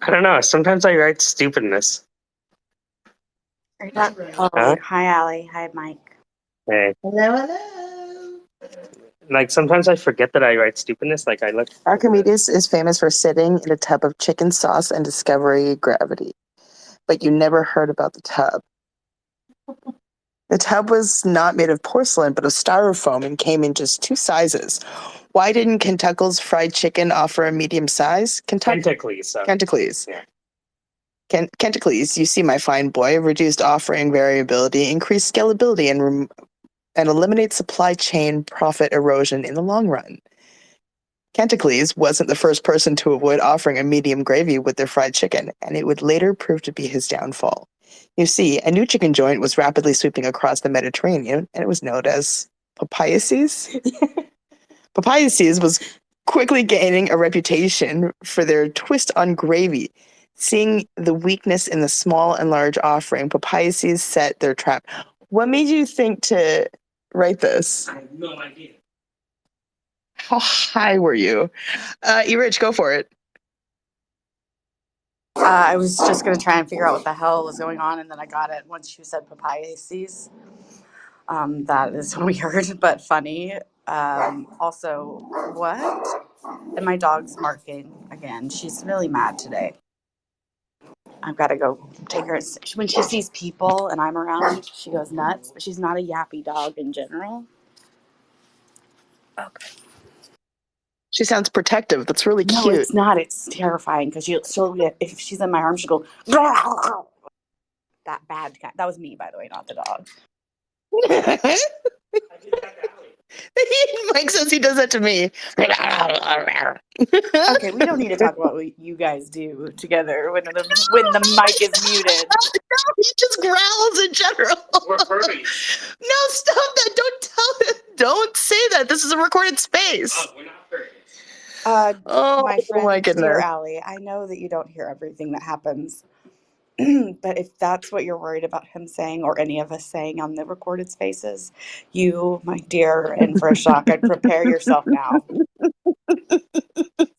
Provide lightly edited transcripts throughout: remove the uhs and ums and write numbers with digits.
I don't know. Sometimes I write stupidness. Oh, hi, Allie. Hi, Mike. Hey. Hello, hello. Like sometimes I forget that I write stupidness. Like I look. Archimedes is famous for sitting in a tub of chicken sauce and discovering gravity. But you never heard about the tub. The tub was not made of porcelain, but of styrofoam and came in just 2 sizes. Why didn't Kentuckle's fried chicken offer a medium size? Tentacles. Kentuckles. Yeah. Kentuckles, you see, my fine boy, reduced offering variability, increased scalability, and eliminate supply chain profit erosion in the long run. Kentuckles wasn't the first person to avoid offering a medium gravy with their fried chicken, and it would later prove to be his downfall. You see, a new chicken joint was rapidly sweeping across the Mediterranean, and it was known as Papayases. Papayases was quickly gaining a reputation for their twist on gravy. Seeing the weakness in the small and large offering, Papayases set their trap. What made you think to write this? I have no idea. How high were you? E-Rich, go for it. I was just going to try and figure out what the hell was going on, and then I got it once you said papaya seeds. That is weird, but funny. Also, what? And my dog's marking again. She's really mad today. I've got to go take her. When she sees people and I'm around, she goes nuts. But she's not a yappy dog in general. Okay. She sounds protective. That's really cute. No, it's not. It's terrifying because she'll get, if she's in my arms, she'll go, that bad guy. That was me, by the way, not the dog. Mike says he does that to me. Okay, we don't need to talk about what you guys do together when the mic is muted. No, he just growls in general. We're furries. No, stop that. Don't tell him. Don't say that. This is a recorded space. Oh, we're not furries. My friend, my goodness. dear Allie, I know that you don't hear everything that happens. But if that's what you're worried about him saying or any of us saying on the recorded spaces, you, my dear, are in for a shock. I'd prepare yourself now.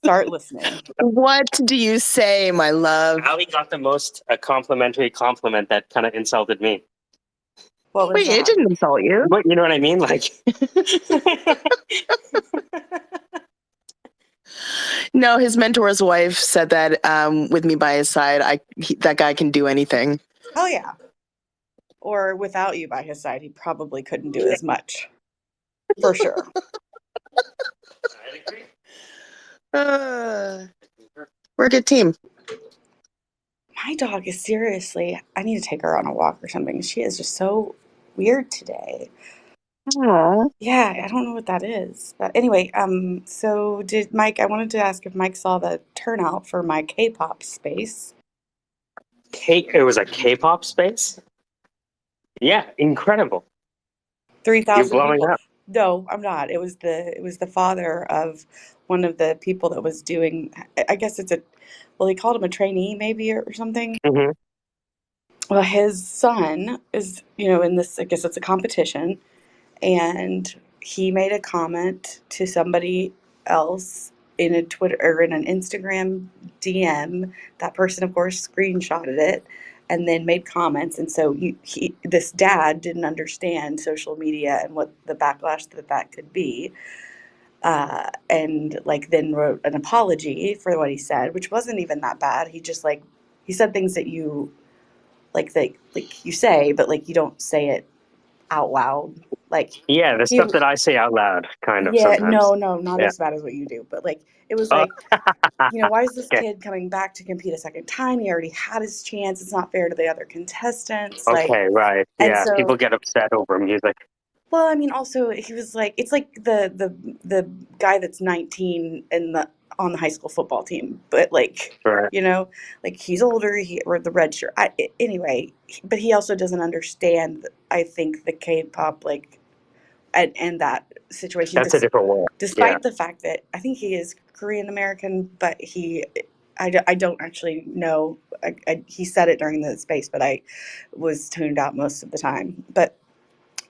Start listening. What do you say, my love? Allie got the most complimentary compliment that kind of insulted me. What was Wait, that? it didn't insult you. But you know what I mean? Like, no, his mentor's wife said that with me by his side, that guy can do anything. Oh, yeah. Or without you by his side, he probably couldn't do as much. For sure. We're a good team. My dog is seriously, I need to take her on a walk or something. She is just so weird today. Aww. Yeah, I don't know what that is. But anyway, so did Mike, I wanted to ask if Mike saw the turnout for my K-pop space. it was a K-pop space? Yeah, incredible. 3,000 You're blowing people. up. No, I'm not. It was the father of one of the people that was doing, I guess he called him a trainee maybe or something. Mm-hmm. Well, his son is, in this, I guess it's a competition, and he made a comment to somebody else in a Twitter or in an Instagram DM. That person, of course, screenshotted it and then made comments. And so this dad didn't understand social media and what the backlash that could be. And then wrote an apology for what he said, which wasn't even that bad. He just he said things that you you say, but you don't say it out loud. Yeah, the stuff that I say out loud, kind of, Yeah, sometimes. no, not Yeah. as bad as what you do, but it was Oh. why is this Okay. kid coming back to compete a second time? He already had his chance. It's not fair to the other contestants. Okay, right. and Yeah, so, people get upset over music. well, I mean, also he was it's like the guy that's 19 on the high school football team, but Right. he's older. Or the red shirt. Anyway, but he also doesn't understand. I think the K-pop and that situation. That's a different world. Despite the fact that I think he is Korean American, but I don't actually know. He said it during the space, but I was tuned out most of the time. But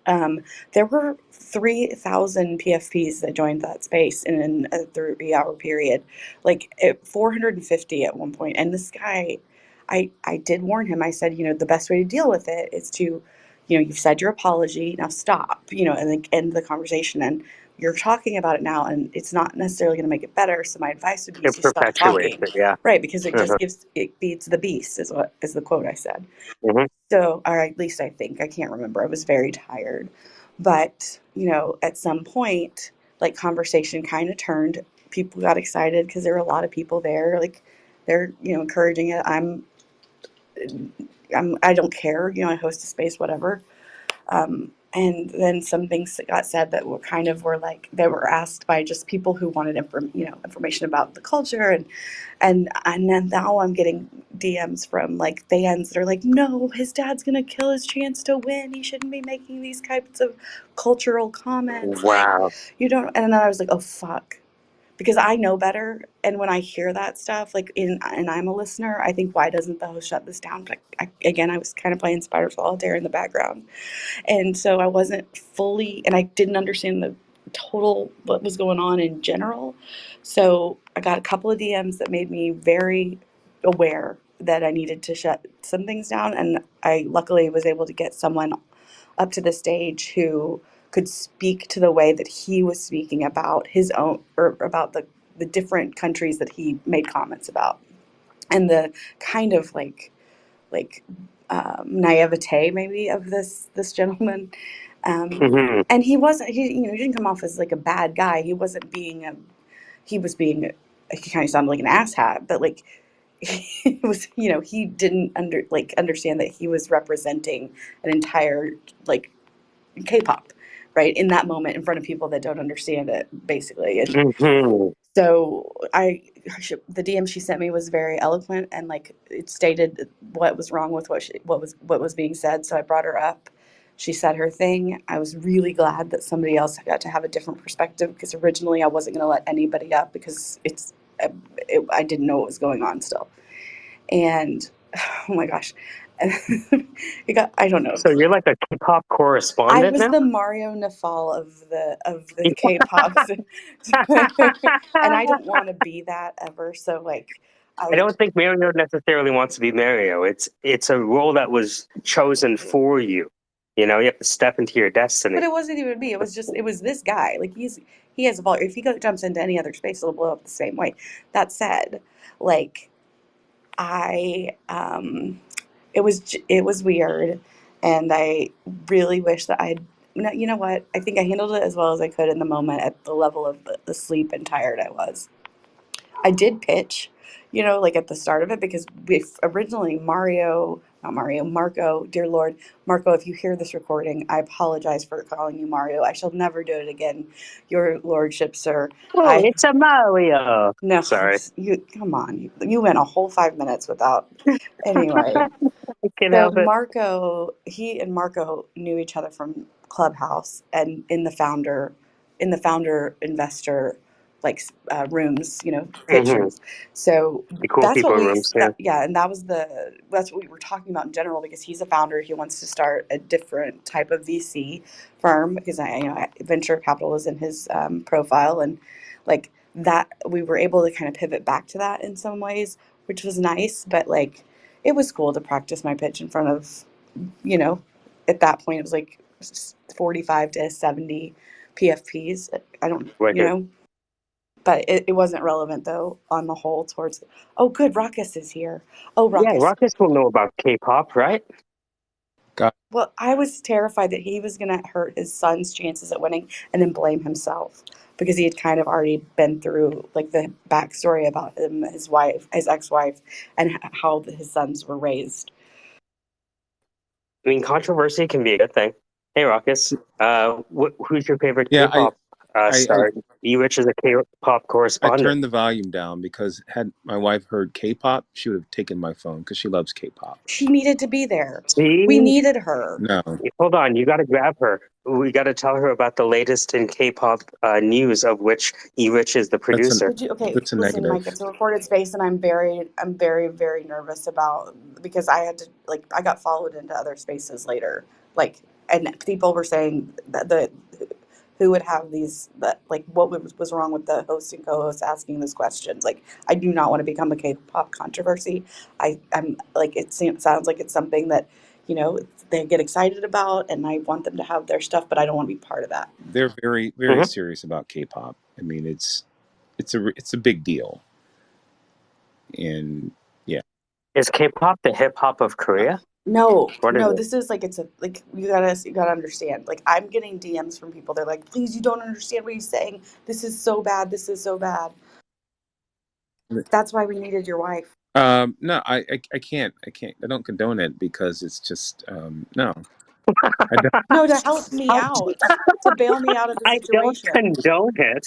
There were 3,000 PFPs that joined that space in a 3 hour period, like 450 at one point. And this guy, I did warn him. I said, the best way to deal with it is to, you've said your apology, now stop, and then end the conversation. And you're talking about it now, and it's not necessarily going to make it better. So my advice would be It to stop perpetuates talking, it. Yeah. right? Because it Uh-huh. just it feeds the beast, is the quote I said. Mhm. So, or at least I think, I can't remember. I was very tired. But, at some point, like conversation kind of turned. People got excited because there were a lot of people there. Like they're, encouraging it. I don't care. I host a space, whatever. And then some things that got said that were like, they were asked by just people who wanted information about the culture. And then now I'm getting DMs from like fans that are like, no, his dad's gonna kill his chance to win. He shouldn't be making these types of cultural comments. Like, Wow. you don't. And then I was like, oh fuck, because I know better. And when I hear that stuff, like and I'm a listener, I think, why doesn't the host shut this down? But again, I was kind of playing Spider Solitaire in the background, and so I wasn't fully, and I didn't understand the total what was going on in general. So I got a couple of DMs that made me very aware that I needed to shut some things down. And I luckily was able to get someone up to the stage who could speak to the way that he was speaking about his own, or about the different countries that he made comments about, and the kind of like naivete maybe of this gentleman. Mhm. And he didn't come off as like a bad guy. He wasn't being he was being he kind of sounded like an asshat, but like he was, he didn't understand that he was representing an entire like K-pop, right, in that moment in front of people that don't understand it, basically. And Mhm. so the DM she sent me was very eloquent, and like it stated what was wrong with what was being said. So I brought her up. She said her thing. I was really glad that somebody else got to have a different perspective, because originally I wasn't going to let anybody up because I didn't know what was going on still. And oh my gosh, I don't know. So you're like a K-pop I correspondent was now? the Mario Nafal of the K-pop, and I don't want to be that ever. So like, I I don't think Mario necessarily wants to be Mario. It's a role that was chosen for you. You have to step into your but destiny. it wasn't even me. It was this guy. Like he has a volume. If jumps into any other space, it'll blow up the same way. That said, like I it was weird, and I really wish that I'd. No, you know what? I think I handled it as well as I could in the moment at the level of the sleep and tired I was. I did pitch, like at the start of it, because we originally not Mario, Marco, dear Lord, Marco, if you hear this recording, I apologize for calling you Mario. I shall never do it again, Your Lordship, sir. Oh, I it's a Mario. No, Sorry. you come on, you went a whole 5 minutes without. Anyway, I can't so help it. He and Marco knew each other from Clubhouse, and in the founder investor like rooms, pitch Hmm. rooms. So The cool that's what people rooms, yeah. yeah, and that's what we were talking about in general, because he's a founder. He wants to start a different type of VC firm, because venture capital is in his profile, and like that we were able to kind of pivot back to that in some ways, which was nice. But like, it was cool to practice my pitch in front of, you know, at that point it was like 45 to 70 PFPs. I don't, Wicked. but it wasn't relevant though on the whole towards, oh, good, Ruckus is here. Oh, Yeah, Ruckus. Ruckus will know about K-pop, right? Well, I was terrified that he was going to hurt his son's chances at winning and then blame himself, because he had kind of already been through like the backstory about him, his ex-wife, and how his sons were raised. I mean, controversy can be a good thing. Hey, Ruckus, who's your favorite Yeah, K-pop I star? Rich is a K-pop I correspondent. turned the volume down because had my wife heard K-pop, she would have taken my phone because she loves K-pop. She needed to be there. See? We needed her. No, Hold on, you got to grab her. We got to tell her about the latest in K-pop news, of which Rich is the that's producer. Okay, a listen, negative. Mike, it's a recorded space, and I'm very, very nervous about, because I had to, like, I got followed into other spaces later, like and people were saying that who would have these, that like what was wrong with the host and co-host asking those questions. Like, I do not want to become a K-pop controversy. I'm like, sounds like it's something that, you know, they get excited about, and I want them to have their stuff, but I don't want to be part of that. They're very, very Mhm. serious about K-pop. I mean, it's a big deal, and yeah, Is K-pop the hip hop of Korea? No, What is no, it? this is like, it's a, like, you gotta understand. Like, I'm getting DMs from people. They're like, please, you don't understand what he's saying. This is so bad. This is so bad. That's why we needed your wife. no, I can't, I don't condone it because it's just no, I don't. No, to help me How- out, to bail me out of the I don't situation. condone it.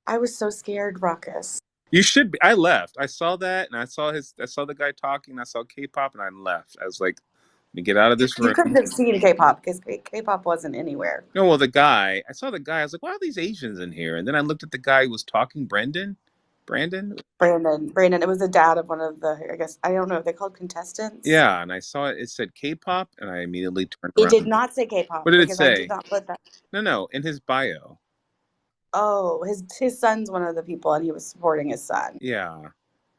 I was so scared, Ruckus. You should be. I left. I saw that, and I saw the guy talking. I saw K-pop, and I left. I was like, "Let me get out of this You couldn't room." have seen K-pop because K-pop wasn't anywhere. No, well, the guy. I saw the guy. I was like, "Why are these Asians in here?" And then I looked at the guy who was talking, Brandon. Brandon, it was the dad of one of the, I guess, I don't know if they called contestants. Yeah, and I saw it. It said K-pop, and I immediately turned It did around. not say What K-pop did it because I did say? not put that. No, in his bio. Oh, his son's one of the people, and he was supporting his son. Yeah,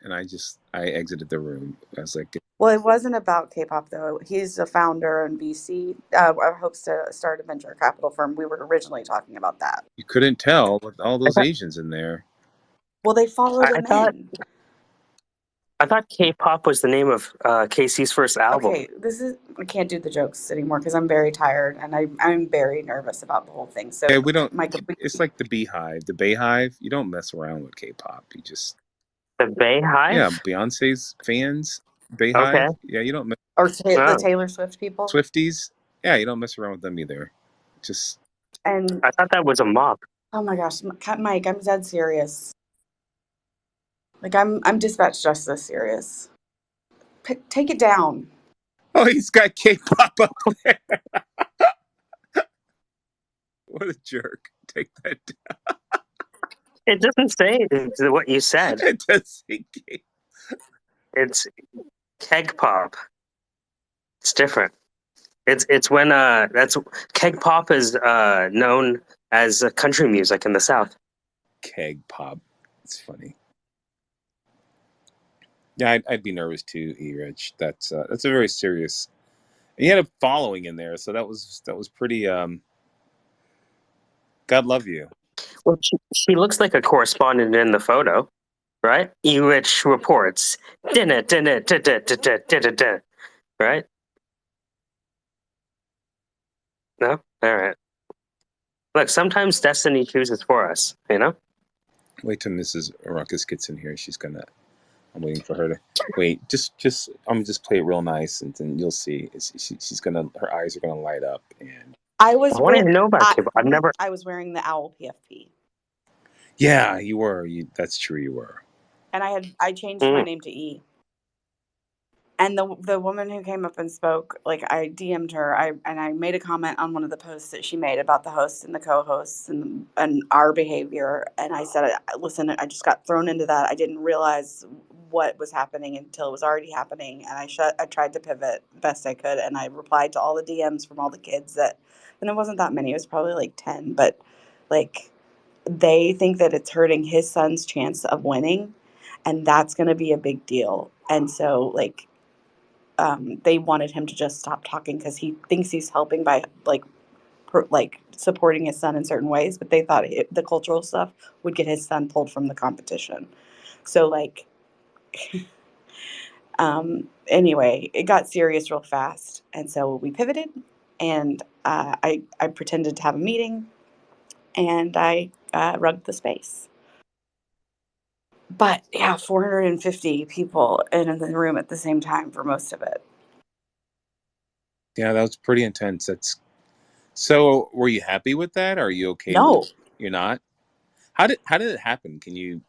and I exited the room. I was like, Well, it wasn't about K-pop though. He's a founder in BC. Hopes to start a venture capital firm. We were originally talking about that. you couldn't tell with all I those thought, Asians in there. Well, they followed I him thought in. I thought K-pop was the name of Casey's first album. Okay, I can't do the jokes anymore because I'm very tired and I'm very nervous about the whole thing. Yeah, So, we don't. Micah, It's like the Beehive, the Bayhive. You don't mess around with K-pop. You just The Bay yeah, Hive? Beyonce's fans, Okay. Bayhive. Yeah, you don't mess or the Oh, Taylor Swift people, Swifties. Yeah, you don't mess around with them either. Just and I thought that was a mob. oh my gosh, Mike, I'm dead serious. Like, I'm dispatch justice serious. Take it down. oh, he's got K-pop up there. What a jerk! Take that. It doesn't say what you said. It does say K. It's keg pop. It's different. It's when that's keg pop is known as country music in the South. Keg pop. It's funny. Yeah, I'd be nervous too, E. Rich. That's a very serious. And you had a following in there, so that was pretty. God love you. Well, she looks like a correspondent in the photo, right? E-Rich reports. Dinner, dinner, dinner, dinner, dinner, dinner. Right? No? All right. Look, sometimes destiny chooses for us, you know? Wait till Mrs. Ruckus gets in here. She's gonna. I'm waiting for her to wait. Just I'm gonna just play it real nice, and then you'll see. She's gonna. Her eyes are gonna light up, and I I was want with to know about K-pop. I've never. I was wearing the owl PFP, yeah, you were. That's true. You were. and I changed my Mm. name to E. And the woman who came up and spoke, like, I DM'd her, I made a comment on one of the posts that she made about the hosts and the co-hosts and our behavior, and I said, listen, I just got thrown into that. I didn't realize what was happening until it was already happening, and I tried to pivot best I could, and I replied to all the DMs from all the kids and it wasn't that many. It was probably like 10, but like, they think that it's hurting his son's chance of winning, and that's going to be a big deal. And so, like, they wanted him to just stop talking because he thinks he's helping by like supporting his son in certain ways, but they thought the cultural stuff would get his son pulled from the competition. So, like, anyway, it got serious real fast, and so we pivoted, and I pretended to have a meeting, and I rugged the space. But yeah, 450 people in the room at the same time for most of it. Yeah, that was pretty intense. That's so. Were you happy with that? Are you okay with? No, You're not. How did it happen? Can you?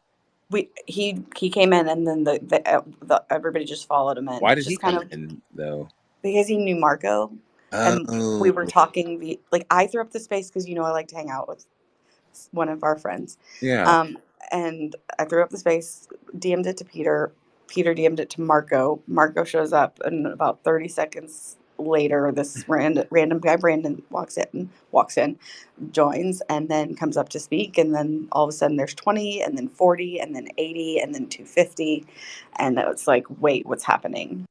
he came in, and then the everybody just followed him in, Why did he just kind come of in though? because he knew Marco, and we Oh, were talking. Like, I threw up the space because I like to hang out with one of our friends, yeah. um, and I threw up the space, DM'd it to Peter. Peter DM'd it to Marco. Marco shows up, and about 30 seconds later, this random guy, Brandon, walks in, joins, and then comes up to speak. And then all of a sudden there's 20, and then 40, and then 80, and then 250. And it's like, wait, what's happening?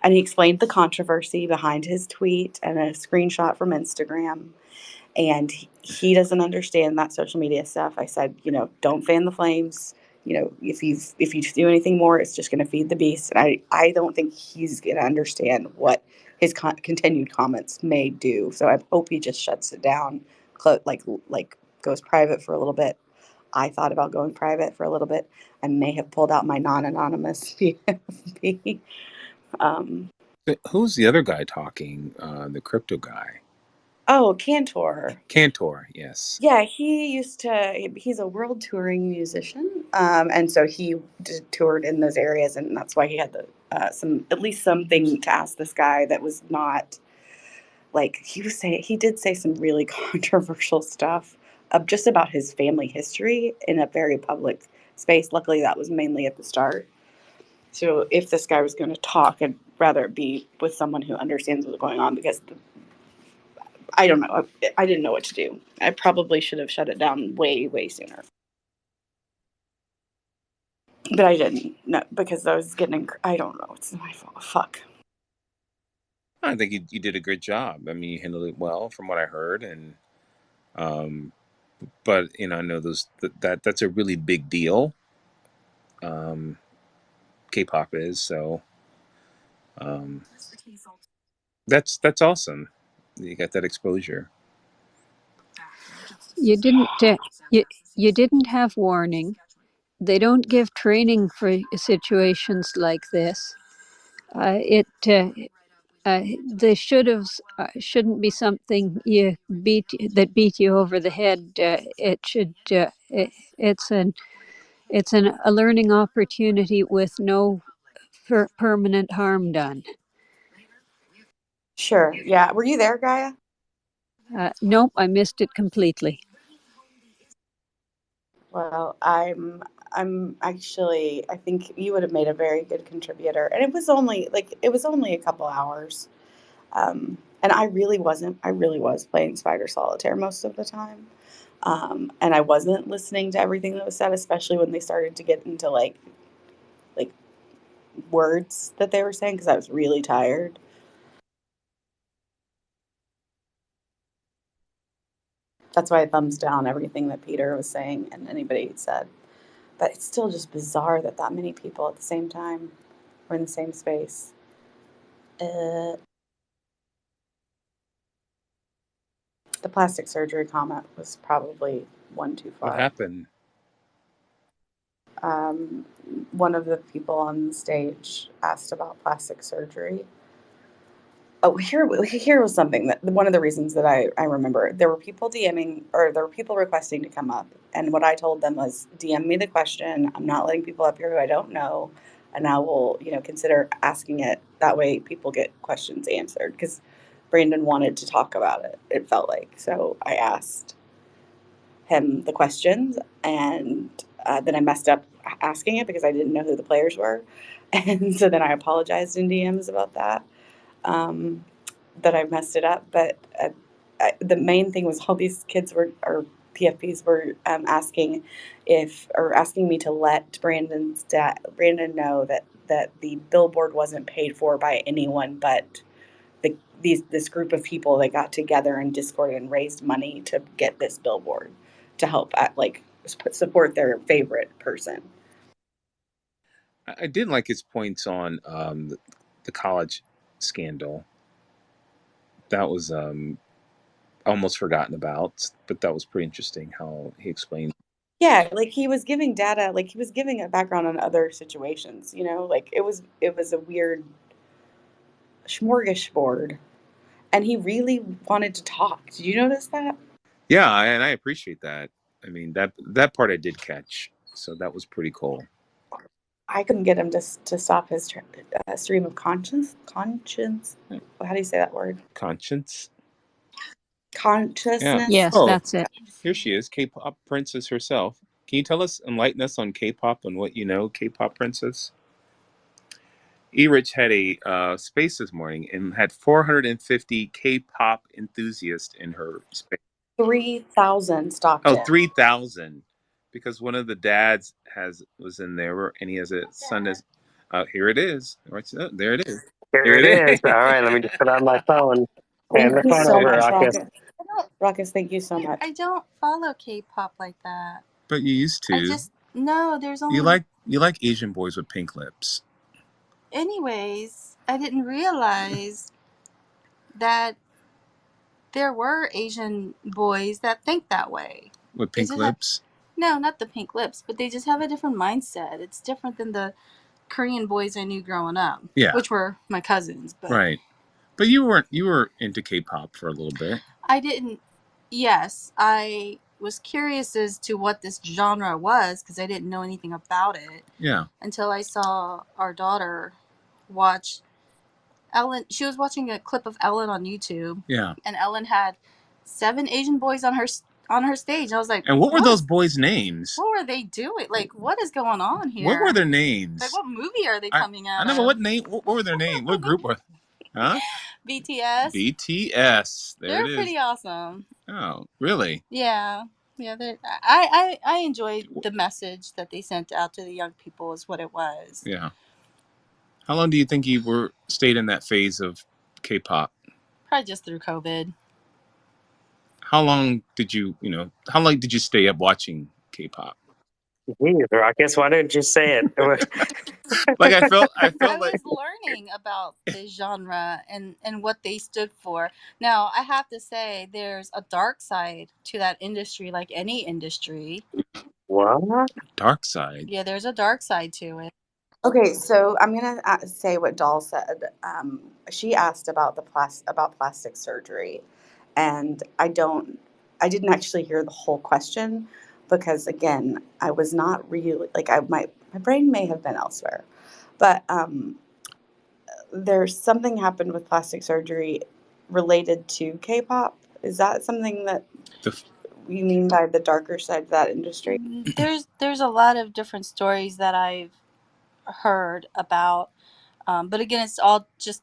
And he explained the controversy behind his tweet and a screenshot from Instagram. And he doesn't understand that social media stuff. I said, don't fan the flames. If you do anything more, it's just going to feed the beast. And I don't think he's going to understand what his continued comments may do. So I hope he just shuts it down, like goes private for a little bit. I thought about going private for a little bit. I may have pulled out my non-anonymous PFP. Who's the other guy talking? The crypto guy. Oh, Cantor. Cantor, yes. Yeah, he's a world touring musician. And so he toured in those areas, and that's why he had at least something to ask this guy that was not like he did say some really controversial stuff just about his family history in a very public space. Luckily, that was mainly at the start. So if this guy was going to talk, I'd rather it be with someone who understands what's going on, because I don't know. I didn't know what to do. I probably should have shut it down way, way sooner. But I didn't. No, because I was getting, I don't know. It's my fault. Fuck. I think you did a good job. I mean, you handled it well from what I heard. And, but, I know that's a really big deal. K-pop is, so that's awesome. You got that exposure. You didn't you didn't have warning. They don't give training for situations like this. They shouldn't be something beat you over the head. It's a learning opportunity with no permanent harm done. Sure. Yeah. Were you there, Gaia? Nope, I missed it completely. Well, I'm actually, I think you would have made a very good contributor. And it was only a couple hours. And I really was playing Spider Solitaire most of the time. And I wasn't listening to everything that was said, especially when they started to get into like words that they were saying, because I was really tired. That's why I thumbs down everything that Peter was saying and anybody said. But it's still just bizarre that many people at the same time were in the same space. The plastic surgery comment was probably one too far. What happened? One of the people on the stage asked about plastic surgery. Oh, here was something that one of the reasons that I remember. There were people DMing, or there were people requesting to come up. And what I told them was, DM me the question. I'm not letting people up here who I don't know. And I will, consider asking it. That way people get questions answered. Because Brandon wanted to talk about it, it felt like. So I asked him the questions, and then I messed up asking it because I didn't know who the players were. And so then I apologized in DMs about that. That I messed it up. But the main thing was all these kids or PFPs were asking me to let Brandon know that the billboard wasn't paid for by anyone but this group of people that got together in Discord and raised money to get this billboard to help support their favorite person. I did like his points on the college scandal. That was almost forgotten about, but that was pretty interesting how he explained. Yeah, like he was giving data, like he was giving a background on other situations, like it was a weird smorgasbord, and he really wanted to talk. Did you notice that? Yeah, and I appreciate that. I mean, that part I did catch, so that was pretty cool. I couldn't get him to stop his stream of conscience. How do you say that word? Conscience. Consciousness. Yes, Oh, that's it. here she is, K-pop princess herself. Can you enlighten us on K-pop and what you know, K-pop princess? E-Rich had a space this morning and had 450 K-pop enthusiasts in her space. 3,000 stopped Oh, it. 3,000. Because one of the dads was in there, and he has a son that's. Here it is. There it is. Here Here it is. it All right, let me just put on my phone. Hand Thank the you phone so over, much, Ruckus. Ruckus, thank you so much. I don't follow K-pop like that. But you used to. I just no. There's only You like Asian boys with pink lips. Anyways, I didn't realize that there were Asian boys that think that way. With They pink just have lips? no, not the pink lips, but they just have a different mindset. It's different than the Korean boys I knew growing up. Yeah. Which were my cousins, but Right. But you were into K-pop for a little bit. I didn't. Yes, I was curious as to what this genre was because I didn't know anything about it. Yeah. Until I saw our daughter watch Ellen. She was watching a clip of Ellen on YouTube. Yeah. And Ellen had 7 Asian boys on her stage. I was like, and what were those boys' names? What were they doing? Like, what is going on here? What were their names? Like, what movie are they coming out I know, but of? what name? What were their names? What group were? Huh? BTS. BTS. They're pretty awesome. Oh, really? Yeah. Yeah, I enjoyed the message that they sent out to the young people is what it was. Yeah. How long do you think you stayed in that phase of K-pop? Probably just through COVID. How long did you stay up watching K-pop? Geez, Ruckus, why didn't you say it? Like I felt I like was learning about the genre and what they stood for. Now, I have to say there's a dark side to that industry like any industry. What? Dark side. Yeah, there's a dark side to it. Okay, so I'm gonna say what Doll said. She asked about about plastic surgery, and I didn't actually hear the whole question because again, I was not really like my brain may have been elsewhere, but there's something happened with plastic surgery related to K-pop. Is that something that you mean by the darker side of that industry? There's a lot of different stories that I've heard about, but again, it's all just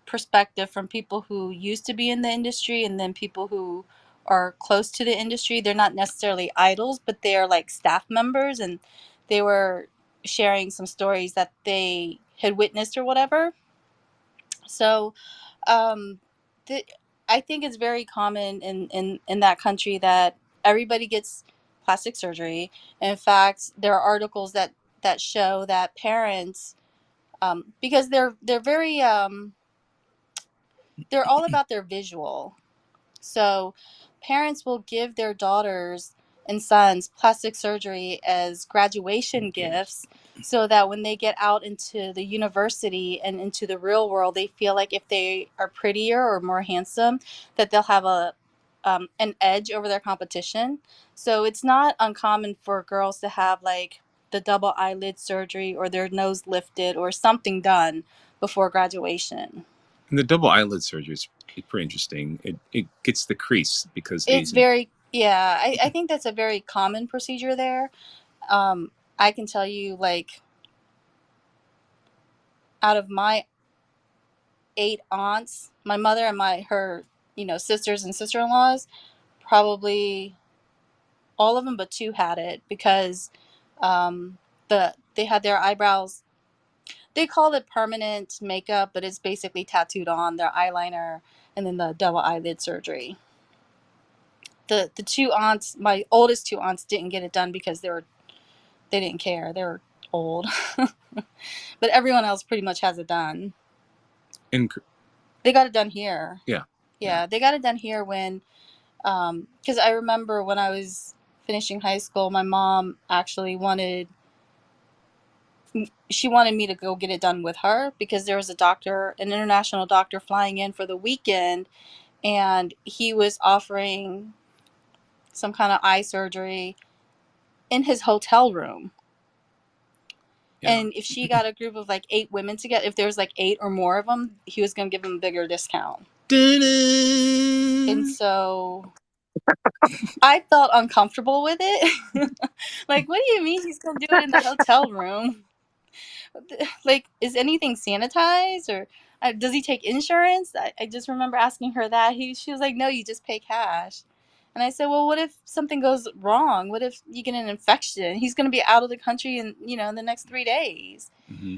perspective from people who used to be in the industry and then people who are close to the industry. They're not necessarily idols, but they are like staff members, and they were sharing some stories that they had witnessed or whatever. So, um, the, I think it's very common in that country that everybody gets plastic surgery. In fact, there are articles that show that parents, because they're very they're all about their visual. So parents will give their daughters and sons plastic surgery as graduation gifts so that when they get out into the university and into the real world, they feel like if they are prettier or more handsome, that they'll have an edge over their competition. So it's not uncommon for girls to have like the double eyelid surgery or their nose lifted or something done before graduation. And the double eyelid surgery is pretty interesting. It gets the crease because It's very, yeah, I think that's a very common procedure there. I can tell you, like, out of my 8 aunts, my mother and her sisters and sister-in-laws, probably all of them but 2 had it because they had their eyebrows. They call it permanent makeup, but it's basically tattooed on their eyeliner and then the double eyelid surgery. The 2 aunts, my oldest 2 aunts, didn't get it done because they didn't care. They were old. But everyone else pretty much has it done. They got it done here. Yeah, they got it done here when, because I remember when I was finishing high school, my mom actually wanted me to go get it done with her because there was an international doctor flying in for the weekend, and he was offering some kind of eye surgery in his hotel room. Yeah. And if she got a group of like 8 women together, if there was like 8 or more of them, he was going to give them a bigger discount. And so I felt uncomfortable with it. Like, what do you mean he's going to do it in the hotel room? like, is anything sanitized, or does he take insurance? I just remember asking her that. She was like, no, you just pay cash. And I said, well, what if something goes wrong? What if you get an infection? He's going to be out of the country in the next 3 days. Mm-hmm.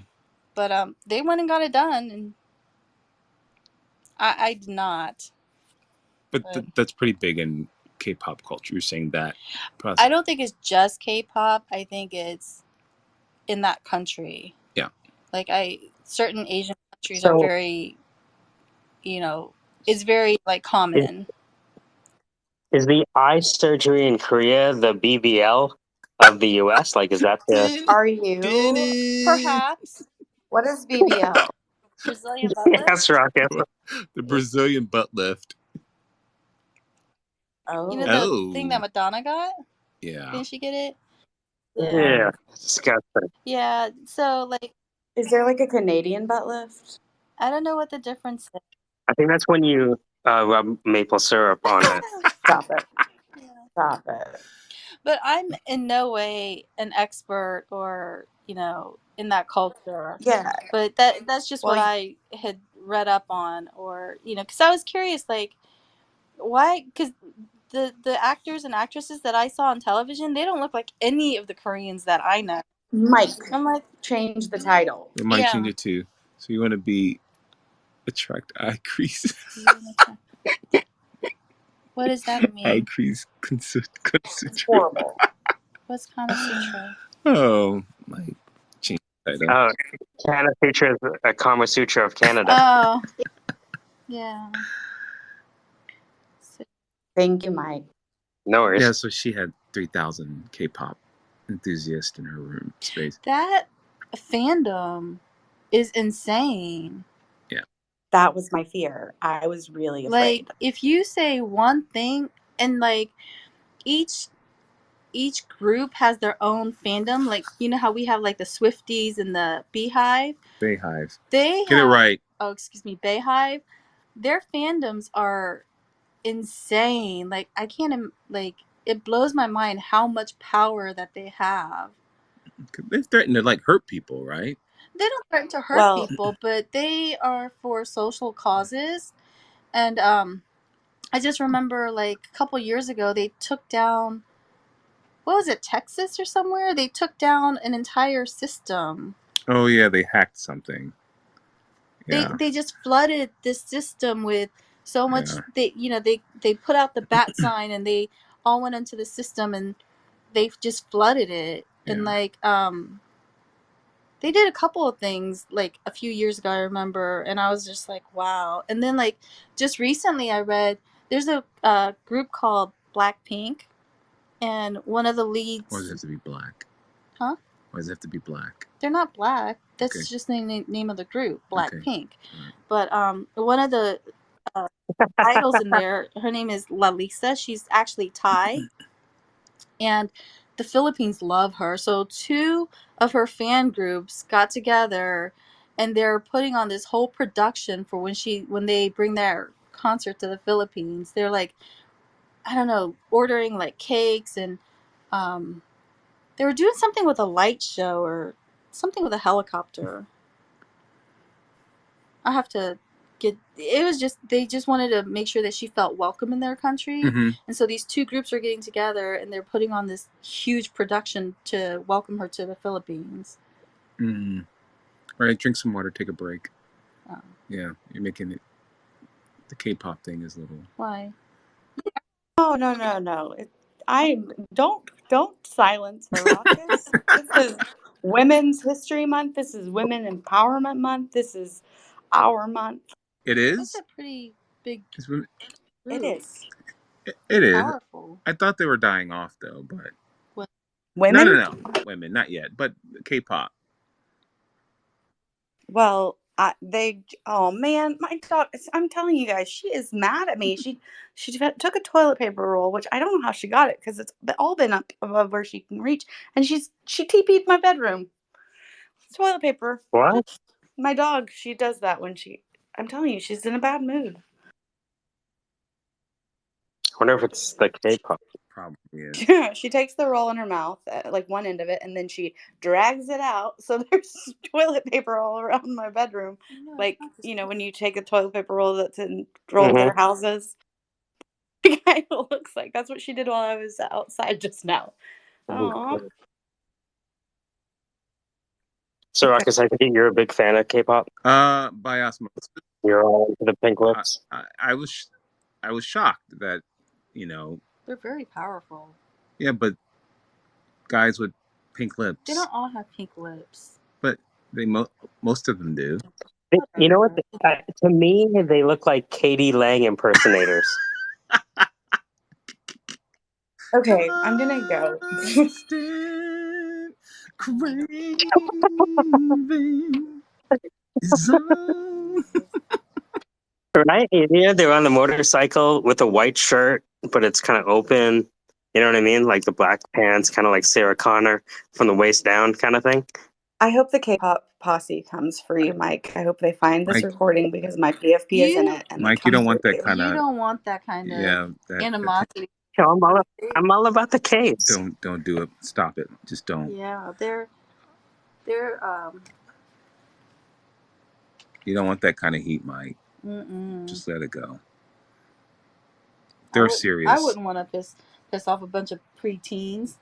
But they went and got it done, and I did not. But that's pretty big in K-pop culture. You're saying that process. I don't think it's just K-pop. I think it's in that country. Yeah. Like certain Asian countries are So very, it's very like common. is the eye surgery in Korea the BBL of the US? Like, is that the? Are you? Perhaps What is BBL? Brazilian butt lift. Yes, Rocket. The Brazilian butt lift. Oh. You know the thing that Madonna got? Yeah. Didn't she get it? Yeah, disgusting. Yeah. So like, Is there like a Canadian butt lift? I don't know what the difference is. I think that's when you rub maple syrup on it. Stop it. Yeah. Stop it. But I'm in no way an expert or in that culture. Yeah. But that's just what Well, I had read up on, or because I was curious, like, why? Because the actors and actresses that I saw on television, they don't look like any of the Koreans that I know. Mike, I'm like, change the title. We might Yeah. change it too. So you want to attract eye crease. what does that mean? Eye crease It's horrible. What's Kama Sutra? Oh, might change the title. Oh, Canada Sutra is a Kama Sutra of Canada. Oh, yeah. So, Thank you, Mike. No worries. Yeah, so she had 3,000 K-pop enthusiasts in her room space. that fandom is insane. That was my fear. I was really afraid. Like, if you say one thing, and like each group has their own fandom, like how we have like the Swifties and the Beehive. Bayhive. They Get it right. Oh, excuse me, Beehive. Their fandoms are insane. Like, I can't like, it blows my mind how much power that they have. They threaten to like hurt people, right? They don't threaten to hurt Well- people, but they are for social causes. And I just remember, like, a couple years ago, they took down, what was it, Texas or somewhere? They took down an entire system. Oh yeah, they hacked something. Yeah. They just flooded this system with so much. Yeah. They put out the bat sign, and they all went into the system, and they just flooded it. Yeah. And like they did a couple of things like a few years ago, I remember, and I was just like, wow. And then, like, just recently I read there's a group called Blackpink, and one of the leads. Why does it have to be black? Huh? Why does it have to be black? They're not black. That's Okay. just the name of the group, Blackpink. Okay. Right. But one of the idols in there, her name is Lalisa. She's actually Thai, and the Philippines love her. So two of her fan groups got together, and they're putting on this whole production for when they bring their concert to the Philippines. They're like, I don't know, ordering like cakes, and they were doing something with a light show or something with a helicopter. I have to it was just, they just wanted to make sure that she felt welcome in their country. Mm-hmm. And so these two groups are getting together, and they're putting on this huge production to welcome her to the Philippines. Mm. All right, drink some water, take a break. Oh. Yeah, you're making it, the K-pop thing is a little. Why? No. Don't silence her, Ruckus. This is Women's History Month. This is Women Empowerment Month. This is our month. It is? That's a pretty big group. It is. It is. Powerful. I thought they were dying off though, but Women? No, women, not yet, but K-pop. Well, oh man, my daughter, I'm telling you guys, she is mad at me. She took a toilet paper roll, which I don't know how she got it, because it's all been up above where she can reach, and she TP'd my bedroom. Toilet paper. What? My dog, she does that when I'm telling you, she's in a bad mood. I wonder if it's the K-pop. probably is. She takes the roll in her mouth, like one end of it, and then she drags it out. So there's toilet paper all around my bedroom. No, it's Like, not this you know, big. when you take a toilet paper roll that's in roll Mhm. their houses. It kind of looks like that's what she did while I was outside just now. Oh, So, Ruckus, I think you're a big fan of K-pop. By osmosis. You're all into the pink I, lips. I was shocked that, you know, They're very powerful. yeah, but guys with pink They lips, don't all have pink lips. but they most of them do. You know what? Whatever. To me, they look like Katie Lang impersonators. okay. I'm gonna go. Constant craving is all. Right? Yeah, they're on the motorcycle with a white shirt, but it's kind of open. You know what I mean? Like the black pants, kind of like Sarah Connor from the waist down kind of thing. I hope the K-pop posse comes for you, Mike. I hope they find this Mike, recording because my PFP is in You it and they Mike, you come don't for want that you. kind you of, don't want that kind of yeah, that animosity. You know, I'm all about the K's. don't do it. Stop it. Just don't. Yeah, they're You don't want that kind of heat, Mike. mm-mm. Just let it go. I They're would I serious. wouldn't want to piss off a bunch of preteens.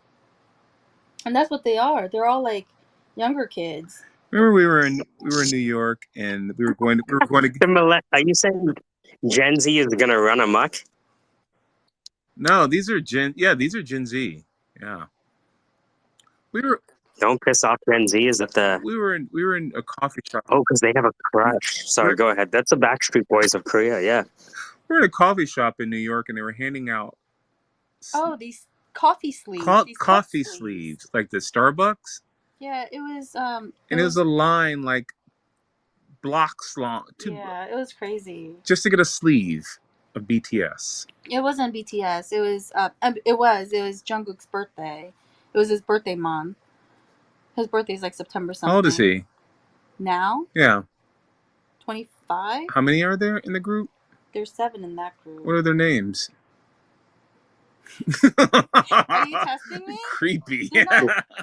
And that's what they are. They're all like younger kids. Remember, we were in New York, and we were going to. Are you saying Gen Z is going to run amok? No, these are Gen Z. Yeah, we were Don't piss off Gen Z. Is that the? we were in a coffee shop. Oh, because they have a crush. Sorry, go ahead. That's the Backstreet Boys of Korea. Yeah. We were in a coffee shop in New York, and they were handing out Oh, these coffee sleeves. These cup coffee sleeves, like the Starbucks, Yeah, it was and it was a line like blocks long, yeah, it was crazy. just to get a sleeve of BTS. It wasn't BTS. It was Jungkook's birthday. It was his birthday month. His birthday's like September something. How old is he? Now? Yeah. 25? How many are there in the group? There's 7 in that group. What are their names? Are you testing me? Creepy.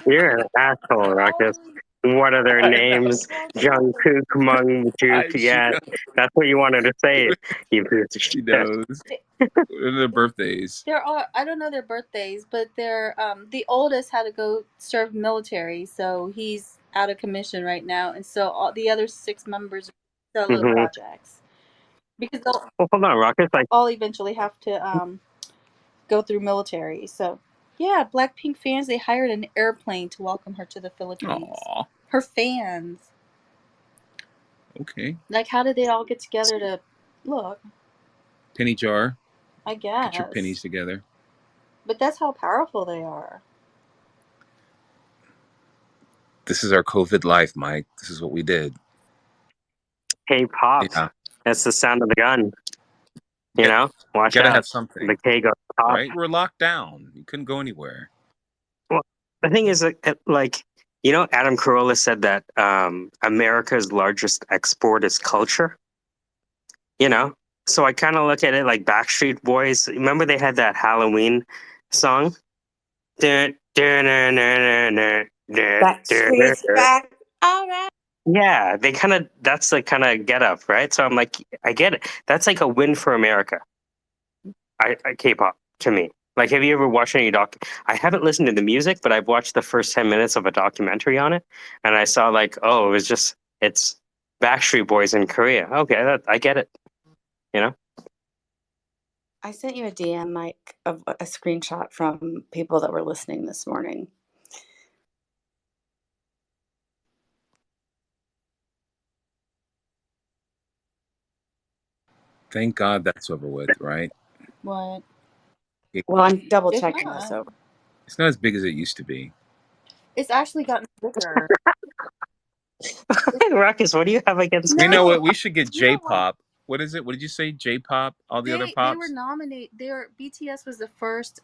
You're an asshole, Ruckus. What are their names? Jungkook, Mungkook. Yeah, that's what you wanted to say. You piece of She shit. knows. What are their birthdays? There are I don't know their birthdays, but they're the oldest had to go serve military, so he's out of commission right now, and so all the other 6 members are solo Mm-hmm. projects because they'll Well, hold on, Ruckus. Like, all eventually have to go through military. So yeah, Blackpink fans, they hired an airplane to welcome her to the Philippines. Aw. Her fans. Okay. Like, how did they all get together to look? Penny jar. I guess. Get your pennies together. But that's how powerful they are. This is our COVID life, Mike. This is what we did. K-pop. Yeah. That's the sound of the gun. You know? Watch Gotta out. have something. The K goes pop. Right? We're locked down. You couldn't go anywhere. Well, the thing is, like, you know, Adam Carolla said that America's largest export is culture. You know? So I kind of look at it like Backstreet Boys. Remember they had that Halloween song? Backstreet's back. All right. Yeah, that's the kind of get up, right? So I'm like, I get it. That's like a win for America. K-pop to me. Like, have you ever watched any I haven't listened to the music, but I've watched the first 10 minutes of a documentary on it, and I saw like, oh, it's Backstreet Boys in Korea. Okay, I get it. You know. I sent you a DM, Mike, of a screenshot from people that were listening this morning. Thank God that's over with, right? What? Well, I'm double It's checking not. this over. It's not as big as it used to be. It's actually gotten bigger. Ruckus, what do you have against? You No. know what? We should get You know what? J-pop. What is it? What did you say? J-pop? All the other They pops? were nominated. BTS was the first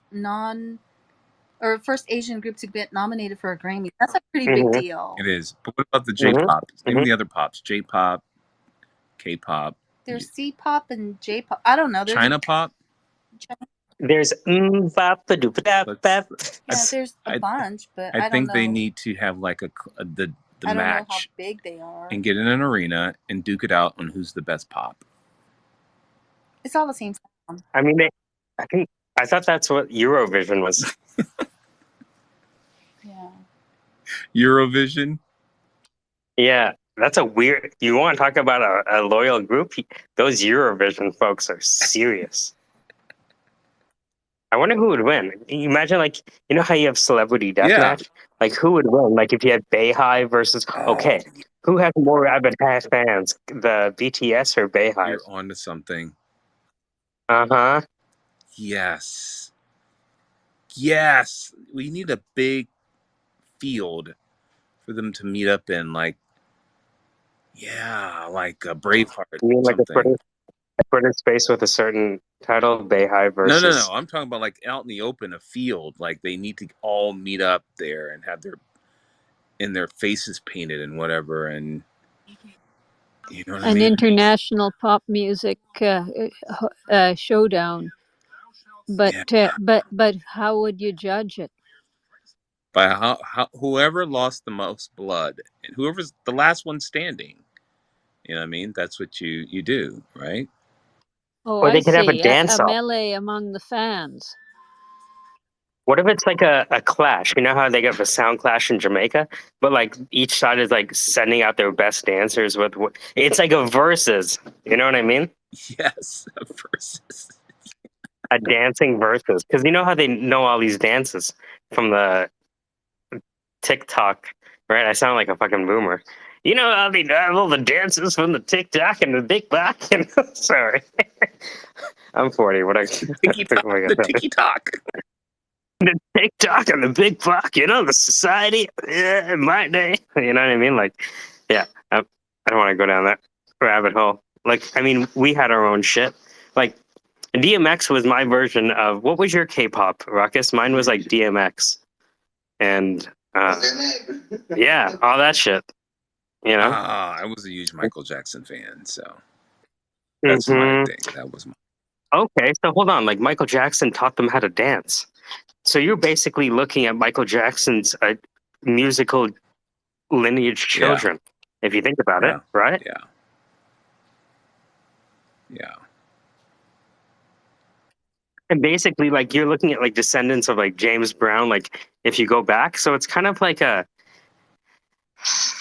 first Asian group to get nominated for a Grammy. That's a pretty big deal. It is. But what about the J-pop? Name the other pops. J-pop, K-pop. There's C-pop and J-pop. I don't know. China pop? There's bop ba doop da bap. Yeah, there's a bunch, but I I don't think they know. need to have like the I don't know how match big they are. and get in an arena and duke it out on who's the best pop. It's all the same sound. I mean, I thought that's what Eurovision was. Yeah. Eurovision. Yeah, that's a weird. You want to talk about a loyal group? Those Eurovision folks are serious. I wonder who would win. Imagine, like, you know how you have celebrity Yeah. deathmatch? Like, who would win? Like, if you had Beehive versus. Okay, who has more rabid fans? The BTS or Beehive? You're onto something. Uh-huh. Yes. Yes. We need a big field for them to meet up in, like, yeah, like a Braveheart You mean or like something. a British space with a certain title, Beehive versus. No. I'm talking about like out in the open, a field. Like they need to all meet up there and have their faces painted and whatever. And you know what I An mean? international pop music showdown. But Yeah. but how would you judge it? By how whoever lost the most blood and whoever's the last one standing. You know what I mean? That's what you do, right? Oh, Or I they could have a see. A dance off. melee among the fans. What if it's like a clash? You know how they have a sound clash in Jamaica, but like each side is like sending out their best dancers with. It's like a versus. You know what I mean? Yes, versus. A dancing versus, because you know how they know all these dances from the TikTok, right? I sound like a fucking boomer. You know how they know all the dances from the TikTok and the big back. Sorry, I'm 40. What I Tiki talk, the tiki talk. The TikTok and the big buck, you know, the society, yeah, in my day. You know what I mean? Like, yeah, I don't want to go down that rabbit hole. Like, I mean, we had our own shit. Like, DMX was my version of what was your K-pop, Ruckus? Mine was like DMX, and yeah, all that shit. You know. I was a huge Michael Jackson fan, so that's my thing. That was my. Okay, so hold on. Like Michael Jackson taught them how to dance. So you're basically looking at Michael Jackson's musical lineage children, if you think about it, right? Yeah. And basically, like you're looking at like descendants of like James Brown, like if you go back. So it's kind of like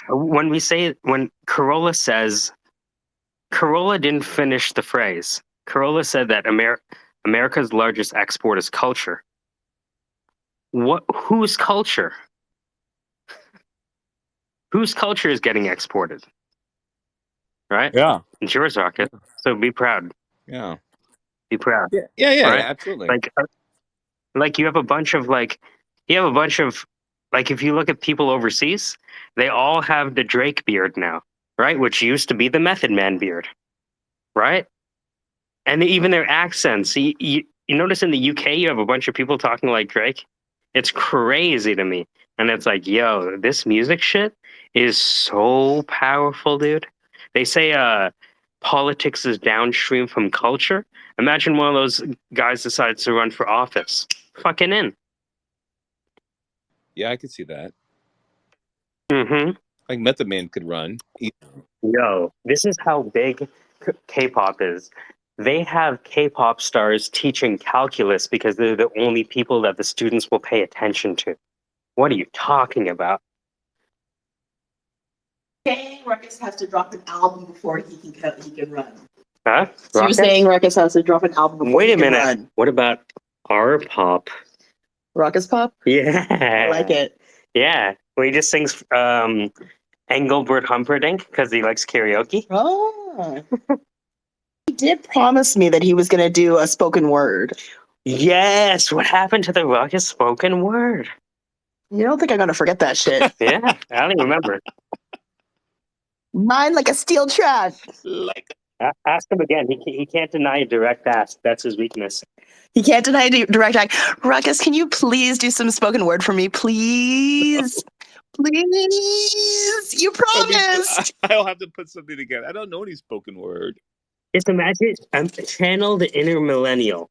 when Corolla says Corolla didn't finish the phrase. Corolla said that America's largest export is culture. Whose culture? Whose culture is getting exported? Right? Yeah. It's yours, Rocket. So be proud. Yeah. Be proud. Yeah, right? absolutely. Like you have a bunch of like if you look at people overseas, they all have the Drake beard now, right? Which used to be the Method Man beard, right? And even their accents. You notice in the UK, you have a bunch of people talking like Drake. It's crazy to me. And it's like, yo, this music shit is so powerful, dude. They say politics is downstream from culture. Imagine one of those guys decides to run for office. Fucking in. Yeah, I could see that. Mm-hmm. Like Method Man could run. Yo, this is how big K-pop is. They have K-pop stars teaching calculus because they're the only people that the students will pay attention to. What are you talking about? Saying Ruckus has to drop an album before he can run. Huh? So you're saying Ruckus has to drop an album before Wait he a can minute. run? What about our pop? Ruckus pop? Yeah. I like it. Yeah. Where he just sings Engelbert Humperdinck because he likes karaoke. Oh. He did promise me that he was going to do a spoken word. Yes. What happened to the Ruckus spoken word? You don't think I'm going to forget that shit? Yeah. I don't even remember. Mine like a steel trap. Ask him again. He can't deny a direct ask. That's his weakness. He can't deny a direct act. Ruckus, can you please do some spoken word for me? Please. Please. You promised. I'll have to put something together. I don't know any spoken word. Just imagine channel the inner millennial.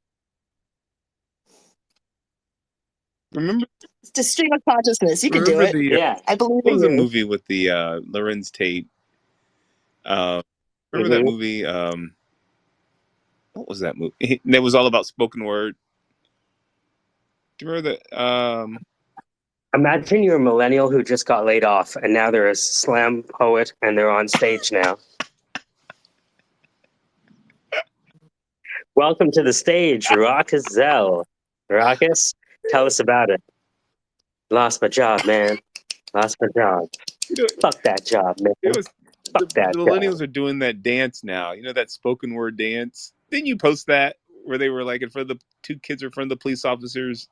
Remember, It's just stream of consciousness. You can do remember it. the Yeah. I believe what in was the you. movie with the Lorenz Tate? Uh, remember that Mhm. movie? What was that movie? It was all about spoken word. Do you remember that? Imagine you're a millennial who just got laid off, and now they're a slam poet, and they're on stage now. Welcome to the stage, Ruckus Zell. Ruckus, tell us about it. Lost my job, man. Lost my job. You know, Fuck that job, man. it was Fuck the that job. millennials are doing that dance now. You know that spoken word dance? Didn't you post that where they were like in front of the two kids in front of the police officers?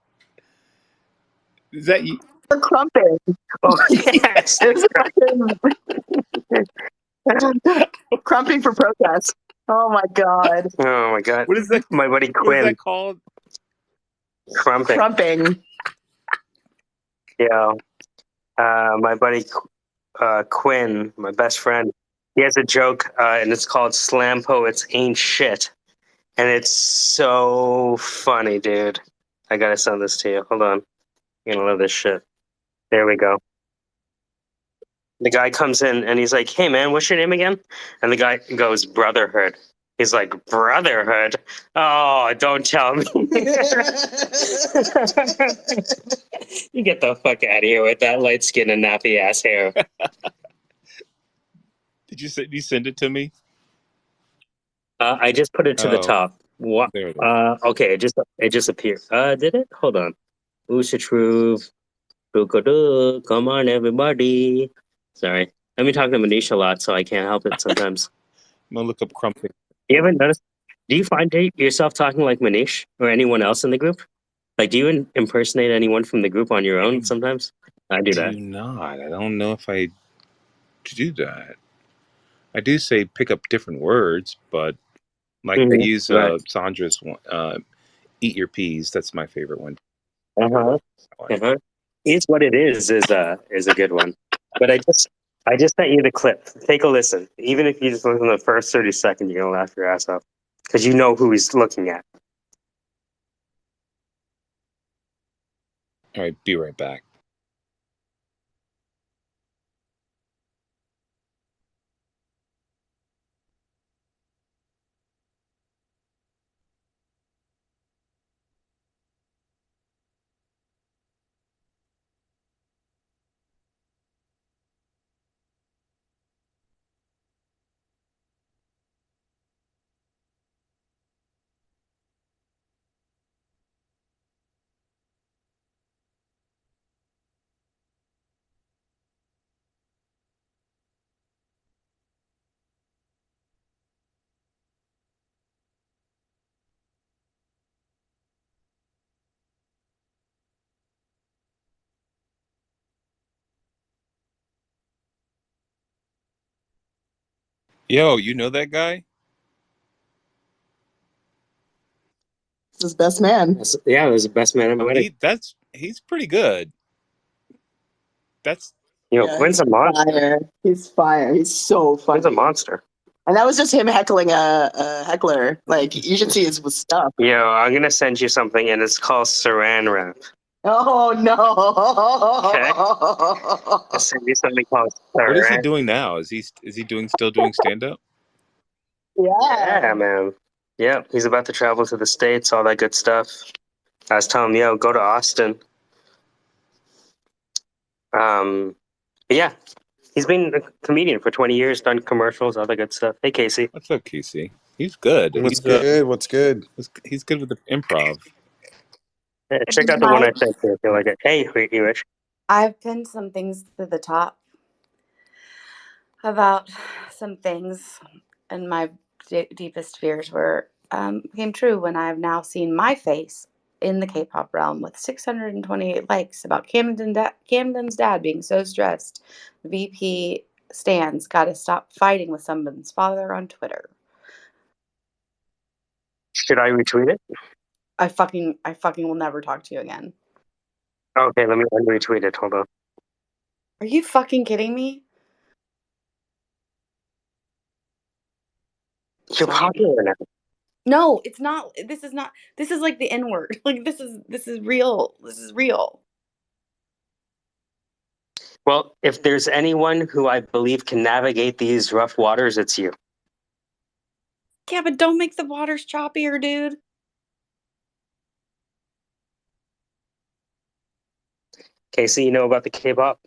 Is that you? For crumping. Oh, yes. It was fucking crumping for protest. Oh my god. Oh, my God. What is that? My buddy What is that Quinn, called? crumping. Crumping. Yeah. My buddy Quinn, my best friend, he has a joke, and it's called Slam Poets Ain't Shit. And it's so funny, dude. I gotta send this to you. Hold on. You're gonna love this shit. There we go. The guy comes in and he's like, "Hey man, what's your name again?" And the guy goes, "Brotherhood." He's like, "Brotherhood? Oh, don't tell me." You get the fuck out of here with that light skin and nappy ass hair. Did you send it to me? I just put it to the Oh, top. What? there it is. Okay, it just appeared. Did it? Hold on. Who's the truth? Come on, everybody. Sorry. I've been talking to Manish a lot, so I can't help it sometimes. I'm gonna look up crumping. You ever notice? Do you find yourself talking like Manish or anyone else in the group? Like, do you impersonate anyone from the group on your own I sometimes? I do that. do not. I don't know if I do that. I do say pick up different words, but like I use Right. Sandra's one, "Eat your peas." That's my favorite one. Uh-huh. Uh-huh. Is what it is a good one. But I just sent you the clip. Take a listen. Even if you just listen to the first 30 seconds, you're gonna laugh your ass off. Because you know who he's looking at. All right, be right back. Yo, you know that guy? It's his best man. Yeah, it was the best man at my wedding. He's pretty good. That's Quinn's a monster. Fire. He's fire. He's so funny. Quinn's a monster. And that was just him heckling a heckler. Like, you should see his stuff. I'm gonna send you something, and it's called Saran Wrap. Oh, Okay. I'll send you something called what is he Saran. doing now? Is he still doing stand up? Yeah, man. Yeah, he's about to travel to the States, all that good stuff. I was telling him, go to Austin. But yeah, he's been a comedian for 20 years, done commercials, all that good stuff. Hey, Casey. What's up, Casey? He's good. What's good? What's good? He's good with the improv. Check out the one I sent you if you like it. Hey, Rich. I've pinned some things to the top about some things, and my deepest fears came true when I've now seen my face in the K-pop realm with 628 likes about Camden's dad being so stressed. The VP stands got to stop fighting with someone's father on Twitter. Should I retweet it? I fucking will never talk to you again. Okay, let me retweet it. Hold on. Are you fucking kidding me? You're popular now. No, it's not. This is not. This is like the N word. Like this is real. This is real. Well, if there's anyone who I believe can navigate these rough waters, it's you. Yeah, but don't make the waters choppier, dude. Casey, you know about the K-pop?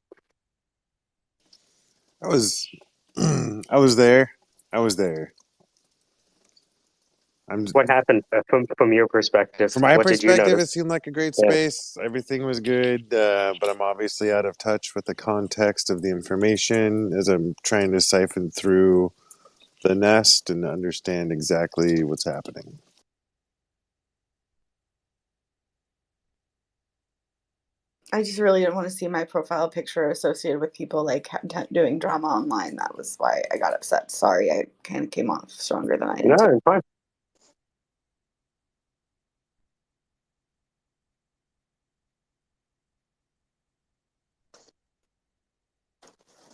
I was, I was there. I was there. I'm What happened from your perspective? From my What did you perspective, notice? it seemed like a great Yeah. space. Everything was good, but I'm obviously out of touch with the context of the information as I'm trying to siphon through the nest and understand exactly what's happening. I just really didn't want to see my profile picture associated with people like doing drama online. That was why I got upset. Sorry, I kind of came off stronger than I No, intended. it's fine.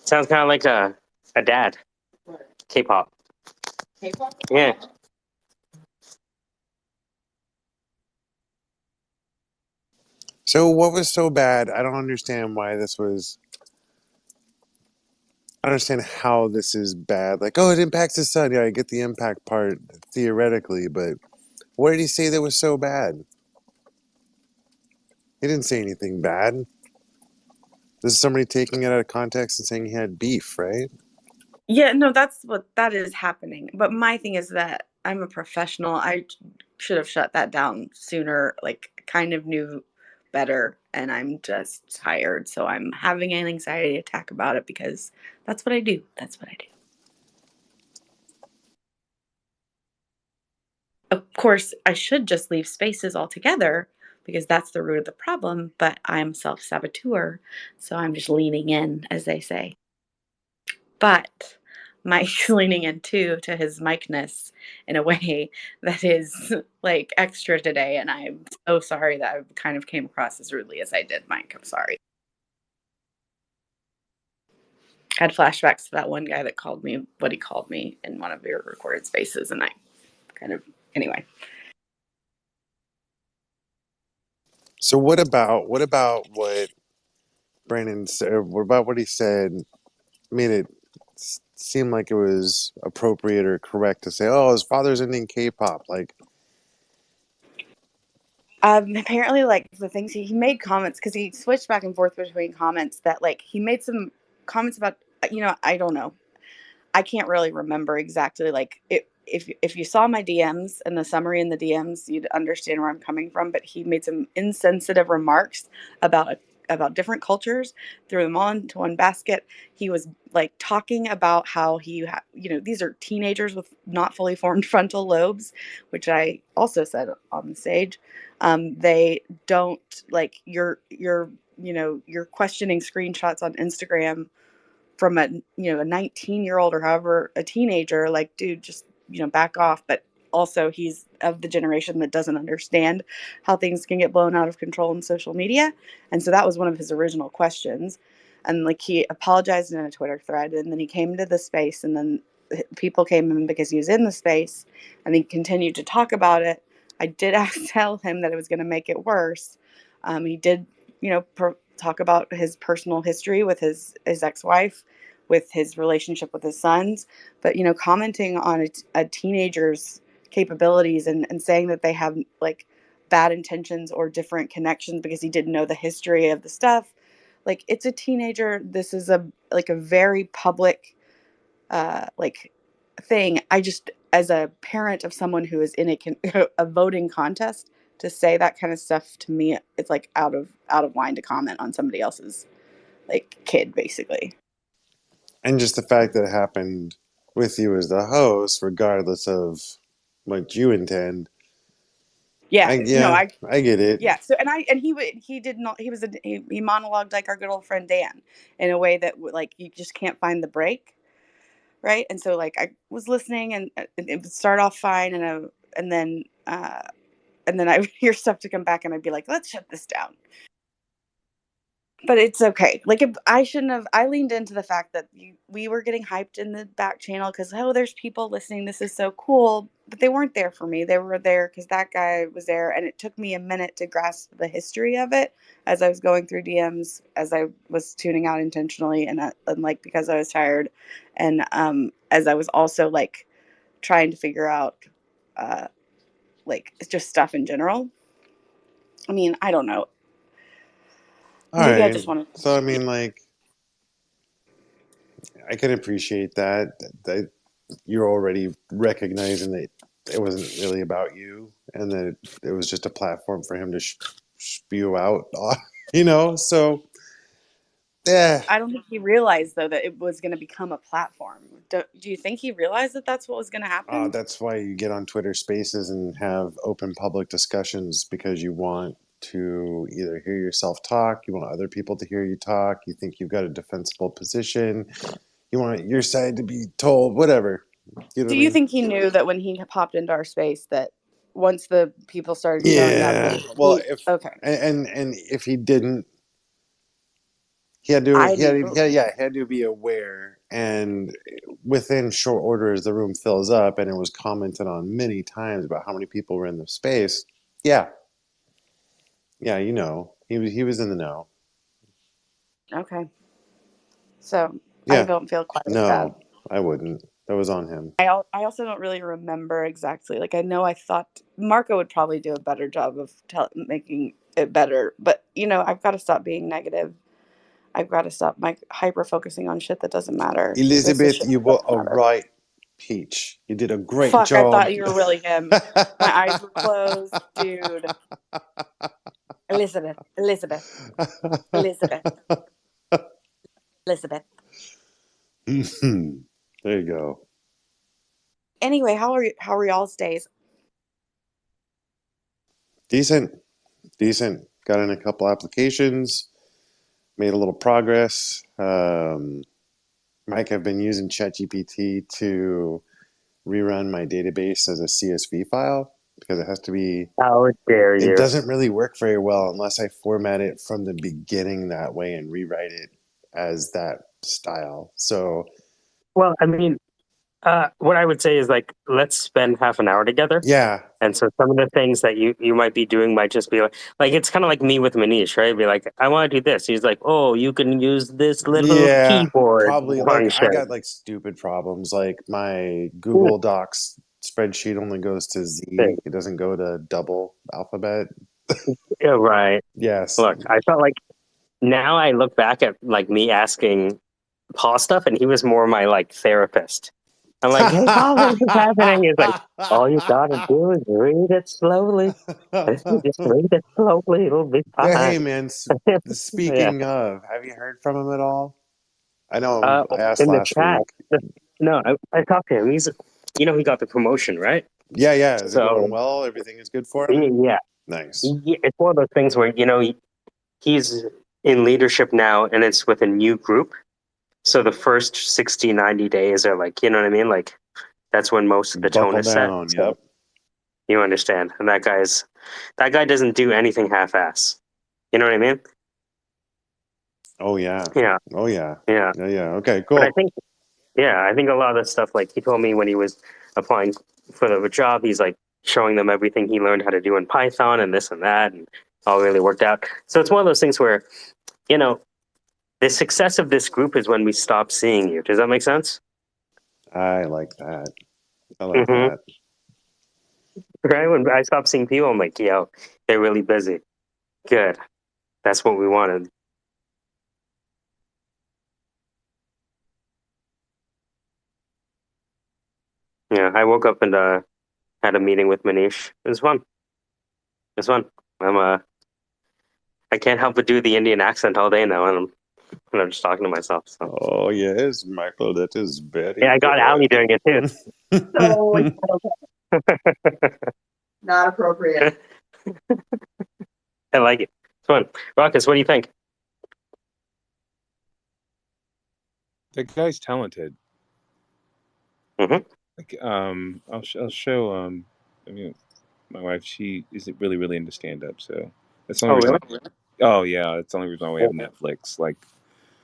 Sounds kind of like a dad. K-pop. K-pop? Yeah. So, what was so bad? I don't understand why this was. I don't understand how this is bad. Like, oh, it impacts the sun. Yeah, I get the impact part theoretically, but what did he say that was so bad? He didn't say anything bad. This is somebody taking it out of context and saying he had beef, right? Yeah, no, that is happening. But my thing is that I'm a professional. I should have shut that down sooner, like kind of knew better, and I'm just tired. So I'm having an anxiety attack about it because that's what I do. That's what I do. Of course, I should just leave spaces altogether because that's the root of the problem, but I'm self-saboteur, so I'm just leaning in, as they say. But Mike's leaning in too to his Mike-ness in a way that is like extra today, and I'm so sorry that I kind of came across as rudely as I did, Mike. I'm sorry. I had flashbacks to that one guy that called me what he called me in one of your recorded spaces, and I kind of anyway. So what about what Brandon said? What about what he said made it seem like it was appropriate or correct to say, "Oh, his father's ending K-pop"? Like, Apparently, like the things he made comments because he switched back and forth between comments that like he made some comments about I don't know. I can't really remember exactly like it, if you saw my DMs and the summary in the DMs, you'd understand where I'm coming from. But he made some insensitive remarks about about different cultures, threw them all into one basket. He was like talking about how these are teenagers with not fully formed frontal lobes, which I also said on the stage. They don't like you're questioning screenshots on Instagram from a 19-year-old or however a teenager, like, dude, just back off. But also he's of the generation that doesn't understand how things can get blown out of control in social media, and so that was one of his original questions. And like he apologized in a Twitter thread, and then he came to the space, and then people came in because he was in the space, and he continued to talk about it. I did tell him that it was going to make it worse. He did talk about his personal history with his ex-wife, with his relationship with his sons, but commenting on a teenager's capabilities and saying that they have like bad intentions or different connections because he didn't know the history of the stuff. Like, it's a teenager. This is a very public like thing. I just, as a parent of someone who is in a voting contest, to say that kind of stuff to me, it's like out of line to comment on somebody else's like kid, basically. and just the fact that it happened with you as the host, regardless of what you intend. Yeah, no, I get it. yeah. So he did not. He monologued like our good old friend Dan in a way that like you just can't find the break, right? And so like I was listening, and it would start off fine, and then I would hear stuff to come back, and I'd be like, let's shut this down. But it's okay. Like, if I shouldn't have. I leaned into the fact that we were getting hyped in the back channel because, oh, there's people listening. This is so cool. But they weren't there for me. They were there because that guy was there, and it took me a minute to grasp the history of it as I was going through DMs, as I was tuning out intentionally, and like because I was tired, and as I was also like trying to figure out, uh, like just stuff in general. I mean, I don't know. All Maybe I right. just want So I mean, like, I can appreciate that you're already recognizing that it wasn't really about you, and that it was just a platform for him to spew out. So yeah. I don't think he realized though that it was going to become a platform. Do you think he realized that that's what was going to happen? That's why you get on Twitter Spaces and have open public discussions, because you want to either hear yourself talk, you want other people to hear you talk, you think you've got a defensible position, you want your side to be told, whatever. You know Do what I you mean? think he knew that when he popped into our space that once the people started showing up Yeah. that Well, if okay. and if he didn't, he had to I knew. he had to be aware, and within short order, as the room fills up, and it was commented on many times about how many people were in the space. Yeah, yeah, he was in the know. Okay. So, I Yeah, don't feel quite as bad. no, I wouldn't. That was on him. I also don't really remember exactly. Like, I know I thought Marco would probably do a better job of making it better, but I've got to stop being negative. I've got to stop my hyper focusing on shit that doesn't matter. This is Elizabeth, shit you that were doesn't a matter. right peach. You did a great Fuck, I job. thought you were really him. My eyes were closed, dude. Elizabeth, Elizabeth, Elizabeth, Elizabeth. There you go. Anyway, how are y'all's days? Decent, decent. Got in a couple applications, made a little progress. Mike, I've been using ChatGPT to rerun my database as a CSV file, because it has to be. How dare It you? doesn't really work very well unless I format it from the beginning that way and rewrite it as that style. So Well, I mean, what I would say is like, let's spend half an hour together. yeah, And so some of the things that you might be doing might just be like it's kind of like me with Manish, right? Be like, I want to do this. He's like, oh, you can use this little yeah, keyboard probably. Like, I function. got like stupid problems. Like, my Google Docs spreadsheet only goes to Z. It doesn't go to double alphabet. Yeah, right. Yes. Look, I felt like now I look back at like me asking Paul stuff, and he was more my like therapist. I'm like, hey, Paul, this is happening. He's like, all you gotta do is read it slowly. Just read it slowly. It'll be But fine. hey, man, Yeah. speaking of, have you heard from him at all? I know Uh, I asked in the last chat. week. No, I talked to him. He got the promotion, right? Yeah, yeah. Is it going So well? Everything is good for him? yeah, Nice. it's one of those things where he's in leadership now, and it's with a new group. So the first 60, 90 days are like, you know what I mean? Like that's when most of the tone Buckle is set. down. So Yep. you understand. And that guy doesn't do anything half-ass. You know what I mean? Oh, yeah. Yeah, Oh, yeah. yeah. Yeah, yeah. Okay, But I cool. think, yeah, I think a lot of the stuff, like he told me when he was applying for the job, he's like showing them everything he learned how to do in Python and this and that, and all really worked out. So it's one of those things where, you know, the success of this group is when we stop seeing you. Does that make sense? I like that. I like Mm-hmm. that. Right? When I stop seeing people, I'm like, yo, they're really busy. Good. That's what we wanted. Yeah, I woke up and had a meeting with Manish. It was fun. It was fun. I'm I can't help but do the Indian accent all day now, and I'm just talking to myself. So Oh, yes, Michael, that is very yeah, I got Ali doing it too. So not appropriate. I like it. It's fun. Ruckus, what do you think? That guy's talented. Hmm. Like, I'll show. I mean, my wife, she is really, really into stand up. So that's the Oh, only really? reason. Oh yeah, that's the only reason why we have Netflix. Like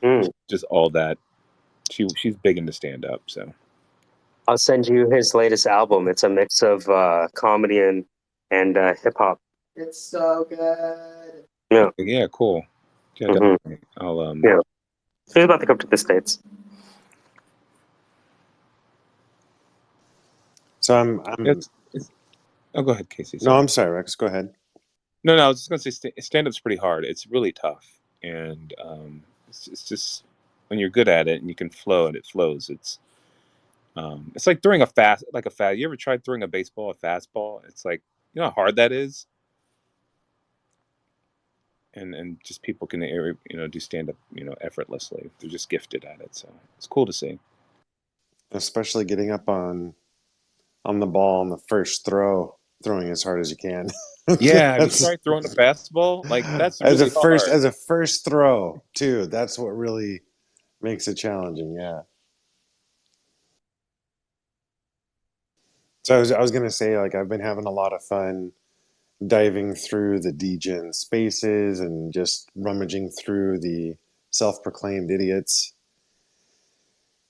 Mm. just all that. She's big into stand up. So I'll send you his latest album. It's a mix of comedy and hip hop. It's so good. Yeah. okay, yeah, cool. Yeah, Hmm. definitely. I'll Yeah. So he's about to come to the States. So I'm. it's oh, go ahead, Casey. No, Sorry. I'm sorry, Rex. Go ahead. No, no, I was just gonna say stand up's pretty hard. It's really tough, and it's just when you're good at it and you can flow and it flows. It's like throwing a fast. You ever tried throwing a baseball, a fastball? It's like you know how hard that is, and just people can do stand up effortlessly. They're just gifted at it, so it's cool to see. Especially getting up on the ball on the first throw, throwing as hard as you can. Yeah, have you That's tried throwing a fastball? Like that's really hard. as a first throw too. That's what really makes it challenging. Yeah. So I was gonna say like I've been having a lot of fun diving through the degen spaces and just rummaging through the self-proclaimed idiots.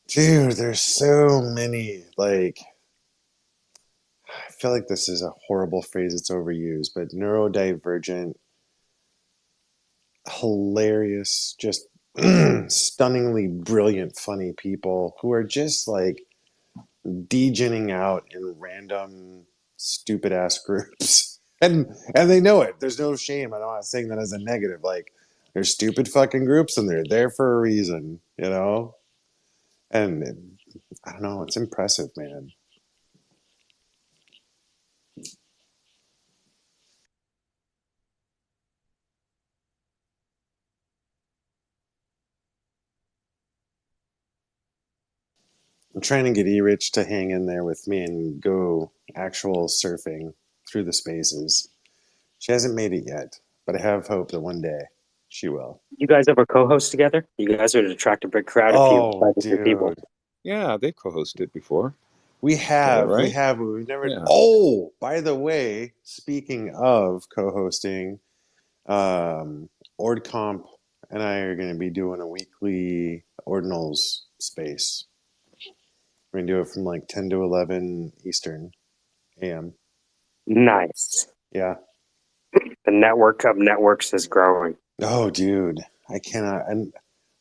Dude, there's so many. Like, I feel like this is a horrible phrase, it's overused, but neurodivergent, hilarious, just stunningly brilliant, funny people who are just like degenning out in random, stupid ass groups. And they know it. There's no shame. I'm not saying that as a negative. Like, they're stupid fucking groups and they're there for a reason, you know? And I don't know, it's impressive, man. I'm trying to get E-Rich to hang in there with me and go actual surfing through the spaces. She hasn't made it yet, but I have hope that one day she will. You guys ever co-host together? You guys would attract a big crowd if you Oh, invited your people. dude. Yeah, they co-hosted before We together, have, we right? have, but we've never. Yeah. Oh, by the way, speaking of co-hosting, OrdComp and I are going to be doing a weekly Ordinals space. We're going to do it from like 10 to 11 Eastern AM. Nice. Yeah. The network of networks is growing. Oh, dude, I cannot. And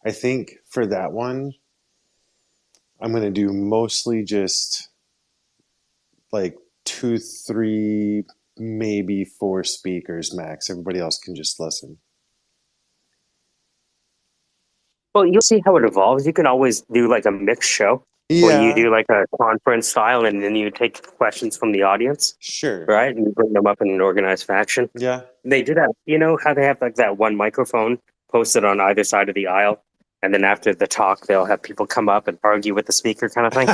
I think for that one, I'm going to do mostly just like two, three, maybe four speakers max. Everybody else can just listen. Well, you'll see how it evolves. You can always do like a mixed show where you Yeah, do like a conference style and then you take questions from the audience, sure. right? And you bring them up in an organized fashion. Yeah. They do that. You know how they have like that one microphone posted on either side of the aisle? And then after the talk, they'll have people come up and argue with the speaker kind of thing.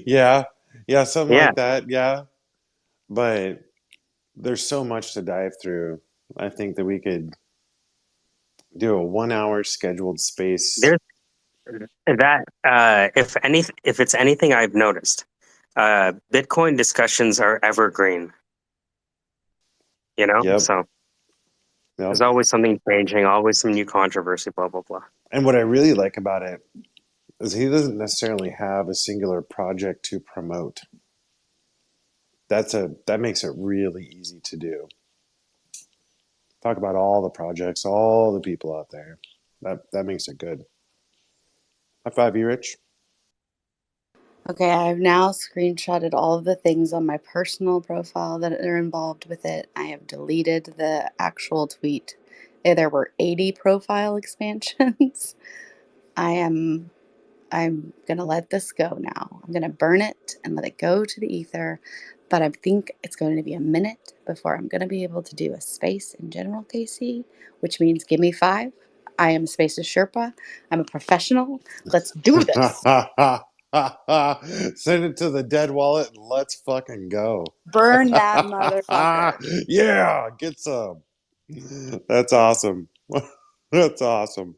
Yeah. Yeah, something Yeah. like that. Yeah. But there's so much to dive through. I think that we could do a 1 hour scheduled space. There's that. If it's anything I've noticed, Bitcoin discussions are evergreen, you know? Yep. So there's Yep. always something changing, always some new controversy, blah, blah, blah. And what I really like about it is he doesn't necessarily have a singular project to promote. That makes it really easy to do. Talk about all the projects, all the people out there. That makes it good. High five, you, Rich. Okay, I've now screenshotted all of the things on my personal profile that are involved with it. I have deleted the actual tweet. There were 80 profile expansions. I am I'm going to let this go now. I'm going to burn it and let it go to the ether. But I think it's going to be a minute before I'm going to be able to do a space in general, Casey, which means give me 5. I am Space's Sherpa. I'm a professional. Let's do this. Send it to the dead wallet and let's fucking go. Burn that motherfucker. Yeah, get some. That's awesome. That's awesome.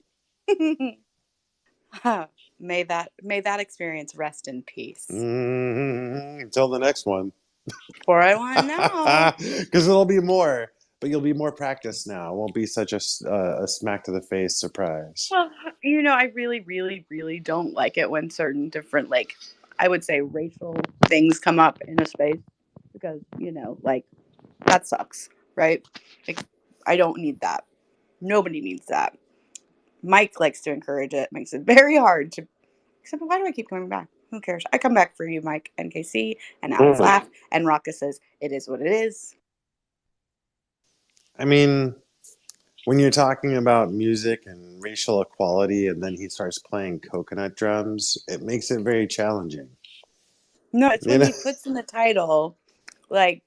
May that experience rest in peace. Until the next one. For I want now. Because there'll be more. but you'll be more practiced now. It won't be such a smack to the face surprise. Well, I really, really, really don't like it when certain different, like, I would say racial things come up in a space because, like, that sucks, right? Like, I don't need that. Nobody needs that. Mike likes to encourage it, makes it very hard to. Except, why do I keep coming back? Who cares? I come back for you, Mike and KC, and Alex Mm. laugh, and Raka says, it is what it is. I mean, when you're talking about music and racial equality, and then he starts playing coconut drums, it makes it very challenging. No, it's You when know, he puts in the title, like,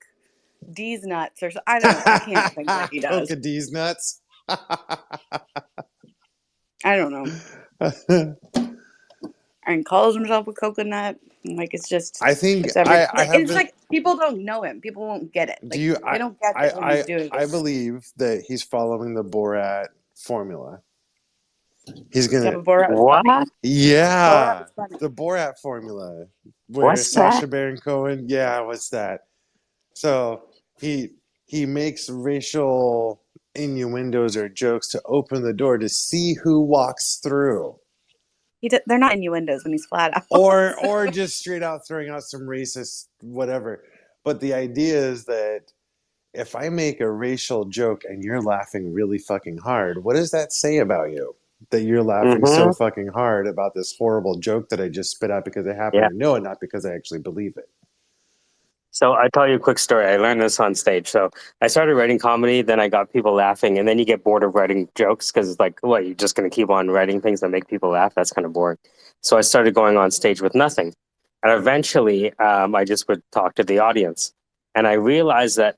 D's nuts, or I don't know. I can't think what he does. Coca D's nuts. I don't know. And calls himself a coconut. Like, it's just, I think it's every. I It's haven't. like people don't know him. People won't get it. Do Like, you? they don't get that what he's doing. I believe that he's following the Borat formula. He's Yeah, gonna. but Borat was What? funny. Borat Yeah, was funny. the Borat formula, where What's that? Sacha Baron Cohen. Yeah, what's that? So he he makes racial innuendos or jokes to open the door to see who walks through, They're not innuendos when he's flat out. or just straight out throwing out some racist whatever. But the idea is that if I make a racial joke and you're laughing really fucking hard, what does that say about you? That you're laughing so Mm-hmm. fucking hard about this horrible joke that I just spit out because I happen Yeah. to know it, not because I actually believe it. So I tell you a quick story. I learned this on stage. So I started writing comedy, then I got people laughing, and then you get bored of writing jokes because it's like, what, you're just going to keep on writing things that make people laugh? That's kind of boring. So I started going on stage with nothing. And eventually, I just would talk to the audience. And I realized that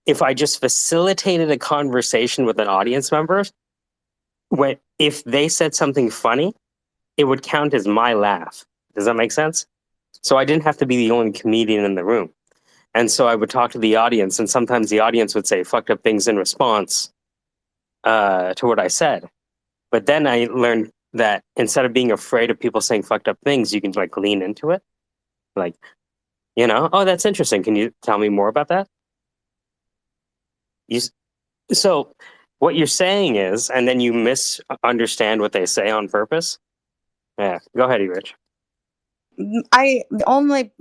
if I just facilitated a conversation with an audience member, if they said something funny, it would count as my laugh. Does that make sense? So I didn't have to be the only comedian in the room. And so I would talk to the audience, and sometimes the audience would say fucked up things in response to what I said. But then I learned that instead of being afraid of people saying fucked up things, you can like lean into it. Like, oh, that's interesting. Can you tell me more about that? You, so what you're saying is, and then you misunderstand what they say on purpose. Yeah, go ahead, Rich. The only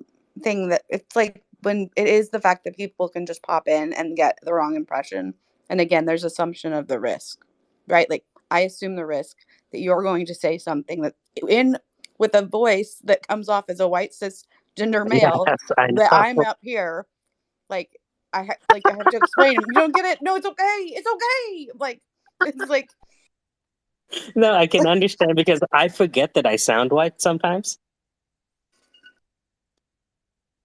thing that it's like when it is the fact that people can just pop in and get the wrong impression. And again, there's assumption of the risk, right? Like, I assume the risk that you're going to say something that in with a voice that comes off as a white cisgender male, Yes, I that I'm know. up here like I have to explain him. You don't get it? No, it's okay. It's okay. Like, it's like, No, I can understand because I forget that I sound white sometimes.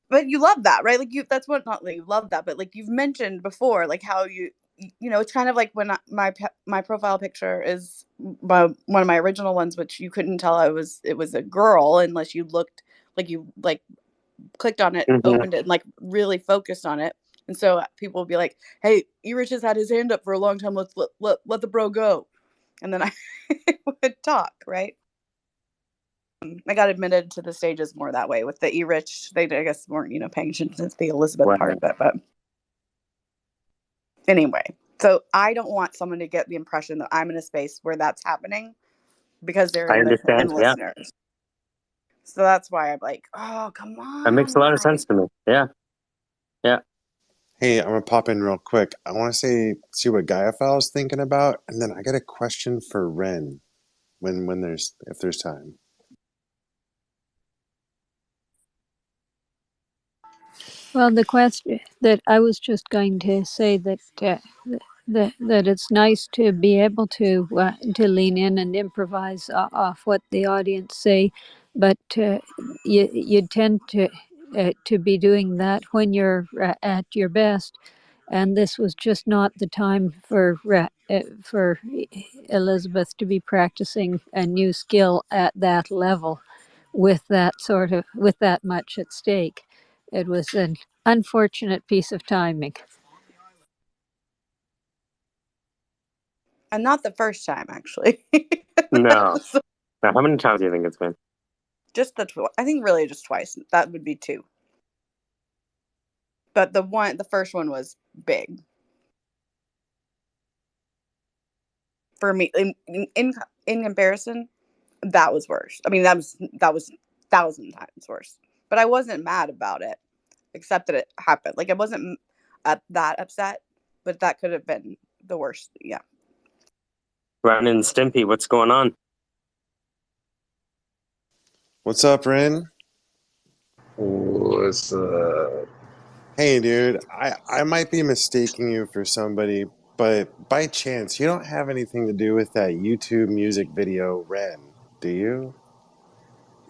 but you love that, right? Like, that's what, not like you love that, but like you've mentioned before, like how it's kind of like when my profile picture is one of my original ones, which you couldn't tell it was a girl unless you looked like you like clicked on it, Hmm. opened it, and like really focused on it. And so people will be like, "Hey, Erich has had his hand up for a long time. Let's let the bro go." And then I would talk, right? I got admitted to the stages more that way with the E-Rich. They, I guess, weren't paying attention to the Elizabeth part Well, of it, but anyway. So I don't want someone to get the impression that I'm in a space where that's happening because they're I in understand. Yeah, listeners. So that's why I'm like, oh, come that makes a on, lot of guys. sense to me. Yeah, yeah. Hey, I'm gonna pop in real quick. I want to see what Gaia is thinking about, and then I got a question for Ren when there's if there's time. Well, the question that I was just going to say that it's nice to be able to lean in and improvise off what the audience say, but you tend to be doing that when you're at your best, and this was just not the time for Elizabeth to be practicing a new skill at that level with with that much at stake. It was an unfortunate piece of timing. And not the first time, actually. No. So Now, how many times do you think it's been? just I think really just twice. That would be two. But the first one was big. for me, in comparison, that was worse. I mean, that was 1,000 times worse. But I wasn't mad about it, except that it happened. Like I wasn't that upset, but that could have been the worst. Yeah. Ren and Stimpy, what's going on? What's up, Ren? What's Hey, dude. I might be mistaking you for somebody, but by chance, you don't have anything to do with that YouTube music video, Ren, do you?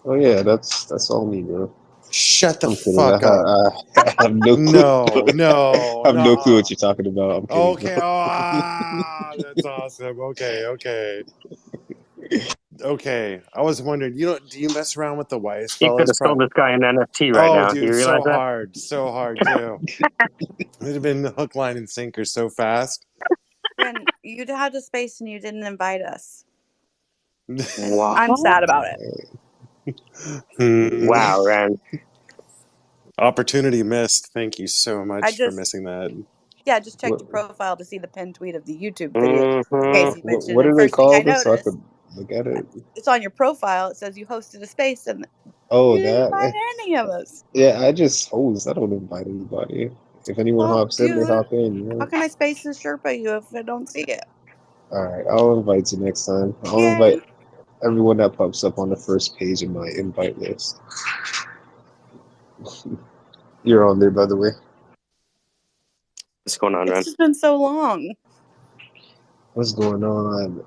Oh yeah, that's all me, bro. Shut the I'm kidding. fuck up. I have no clue. No, no, I have no clue no. what you're talking about. I'm kidding, Okay. That's awesome. Okay. I was wondering, do you mess around with the Wise You could fellas? have sold this guy an NFT right Oh, now. Do you dude, realize that? so hard too. It'd have been hook, line, and sinker so fast. Ren, you had a space and you didn't invite us. And Wow. I'm sad about it. Wow, Ren. Opportunity missed. Thank you so much for just missing that. checked What, your profile to see the pinned tweet of the YouTube video. Mm-hmm. Casey mentioned, what and do they first thing call I this? So I noticed, could look at it. it's on your profile. It says you hosted a space, and Oh, you didn't invite that. any of us. Yeah, I just host. I don't invite anybody. If anyone Well, hops in, they dude, hop in. You how know? can I space the Sherpa you if I don't see it? All right, I'll invite you next time. I'll Yay! invite everyone that pops up on the first page of my invite list. You're on there, by the way. What's going on, It's Ren? just been so long. What's going on?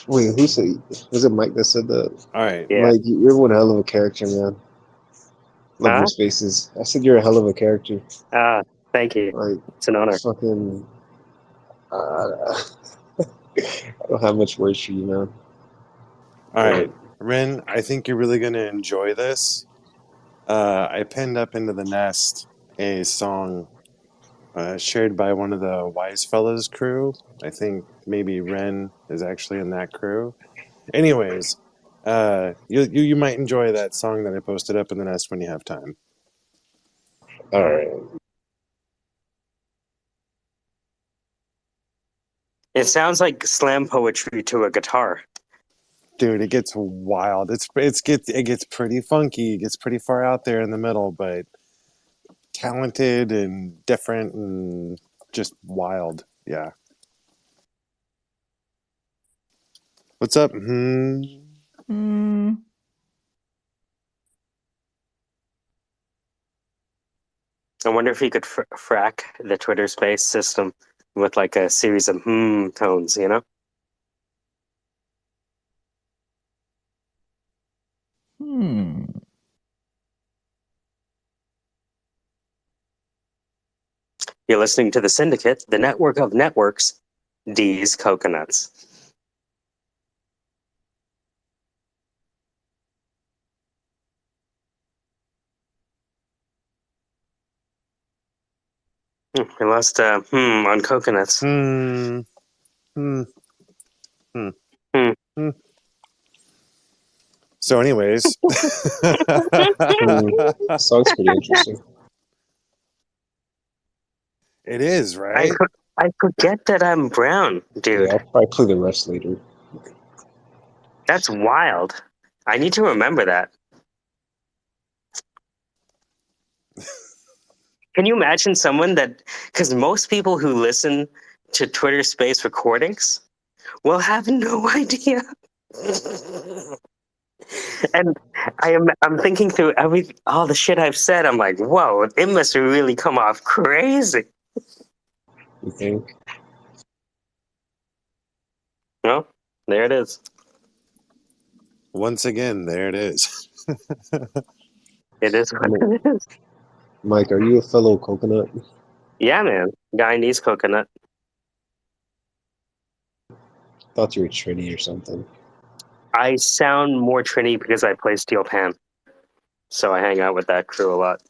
Wait, who said? Was it Mike that said that? All right. Yeah. Mike, you're one hell of a character, man. Love Huh? your spaces. I said you're a hell of a character. Thank you. Like, It's an honor. fucking. I don't have much words for you, man. All right. Ren, I think you're really going to enjoy this. I pinned up into the nest a song shared by one of the Wise Fellas crew. I think maybe Ren is actually in that crew. Anyways, you might enjoy that song that I posted up in the nest when you have time. All right. It sounds like slam poetry to a guitar. Dude, it gets wild. It gets pretty funky. It gets pretty far out there in the middle, but talented and different and just wild. Yeah. What's up? I wonder if you could frack the Twitter space system with like a series of tones, you know? You're listening to the Syndicate, the network of networks, D's Coconuts. We lost on coconuts. So, anyways, Song's pretty interesting. it is, right? I forget that I'm brown, dude. Yeah, I'll probably play the rest later. That's wild. I need to remember that. Can you imagine someone that, because most people who listen to Twitter Space recordings will have no idea. And I'm thinking through all the shit I've said. I'm like, whoa, it must really come off crazy. You think? Well, there it is. Once again, there it is. It is what it is. Mike, are you a fellow coconut? Yeah, man. Guy needs coconut. Thought you were Trini or something. I sound more Trini because I play steel pan. So I hang out with that crew a lot.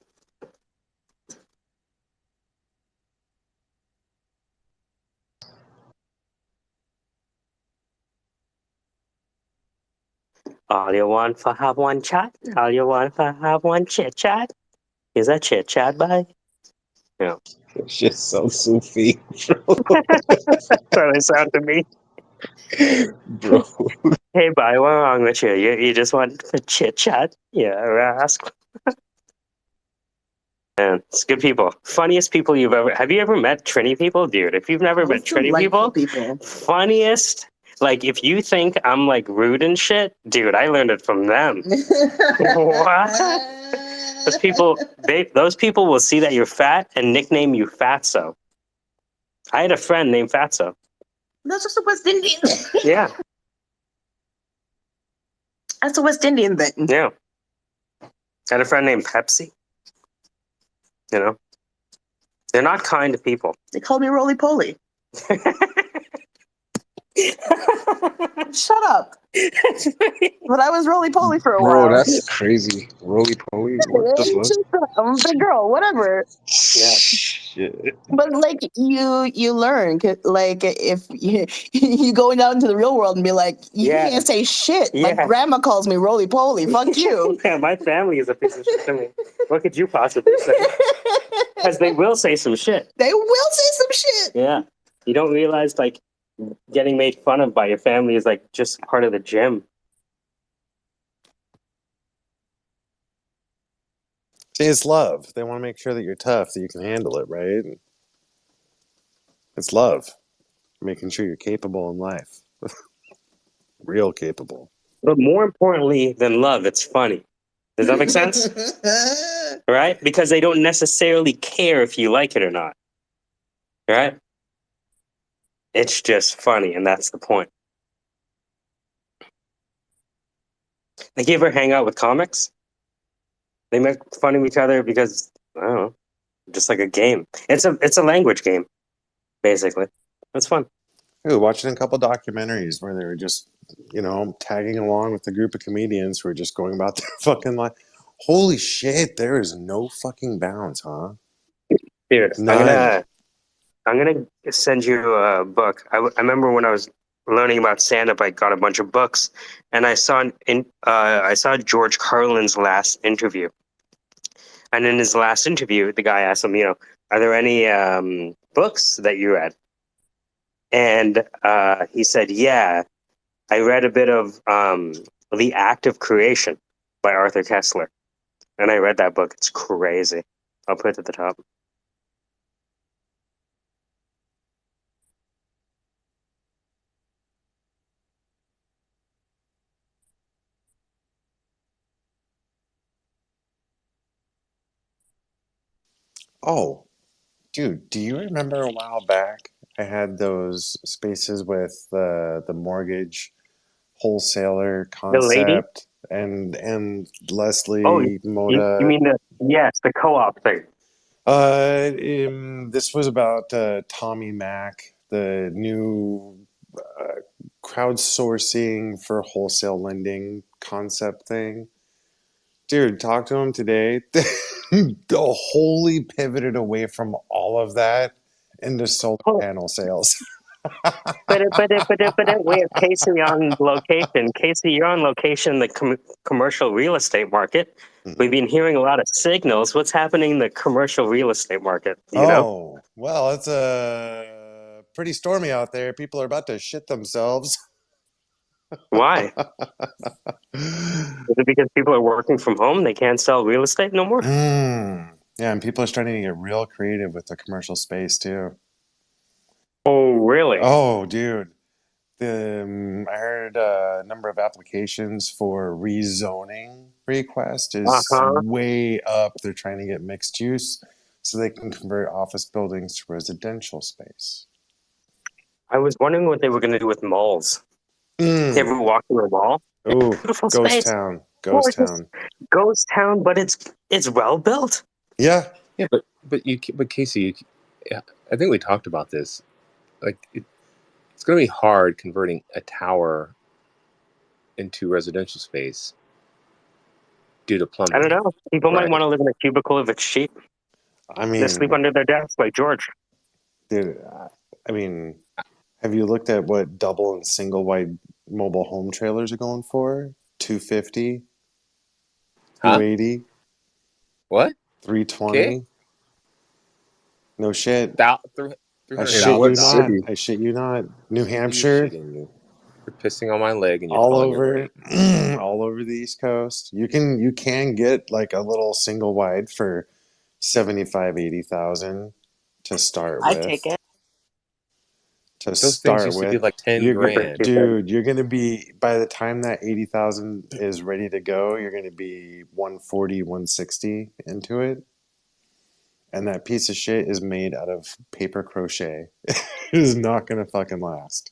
All you want for have one chat? All you want for have one chit chat? Is that chit chat, bye? Yeah. That shit sounds so fake, bro. That's what they sound to me. Bro. Hey, bye. What's wrong with you? You just want to chit chat? Yeah, ask. Man, it's good people. Funniest people you've ever. Have you ever met Trini people, dude? If you've never met Most Trini delightful people, people. funniest. Like, if you think I'm like rude and shit, dude, I learned it from them. What? Those people will see that you're fat and nickname you Fatso. I had a friend named Fatso. That's just a West Indian. Yeah, That's a West Indian thing. yeah. I had a friend named Pepsi. You know, they're not kind to people. They called me Roly Poly. Shut up. But I was Roly Poly for a Bro, while. that's crazy. Roly poly. What the It's fuck? just, I'm a big girl, whatever. Yeah. Shit. But like you learn, like if you go down into the real world and be like, you Yeah. can't say shit. My Yeah. grandma calls me Roly Poly. Fuck you. Yeah, my family is a piece of shit to me. What could you possibly say? Because they will say some shit. They will say some shit. Yeah. You don't realize, like, getting made fun of by your family is, like, just part of the gym. See, it's love. They want to make sure that you're tough, that you can handle it, right? It's love. Making sure you're capable in life. Real capable. But more importantly than love, it's funny. Does that make sense? Right? Because they don't necessarily care if you like it or not. Right? It's just funny, and that's the point. Like, you ever hang out with comics? They make fun of each other because, I don't know, just like a game. It's a language game, basically. It's fun. Ooh, watching a couple documentaries where they were just, tagging along with a group of comedians who are just going about their fucking life. Holy shit, there is no fucking bounds, huh? Dude, None. I'm gonna send you a book. I remember when I was learning about stand-up, I got a bunch of books, and I saw George Carlin's last interview. And in his last interview, the guy asked him, are there any books that you read? And he said, yeah, I read a bit of The Act of Creation by Arthur Kessler. And I read that book. It's crazy. I'll put it at the top. Oh, dude, do you remember a while back I had those spaces with the mortgage wholesaler The lady? concept and Oh, Leslie you Moda. mean the co-op thing. This was about Tommy Mac, the new crowdsourcing for wholesale lending concept thing. Dude, talk to him today. Wholly pivoted away from all of that into solar Oh, panel sales. we have Casey on location. Casey, you're on location in the commercial real estate market. We've been hearing a lot of signals. What's happening in the commercial real estate market? Oh, well, it's pretty stormy out there. People are about to shit themselves. Why? Is it because people are working from home? They can't sell real estate no more? Yeah, and people are starting to get real creative with the commercial space too. Oh, really? Oh, dude. I heard a number of applications for rezoning request is Uh-huh. way up. They're trying to get mixed use so they can convert office buildings to residential space. I was wondering what they were going to do with malls. You Mm. ever walk through a mall? Ooh, Beautiful ghost space. town. Ghost Gorgeous. town. Ghost town, but it's well built. Yeah. Yeah, but Casey, yeah, I think we talked about this. Like, it's going to be hard converting a tower into residential space due to I don't plumbing, know. People might right? want to live in a cubicle if it's cheap. I They sleep mean, under their desk like George. dude, I mean, have you looked at what double and single wide mobile home trailers are going for? 250, Huh? 280, What? Okay. 320. No shit. I In shit what you $300,000. not. city? I shit you not. New Who are you Hampshire. shitting you? pissing on my leg and you're all calling it over rain. all over the East Coast. You can get like a little single wide for 75-80,000 to start I'd take with. it. To But those things start used to be with, like 10 you're grand. dude, you're gonna be by the time that 80,000 is ready to go, you're gonna be 140, 160 into it. And that piece of shit is made out of paper crochet. It is not gonna fucking last.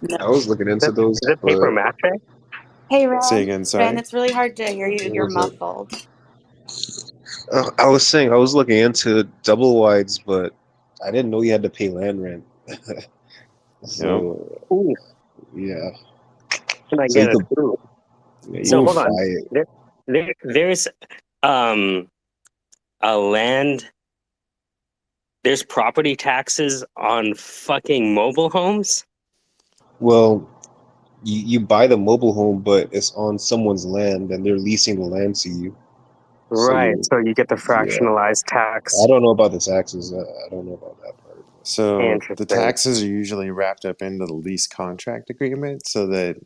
No. I was looking into those, Is it paper but mache? Hey, Say Ren. again, Ren, sorry. it's really hard to hear you. You're what's up? muffled. I was saying I was looking into double wides, but I didn't know you had to pay land rent. Yep. So Ooh, yeah, can I so get it? Ooh. you So could hold Oof. on. buy it. There's um a land. There's property taxes on fucking mobile homes. Well, you buy the mobile home, but it's on someone's land, and they're leasing the land to you. So Right. So you get the yeah, fractionalized I tax. don't know about the taxes. I don't know about that part. So the Interesting. taxes are usually wrapped up into the lease contract agreement so that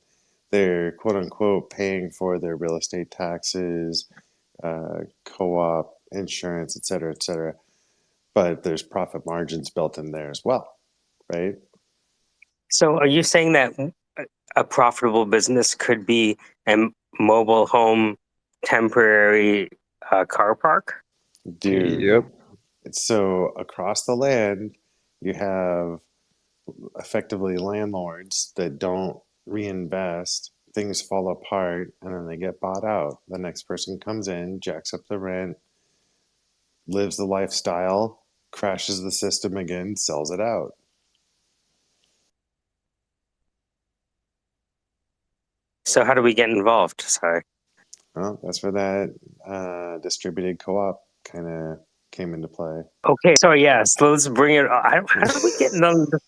they're quote unquote paying for their real estate taxes, co-op, insurance, et cetera, et cetera. But there's profit margins built in there as well, right? So are you saying that a profitable business could be a mobile home temporary car park? Dude, Yep. it's so across the land, you have effectively landlords that don't reinvest, things fall apart, and then they get bought out. The next person comes in, jacks up the rent, lives the lifestyle, crashes the system again, sells it out. So how do we get involved? Sorry. Well, that's where that distributed co-op kind of came into play. Okay. So yes, let's bring it. How do we get on the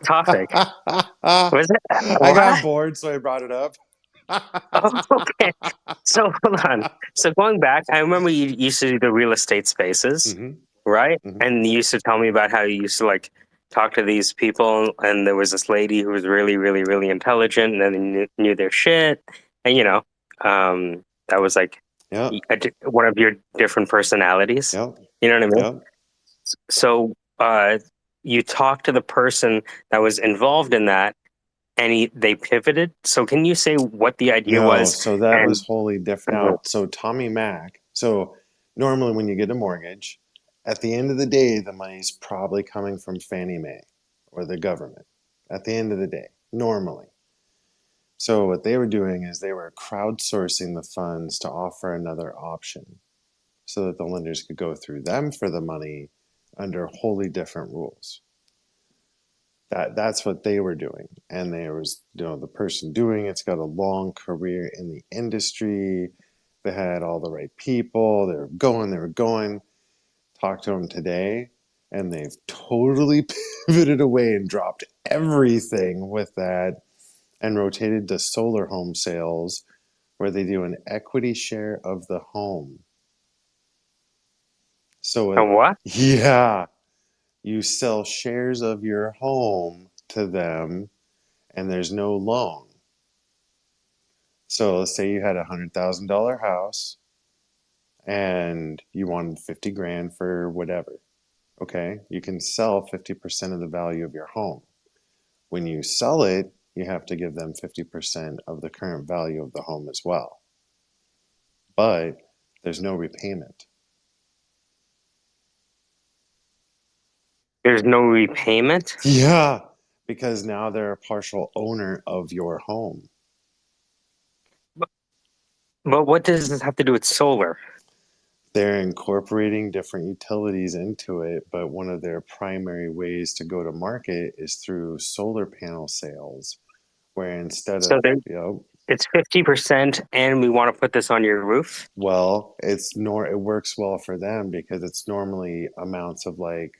topic? Was it I got what? bored, so I brought it up. Oh, okay. So hold on. So going back, I remember you used to do the real estate spaces, Hmm. right? Hmm. And you used to tell me about how you used to like talk to these people, and there was this lady who was really, really, really intelligent, and then they knew their shit, and that was like Yep. one of your different personalities. Yep. You know what I mean? Yep. So you talked to the person that was involved in that, and they pivoted. So can you say what the idea No, was? so that And was wholly different. uh, So Tommy Mac. So normally when you get a mortgage, at the end of the day, the money's probably coming from Fannie Mae or the government. At the end of the day, normally. So what they were doing is they were crowdsourcing the funds to offer another option so that the lenders could go through them for the money under wholly different rules. That's what they were doing. And there was, the person doing it's got a long career in the industry. They had all the right people. They were going. Talk to them today, and they've totally pivoted away and dropped everything with that and rotated to solar home sales where they do an equity share of the home. So what? yeah, you sell shares of your home to them and there's no loan. So let's say you had $100,000 house and you wanted 50 grand for whatever. Okay, you can sell 50% of the value of your home. When you sell it, you have to give them 50% of the current value of the home as well. But there's no repayment. There's no repayment. Yeah, because now they're a partial owner of your home. But what does this have to do with solar? They're incorporating different utilities into it, but one of their primary ways to go to market is through solar panel sales, where instead So of, it's 50%, and we want to put this on your roof. well, it works well for them because it's normally amounts of like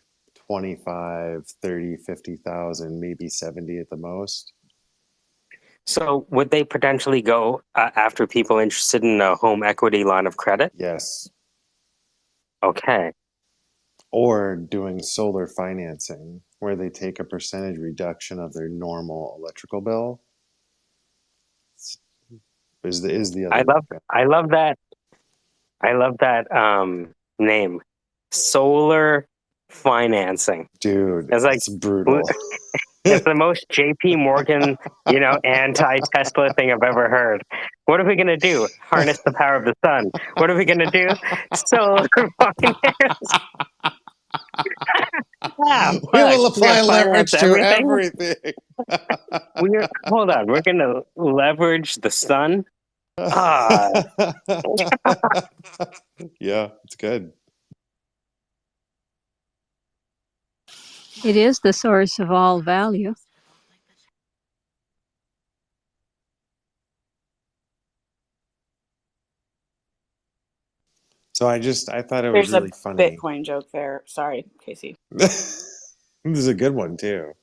25, 30, 50,000, maybe 70 at the most. So would they potentially go after people interested in a home equity line of credit? Yes. Okay. Or doing solar financing, where they take a percentage reduction of their normal electrical bill Is the I other love one. I love that name. Solar financing. Dude, It's like it's brutal. it's the most JP Morgan, anti-Tesla thing I've ever heard. What are we gonna do? Harness the power of the sun. What are we gonna do? Solar finance. Ah, We fuck. will We're gonna apply finance leverage to everything. everything. Hold on. We're gonna leverage the sun. Ah, Yeah, it's good. It is the source of all value. So I thought it was There's really a funny. Bitcoin joke there. Sorry, Casey. This is a good one too.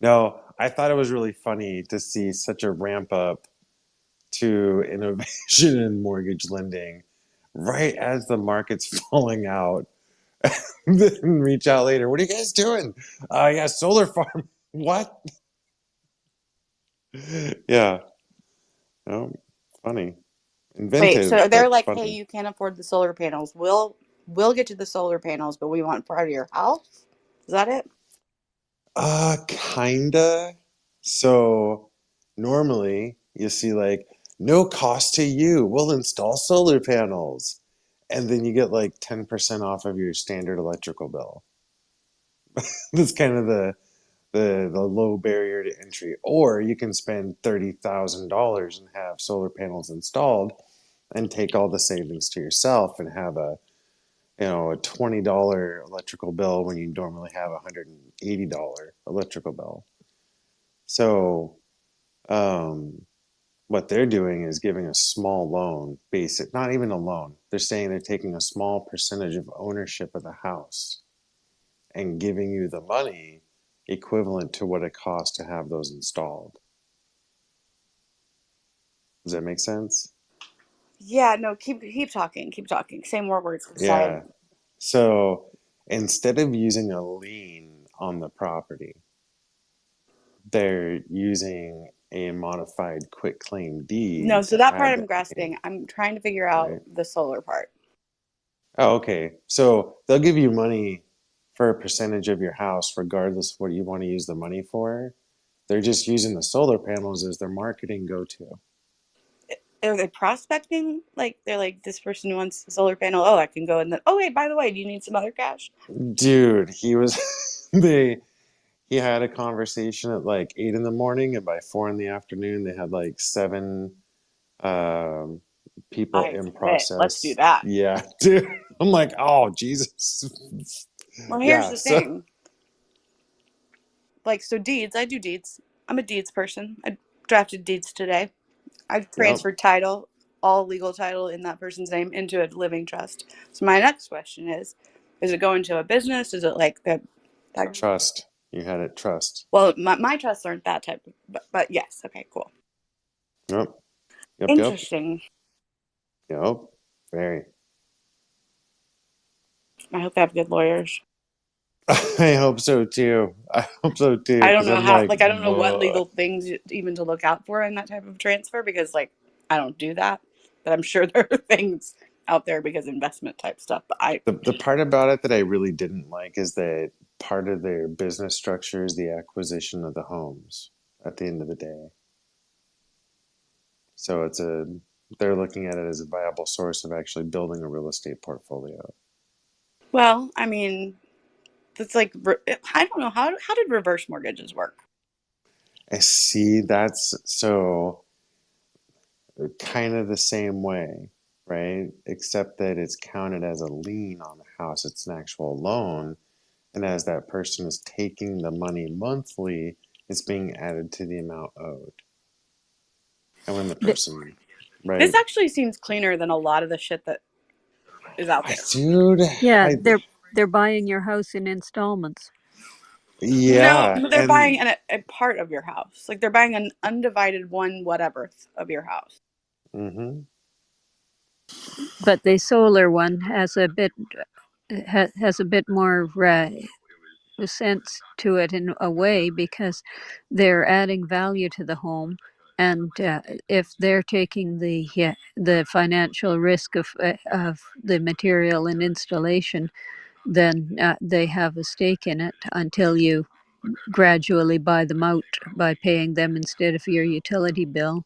No, I thought it was really funny to see such a ramp up to innovation in mortgage lending right as the market's falling out. Then reach out later. What are you guys doing? Yeah, solar farm. What? Yeah. Oh, funny. Wait, so Inventive, they're but like, hey, funny. you can't afford the solar panels. We'll get you the solar panels, but we want part of your house. Is that it? Kinda. So normally you see like no cost to you. We'll install solar panels. And then you get like 10% off of your standard electrical bill. That's kind of the low barrier to entry. Or you can spend $30,000 and have solar panels installed and take all the savings to yourself and have a $20 electrical bill when you normally have a $180 electrical bill. So what they're doing is giving a small loan, basic, not even a loan. They're saying they're taking a small percentage of ownership of the house and giving you the money equivalent to what it costs to have those installed. Does that make sense? Yeah, no, keep talking, keep talking. Say more words. Sorry. Yeah. So instead of using a lien on the property, they're using a modified quitclaim No, deed so to that part add I'm that lien, grasping. I'm trying to figure out right? the solar part. Oh, okay. So they'll give you money for a percentage of your house, regardless of what you want to use the money for. They're just using the solar panels as their marketing go-to. Are they prospecting? Like they're like, this person wants a solar panel. Oh, I can go and then. Oh, wait, by the way, do you need some other cash? Dude, he was he had a conversation at like 8 in the morning, and by 4 in the afternoon, they had like seven um, people I in bet. Let's do process. that. Yeah, dude. I'm like, oh, Jesus. Well, here's Yeah, the so thing. Like, so deeds. I do deeds. I'm a deeds person. I drafted deeds today. I yep, transferred title, all legal title in that person's name into a living trust. So my next question is it going to a business? Is it like that trust. You had it, trust. well, my trusts aren't that type of, but yes, okay, cool. Yep, yep. Interesting. Yep, very. I hope they have good lawyers. I hope so too. I hope so too, I don't because know I'm how, like, like, I don't know what ugh. legal things even to look out for in that type of transfer because, like, I don't do that. But I'm sure there are things out there because investment type stuff. But The part about it that I really didn't like is that part of their business structure is the acquisition of the homes at the end of the day. So they're looking at it as a viable source of actually building a real estate portfolio. well, I mean, it's like, I don't know. How did reverse mortgages work? I see that's so kind of the same way, right? Except that it's counted as a lien on the house. It's an actual loan. And as that person is taking the money monthly, it's being added to the amount owed. And when the The, person, This right? actually seems cleaner than a lot of the shit that is out I, there. dude, yeah, I, they're buying your house in installments. No, yeah. they're buying And a part of your house. Like they're buying an undivided one whatever of your house. hmm But the solar one has a bit more sense to it in a way because they're adding value to the home and if they're taking the financial risk of the material and installation, then they have a stake in it until you gradually buy them out by paying them instead of your utility bill.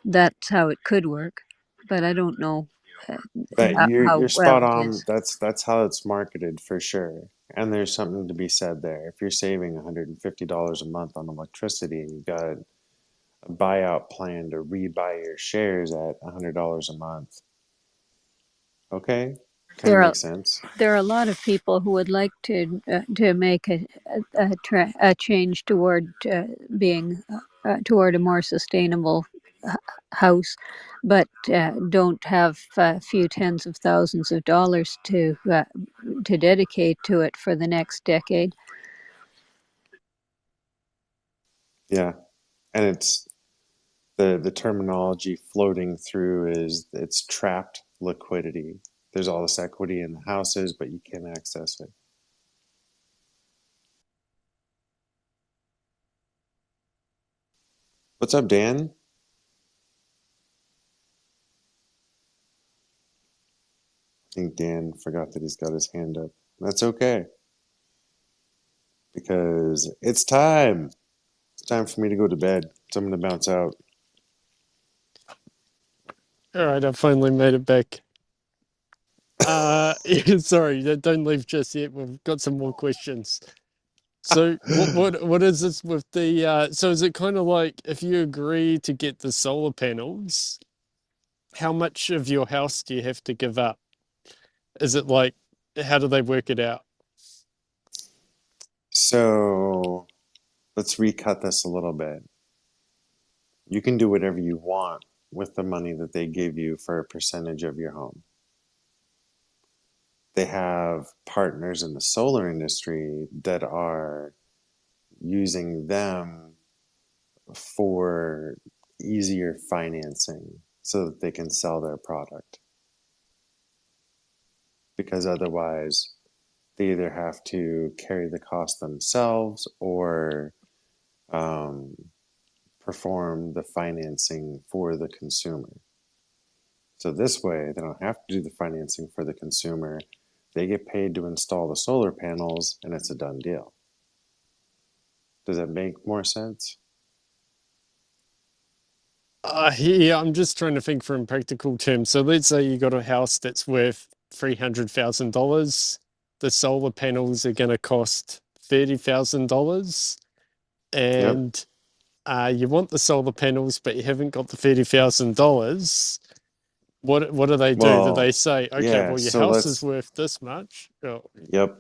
That's how it could work, but I don't know But you're how well spot it on. is. That's how it's marketed for sure. And there's something to be said there. If you're saving $150 a month on electricity and you've got a buyout plan to rebuy your shares at $100 a month, okay, kind of There are makes sense. there are a lot of people who would like to make a change toward being toward a more sustainable h- house, but don't have a few tens of thousands of dollars to dedicate to it for the next decade. Yeah. And the terminology floating through is it's trapped liquidity. There's all this equity in the houses, but you can't access it. What's up, Dan? I think Dan forgot that he's got his hand up. That's okay, because it's time. It's time for me to go to bed. So I'm going to bounce out. All right, I finally made it back. Yeah, sorry, don't leave just yet. We've got some more questions. So, what is this with the? So, is it kind of like if you agree to get the solar panels, how much of your house do you have to give up? Is it like, how do they work it out? So let's recut this a little bit. You can do whatever you want with the money that they give you for a percentage of your home. They have partners in the solar industry that are using them for easier financing so that they can sell their product. Because otherwise, they either have to carry the cost themselves or um, perform the financing for the consumer. So this way, they don't have to do the financing for the consumer. They get paid to install the solar panels, and it's a done deal. Does that make more sense? Yeah, I'm just trying to think from practical terms. So, let's say you got a house that's worth $300,000. The solar panels are going to cost $30,000, Yep. and you want the solar panels, but you haven't got the $30,000. What do they do? Do they Well, say, okay, yeah. well, your So house is let's. worth this much? Oh, Yep.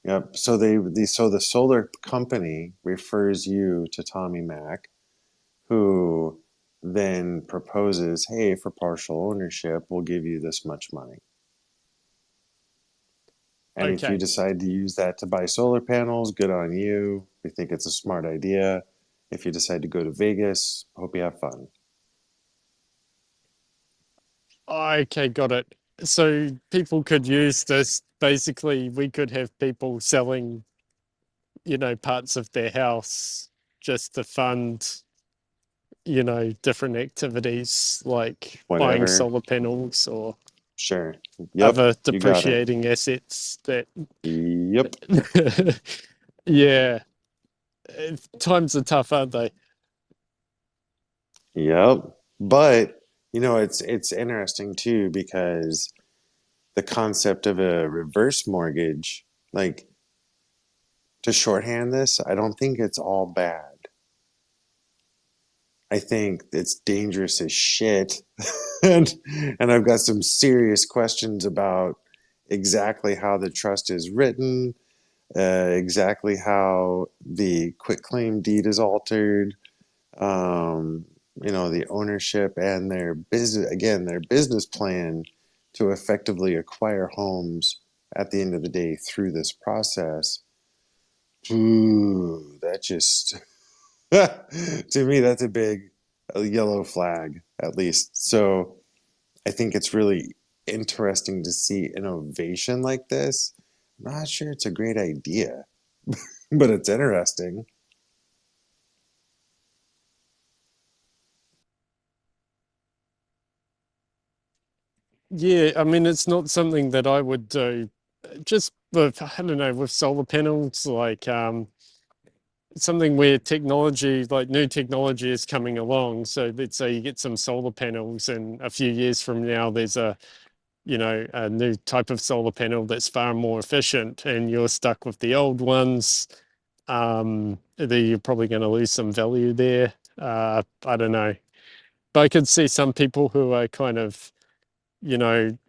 Yep. So so the solar company refers you to Tommy Mac, who then proposes, hey, for partial ownership, we'll give you this much money. And if you okay. decide to use that to buy solar panels, good on you. We think it's a smart idea. If you decide to go to Vegas, hope you have fun. Okay, got it. So people could use this. Basically, we could have people selling, parts of their house just to fund, different activities like buying Whatever. solar panels or Sure. Yep. other You got it. depreciating assets that, Yep. yeah, times are tough, aren't they? Yep. But it's interesting too because the concept of a reverse mortgage, like to shorthand this, I don't think it's all bad. I think it's dangerous as shit. and and I've got some serious questions about exactly how the trust is written, exactly how the quitclaim deed is altered, um, the ownership and their business plan to effectively acquire homes at the end of the day through this process. Ooh, that just to me, that's a yellow flag, at least. So I think it's really interesting to see innovation like this. I'm not sure it's a great idea, but it's interesting. Yeah, I mean, it's not something that I would do. Just with, I don't know, with solar panels, like something where technology, like new technology is coming along. So let's say you get some solar panels and a few years from now, there's a new type of solar panel that's far more efficient and you're stuck with the old ones. You're probably going to lose some value there. I don't know. But I could see some people who are kind of,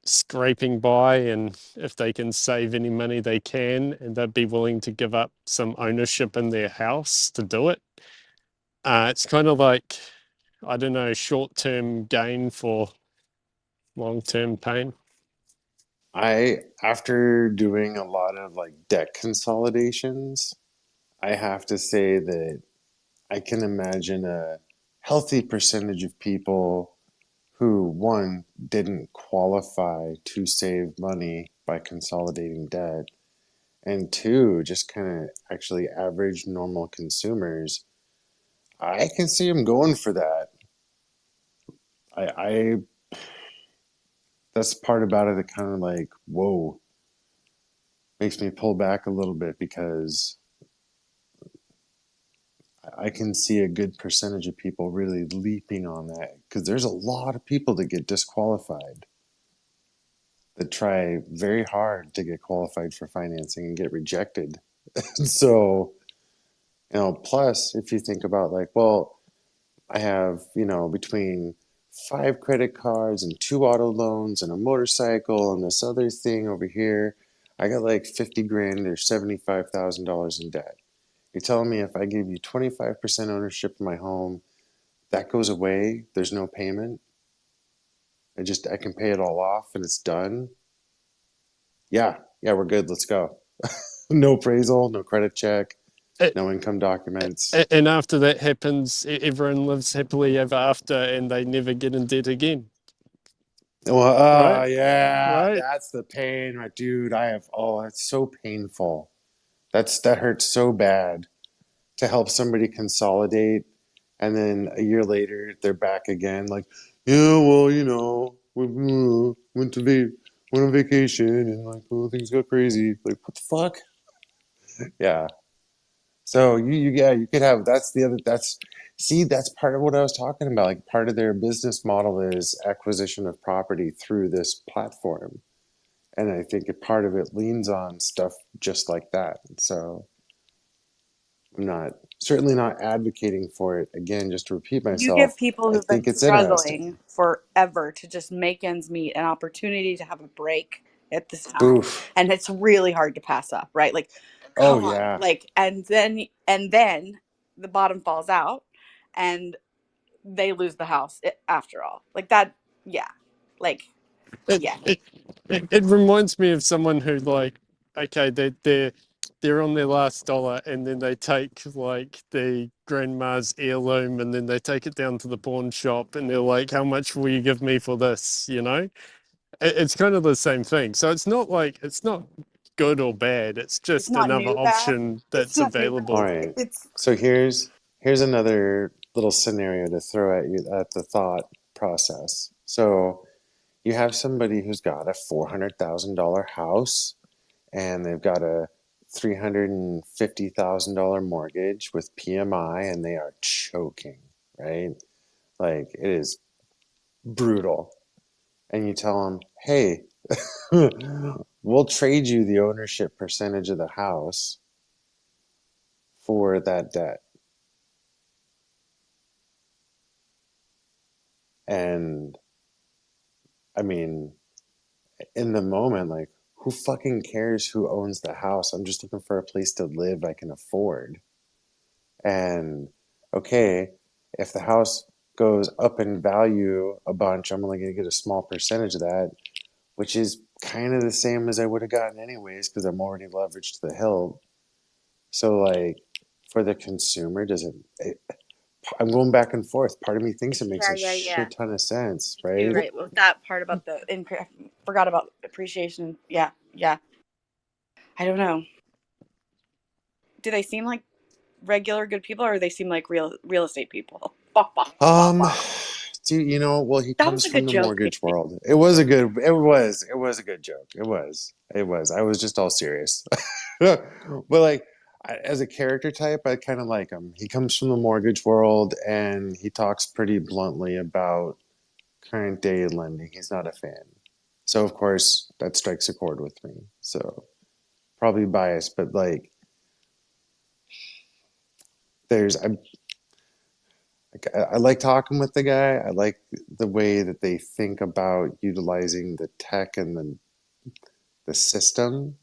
scraping by, and if they can save any money they can, and they'd be willing to give up some ownership in their house to do it. It's kind of like, I don't know, short-term gain for long-term pain. After doing a lot of like debt consolidations, I have to say that I can imagine a healthy percentage of people who, one, didn't qualify to save money by consolidating debt, and two, just kind of actually average normal consumers. I can see them going for that. I that's the part about it that kind of like, whoa, makes me pull back a little bit because I can see a good percentage of people really leaping on that because there's a lot of people that get disqualified that try very hard to get qualified for financing and get rejected. So, plus if you think about like, well, I have, between five credit cards and two auto loans and a motorcycle and this other thing over here, I got like 50 grand or $75,000 in debt. You're telling me if I give you 25% ownership of my home, that goes away, there's no payment. I can pay it all off and it's done. Yeah, yeah, we're good. Let's go. No appraisal, no credit check, A- no income documents. And after that happens, everyone lives happily ever after and they never get in debt again, Well, right? yeah, Right? that's the pain, my dude. That's so painful. That hurts so bad to help somebody consolidate, and then a year later they're back again. Like, yeah, well, went on vacation, and like, oh, things got crazy. Like, what the fuck? Yeah. So yeah, you could have. That's the other. That's part of what I was talking about. Like, part of their business model is acquisition of property through this platform, and I think a part of it leans on stuff just like that. So I'm not certainly not advocating for it. Again, just to repeat You give myself, people I who've been think it's interesting. struggling forever to just make ends meet an opportunity to have a break at this time. Oof. And it's really hard to pass up, right? Like, Oh come on. yeah. Like, and then the bottom falls out and they lose the house after all. Like that, yeah. Like, It, yeah. it it reminds me of someone who, like, okay, they're on their last dollar and then they take like the grandma's heirloom and then they take it down to the pawn shop and they're like, how much will you give me for this? It's kind of the same thing. So it's not good or bad. It's It's just not another new bad. option It's that's not new All bad. available. right. It's So here's another little scenario to throw at you at the thought process. So you have somebody who's got a $400,000 house and they've got a $350,000 mortgage with PMI and they are choking, right? Like it is brutal. And you tell them, hey, we'll trade you the ownership percentage of the house for that debt. And I mean, in the moment, like, who fucking cares who owns the house? I'm just looking for a place to live I can afford. And okay, if the house goes up in value a bunch, I'm only going to get a small percentage of that, which is kind of the same as I would have gotten anyways because I'm already leveraged to the hilt. So, like, for the consumer, I'm going back and forth. Part of me thinks it makes yeah, a yeah, yeah. shit ton of sense, You're right? right. Well, that part about forgot about appreciation. Yeah, yeah. I don't know. Do they seem like regular good people, or they seem like real estate people? Bah, bah, bah, Um, bah. you know, well, he That was comes a from good the joke, mortgage Danny. world. It was a good joke. It was. I was just all serious. But like, as a character type, I kind of like him. He comes from the mortgage world, and he talks pretty bluntly about current day lending. He's not a fan. So of course that strikes a chord with me. So probably biased, but like there's I like talking with the guy. I like the way that they think about utilizing the tech and the system,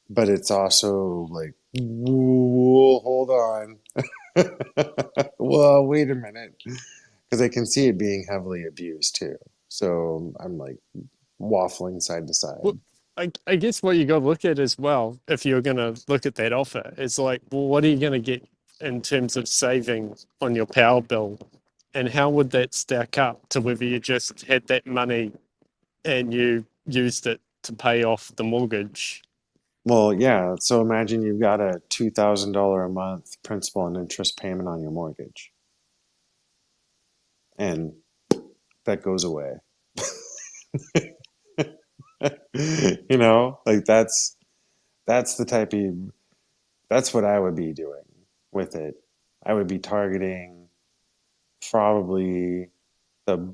but it's also like, whoa, hold on. Well, wait a minute. Because I can see it being heavily abused too. So I'm like waffling side to Well, side. I guess what you got to look at as well, if you're going to look at that offer, is like, well, what are you going to get in terms of saving on your power bill? And how would that stack up to whether you just had that money and you used it to pay off the mortgage? Well, yeah. So imagine you've got a $2,000 a month principal and interest payment on your mortgage, and that goes away. You know, like that's the type of that's what I would be doing with it. I would be targeting probably the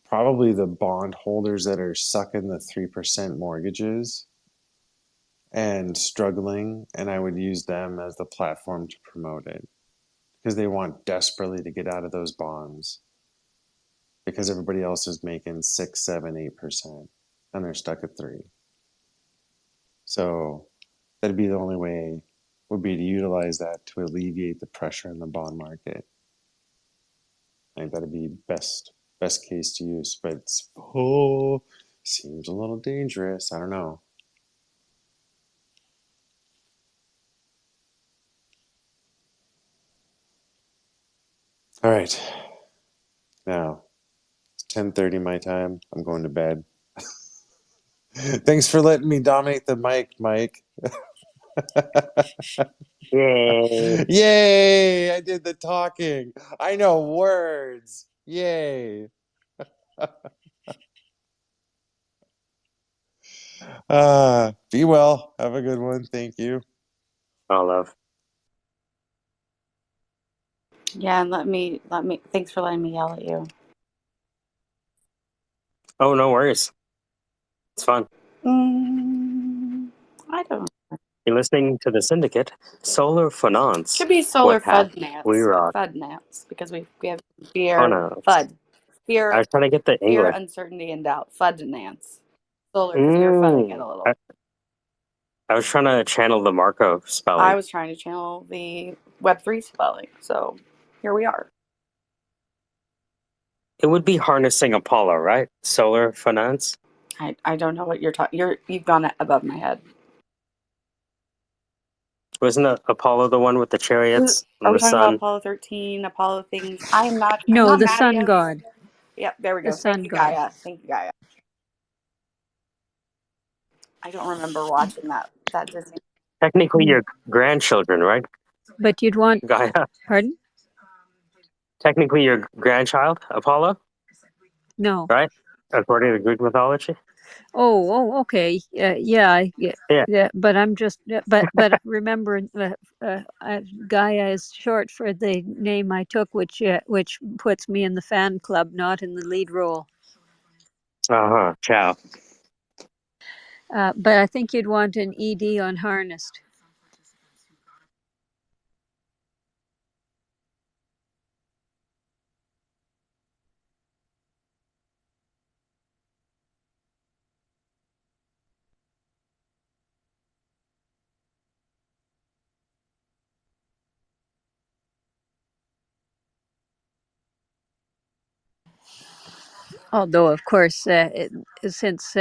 probably the bond holders that are sucking the 3% mortgages and struggling, and I would use them as the platform to promote it because they want desperately to get out of those bonds because everybody else is making 6, 7, 8%, and they're stuck at 3. So that'd be the only way would be to utilize that to alleviate the pressure in the bond market. I think that'd be best case to use, but it's, oh, seems a little dangerous. I don't know. All right, now it's 10:30 my time. I'm going to bed. Thanks for letting me dominate the mic, Mike. Yay. Yay! I did the talking. I know words. Yay. Be well. Have a good one. Thank you. All love. Yeah, and thanks for letting me yell at you. Oh, no worries. It's fun. I don't. You're listening to the Syndicate. Solar Finance. Should be solar What path? We FUD rock. nats because we have Oh, fear, no. FUD, I fear, was trying to get the fear, English. uncertainty, and doubt. FUD nats. Solar because we were fudding it a little. I was trying to channel the Marco I spelling. was trying to channel the Web3 spelling, so here we are. It would be harnessing Apollo, right? Solar Finance. I don't know what you're talking. You've gone above my head. Wasn't Apollo the one with the chariots Are and we the talking about sun? Apollo 13, Apollo things? I'm No, not the mad at sun you. god. Yep, there we The go. sun Thank you, god. Gaia. Thank you, Gaia. I don't remember watching that Disney. Technically, your grandchildren, right? But you'd want, Gaia. pardon? Technically, your grandchild, Apollo, No. right? According to Greek mythology. Okay. Yeah. Yeah. Yeah. But I'm just, but remember, Gaia is short for the name I took, which puts me in the fan club, not in the lead role. Ciao. But I think you'd want an ED on harnessed. Although, of course, since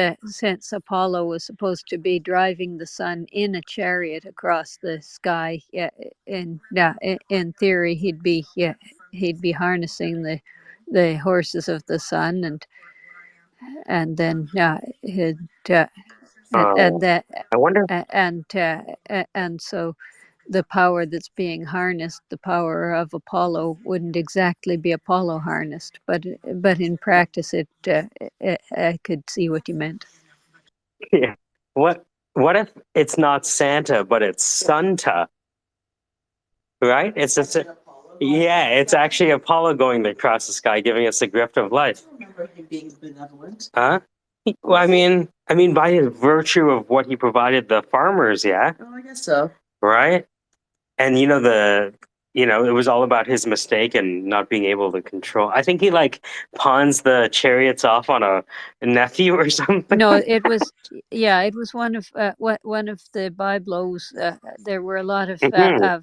Apollo was supposed to be driving the sun in a chariot across the sky, in theory, he'd be harnessing the horses of the sun, and then he'd and I wonder. and so the power that's being harnessed, the power of Apollo, wouldn't exactly be Apollo harnessed, but in practice, I could see what you meant. Yeah. What if it's not Santa, but it's Santa, right? Yeah, it's actually Apollo going across the sky, giving us the gift of life. Remember him being benevolent? Huh? Well, I mean, by virtue of what he provided the farmers, yeah, Oh, I guess so. right? And it was all about his mistake and not being able to control. I think he like pawns the chariots off on a nephew or something. No, it was one of one of the Biblos. There were a lot Mhm.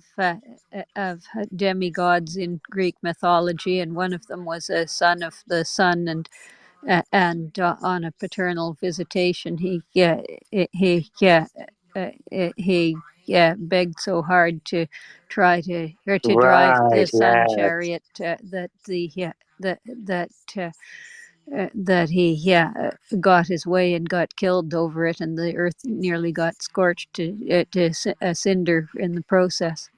of demigods in Greek mythology, and one of them was a son of the sun, and on a paternal visitation, he begged so hard to try to drive the Right, sun yes. chariot that he got his way and got killed over it, and the earth nearly got scorched to a cinder in the process.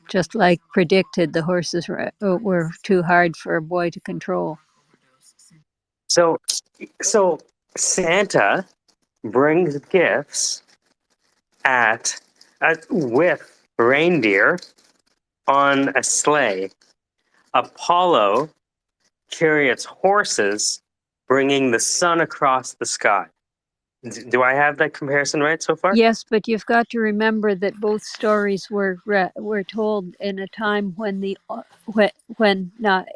Just like predicted, the horses were too hard for a boy to control. So Santa brings gifts at with reindeer on a sleigh. Apollo chariots horses, bringing the sun across the sky. Do I have that comparison right so far? Yes, but you've got to remember that both stories were told in a time when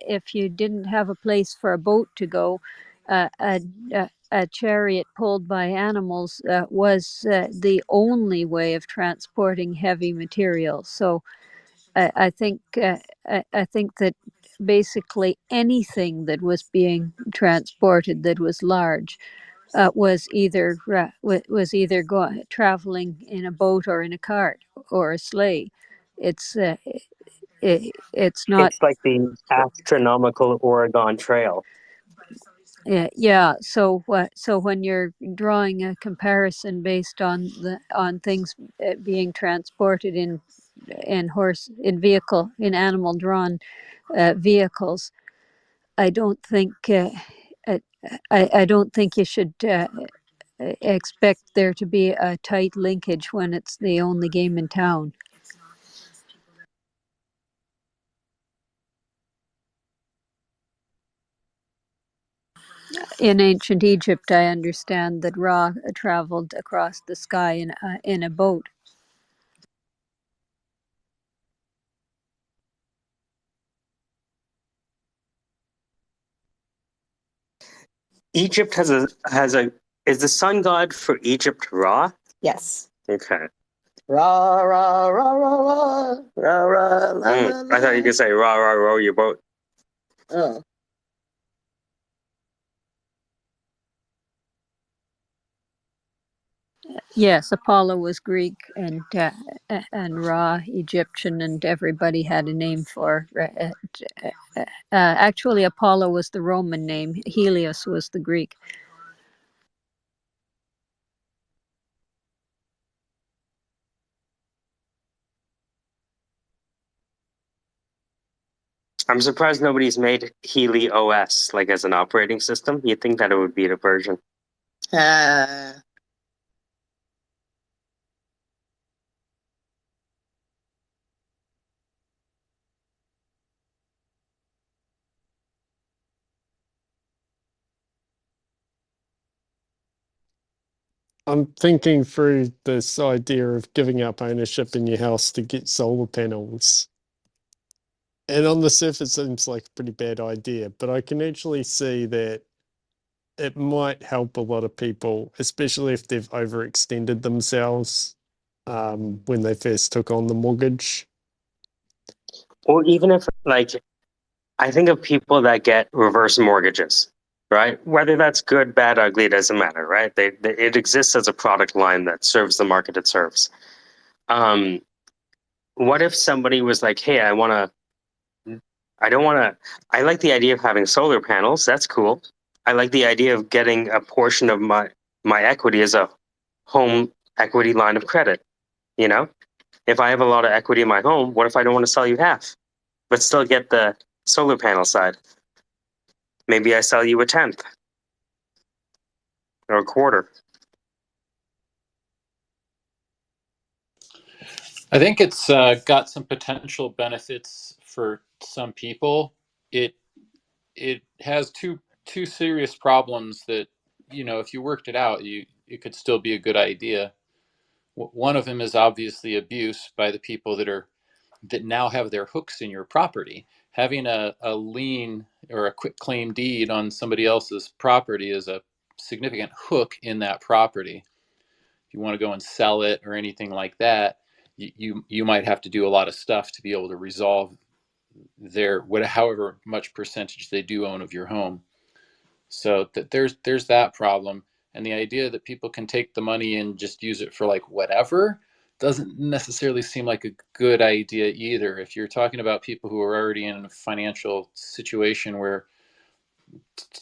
if you didn't have a place for a boat to go, a chariot pulled by animals was the only way of transporting heavy materials. So I think that basically anything that was being transported that was large was either traveling in a boat or in a cart or a sleigh. It's it's not. It's like the astronomical Oregon Trail. Yeah. So when you're drawing a comparison based on things being transported in animal drawn vehicles, I don't think uh, I don't think you should expect there to be a tight linkage when it's the only game in town. In ancient Egypt, I understand that Ra traveled across the sky in a boat. Egypt has a is the sun god for Egypt Ra? Yes. Okay. Rah, rah, rah, rah, rah, rah, rah, la, la, la. I thought you could say rah rah row your boat. Oh. Yes, Apollo was Greek and Ra Egyptian, and everybody had a name for. Actually, Apollo was the Roman name. Helios was the Greek. I'm surprised nobody's made Healy OS like as an operating system. You'd think that it would be the version. Ah. I'm thinking through this idea of giving up ownership in your house to get solar panels. And on the surface, it seems like a pretty bad idea, but I can actually see that it might help a lot of people, especially if they've overextended themselves when they first took on the mortgage. Or even if I think of people that get reverse mortgages, right? Whether that's good, bad, ugly, it doesn't matter, right? It exists as a product line that serves the market it serves. What if somebody was like, hey, I don't want to, I like the idea of having solar panels. That's cool. I like the idea of getting a portion of my equity as a home equity line of credit, you know? If I have a lot of equity in my home, what if I don't want to sell you half, but still get the solar panel side? Maybe I sell you a tenth or a quarter. I think it's got some potential benefits for some people. It it has two serious problems that, if you worked it out, it could still be a good idea. One of them is obviously abuse by the people that now have their hooks in your property. Having a lien or a quick claim deed on somebody else's property is a significant hook in that property. If you want to go and sell it or anything like that, you might have to do a lot of stuff to be able to resolve however much percentage they do own of your home. So there's that problem, and the idea that people can take the money and just use it for like whatever doesn't necessarily seem like a good idea either. If you're talking about people who are already in a financial situation where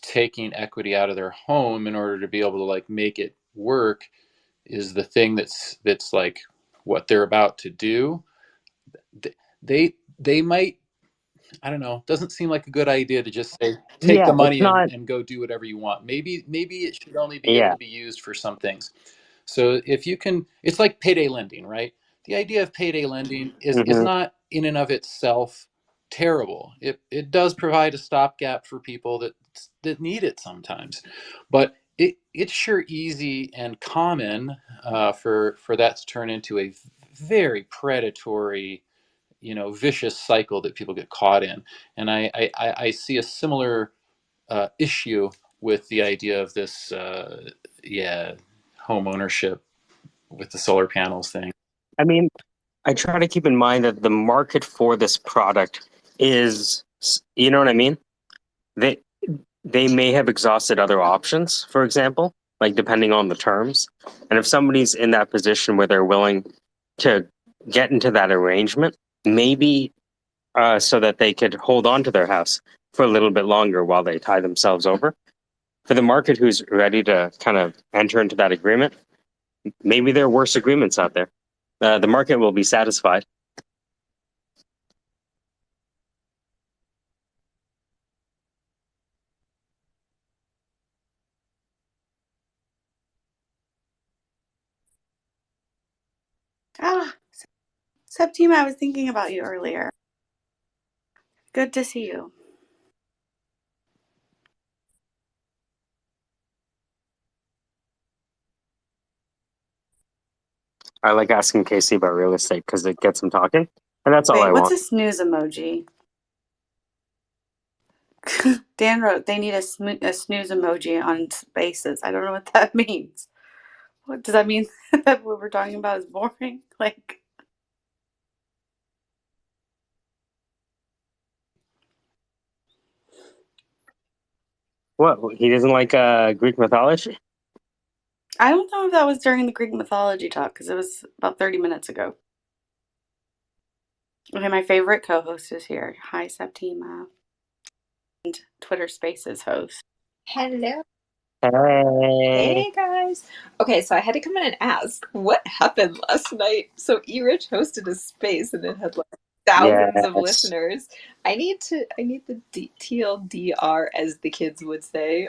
taking equity out of their home in order to be able to like make it work is the thing that's like what they're about to do, they might, I don't know. Doesn't seem like a good idea to just say take Yeah, the it's money not. and go do whatever you want. Maybe it should only be able Yeah. to be used for some things. So if you can, it's like payday lending, right? The idea of payday lending is Hmm. not in and of itself terrible. It does provide a stopgap for people that need it sometimes, but it's sure easy and common for that to turn into a very predatory, vicious cycle that people get caught in. And I see a similar issue with the idea of this, yeah, home ownership with the solar panels thing. I mean, I try to keep in mind that the market for this product is, you know what I mean? They they may have exhausted other options, for example, like depending on the terms. And if somebody's in that position where they're willing to get into that arrangement, maybe so that they could hold on to their house for a little bit longer while they tie themselves over. For the market who's ready to kind of enter into that agreement, maybe there are worse agreements out there. The market will be satisfied. Ah, Septima, I was thinking about you earlier. Good to see you. I like asking Casey about real estate because it gets him talking, and that's all Wait, I what's want. a snooze emoji? Dan wrote they need a snooze emoji on spaces. I don't know what that means. What does that mean? That what we're talking about is boring? Like, What? He doesn't like Greek mythology? I don't know if that was during the Greek mythology talk because it was about 30 minutes ago. Okay, my favorite co-host is here. Hi, Septima. And Twitter Spaces host. Hello. Hey. Hey guys. Okay, so I had to come in and ask what happened last night. So E-Rich hosted a space and it had like thousands of Yes. listeners. I need the TLDR as the kids would say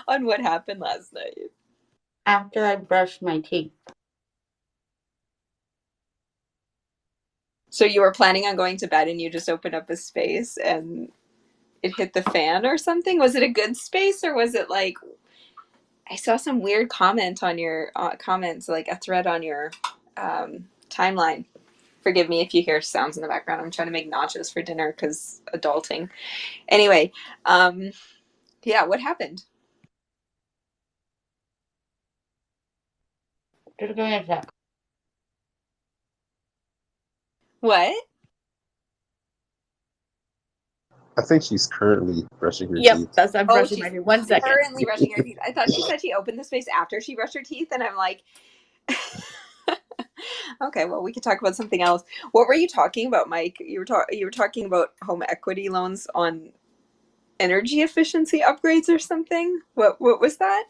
on what happened last night. After I brushed my teeth. So you were planning on going to bed and you just opened up a space and it hit the fan or something? Was it a good space or was it like I saw some weird comment on your comments, like a thread on your timeline. Forgive me if you hear sounds in the background. I'm trying to make nachos for dinner because adulting. Anyway, yeah, what happened? Just give me a sec. What? I think she's currently brushing her Yep, teeth. that's I'm Oh, brushing my she's teeth. 1 second. currently brushing her teeth. I thought she said she opened the space after she brushed her teeth, and I'm like, okay, well, we could talk about something else. What were you talking about, Mike? You were talking about home equity loans on energy efficiency upgrades or something. What was that?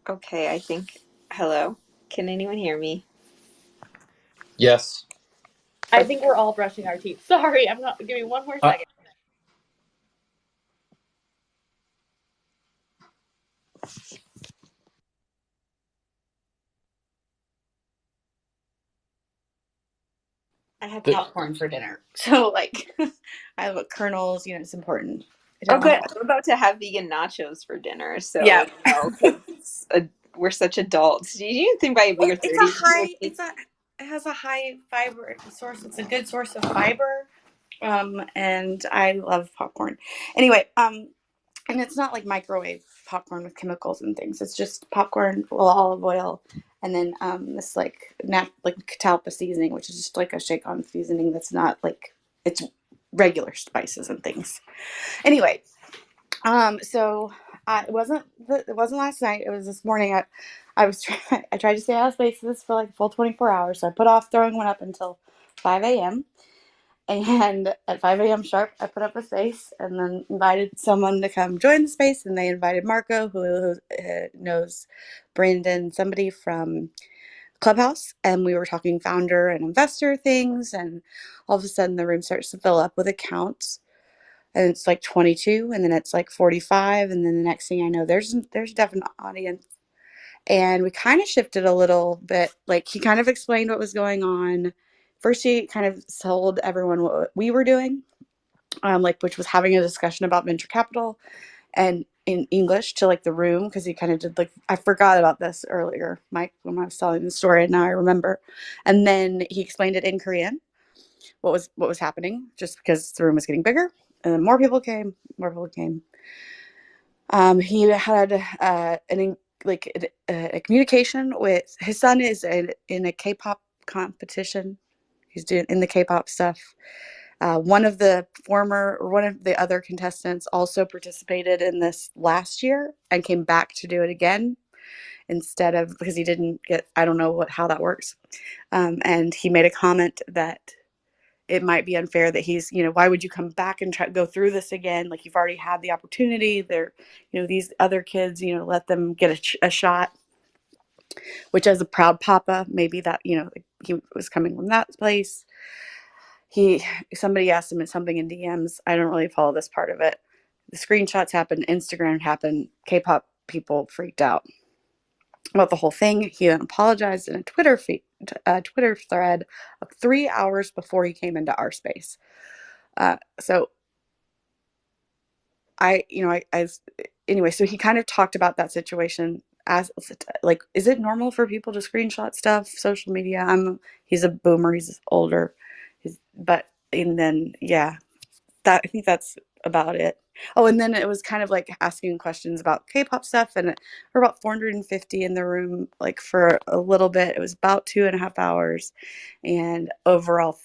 Okay, I think. Hello? Can anyone hear me? Yes. I think we're all brushing our teeth. Sorry, I'm not. Give me one more second. I had The, popcorn for dinner, so like, I have kernels. You know, it's important. I Oh, don't good. want. I'm about to have vegan nachos for dinner, so Yeah, you know, 'cause we're such adults. Do you think by your it's a 30s you would high. be? It has a high fiber source. It's a good source of fiber. And I love popcorn. Anyway, and it's not like microwave popcorn with chemicals and things. It's just popcorn, well, olive oil, and then this like catalpa seasoning, which is just like a shake on seasoning that's not like it's regular spices and things. Anyway, so it wasn't last night. It was this morning. I tried to stay out of spaces for like a full 24 hours. So I put off throwing one up until 5 a.m. And at 5 a.m. sharp, I put up a space and then invited someone to come join the space. And they invited Marco, who knows Brandon, somebody from Clubhouse. And we were talking founder and investor things. And all of a sudden, the room starts to fill up with accounts. And it's like 22, and then it's like 45. And then the next thing I know, there's a definite audience. And we kind of shifted a little bit. Like he kind of explained what was going on. First, he kind of told everyone what we were doing, like which was having a discussion about venture capital and in English to like the room because he kind of did like I forgot about this earlier, Mike, when I was telling the story, and now I remember. And then he explained it in Korean, what was happening, just because the room was getting bigger, and then more people came, more people came. He had a communication with his son is in a K-pop competition. He's doing in the K-pop stuff. One of the other contestants also participated in this last year and came back to do it again instead of because he didn't get. I don't know how that works. And he made a comment that it might be unfair that he's, why would you come back and try to go through this again? Like you've already had the opportunity. They're, these other kids, let them get a shot. Which, as a proud papa, maybe that he was coming from that place. Somebody asked him something in DMs. I don't really follow this part of it. The screenshots happened, Instagram happened, K-pop people freaked out about the whole thing. He then apologized in a Twitter thread 3 hours before he came into our space. So anyway, so he kind of talked about that situation as like, is it normal for people to screenshot stuff, social media? He's a boomer, he's older, and then, yeah, I think that's about it. Oh, and then it was kind of like asking questions about K-pop stuff, and we're about 450 in the room, like for a little bit. It was about 2.5 hours, and overall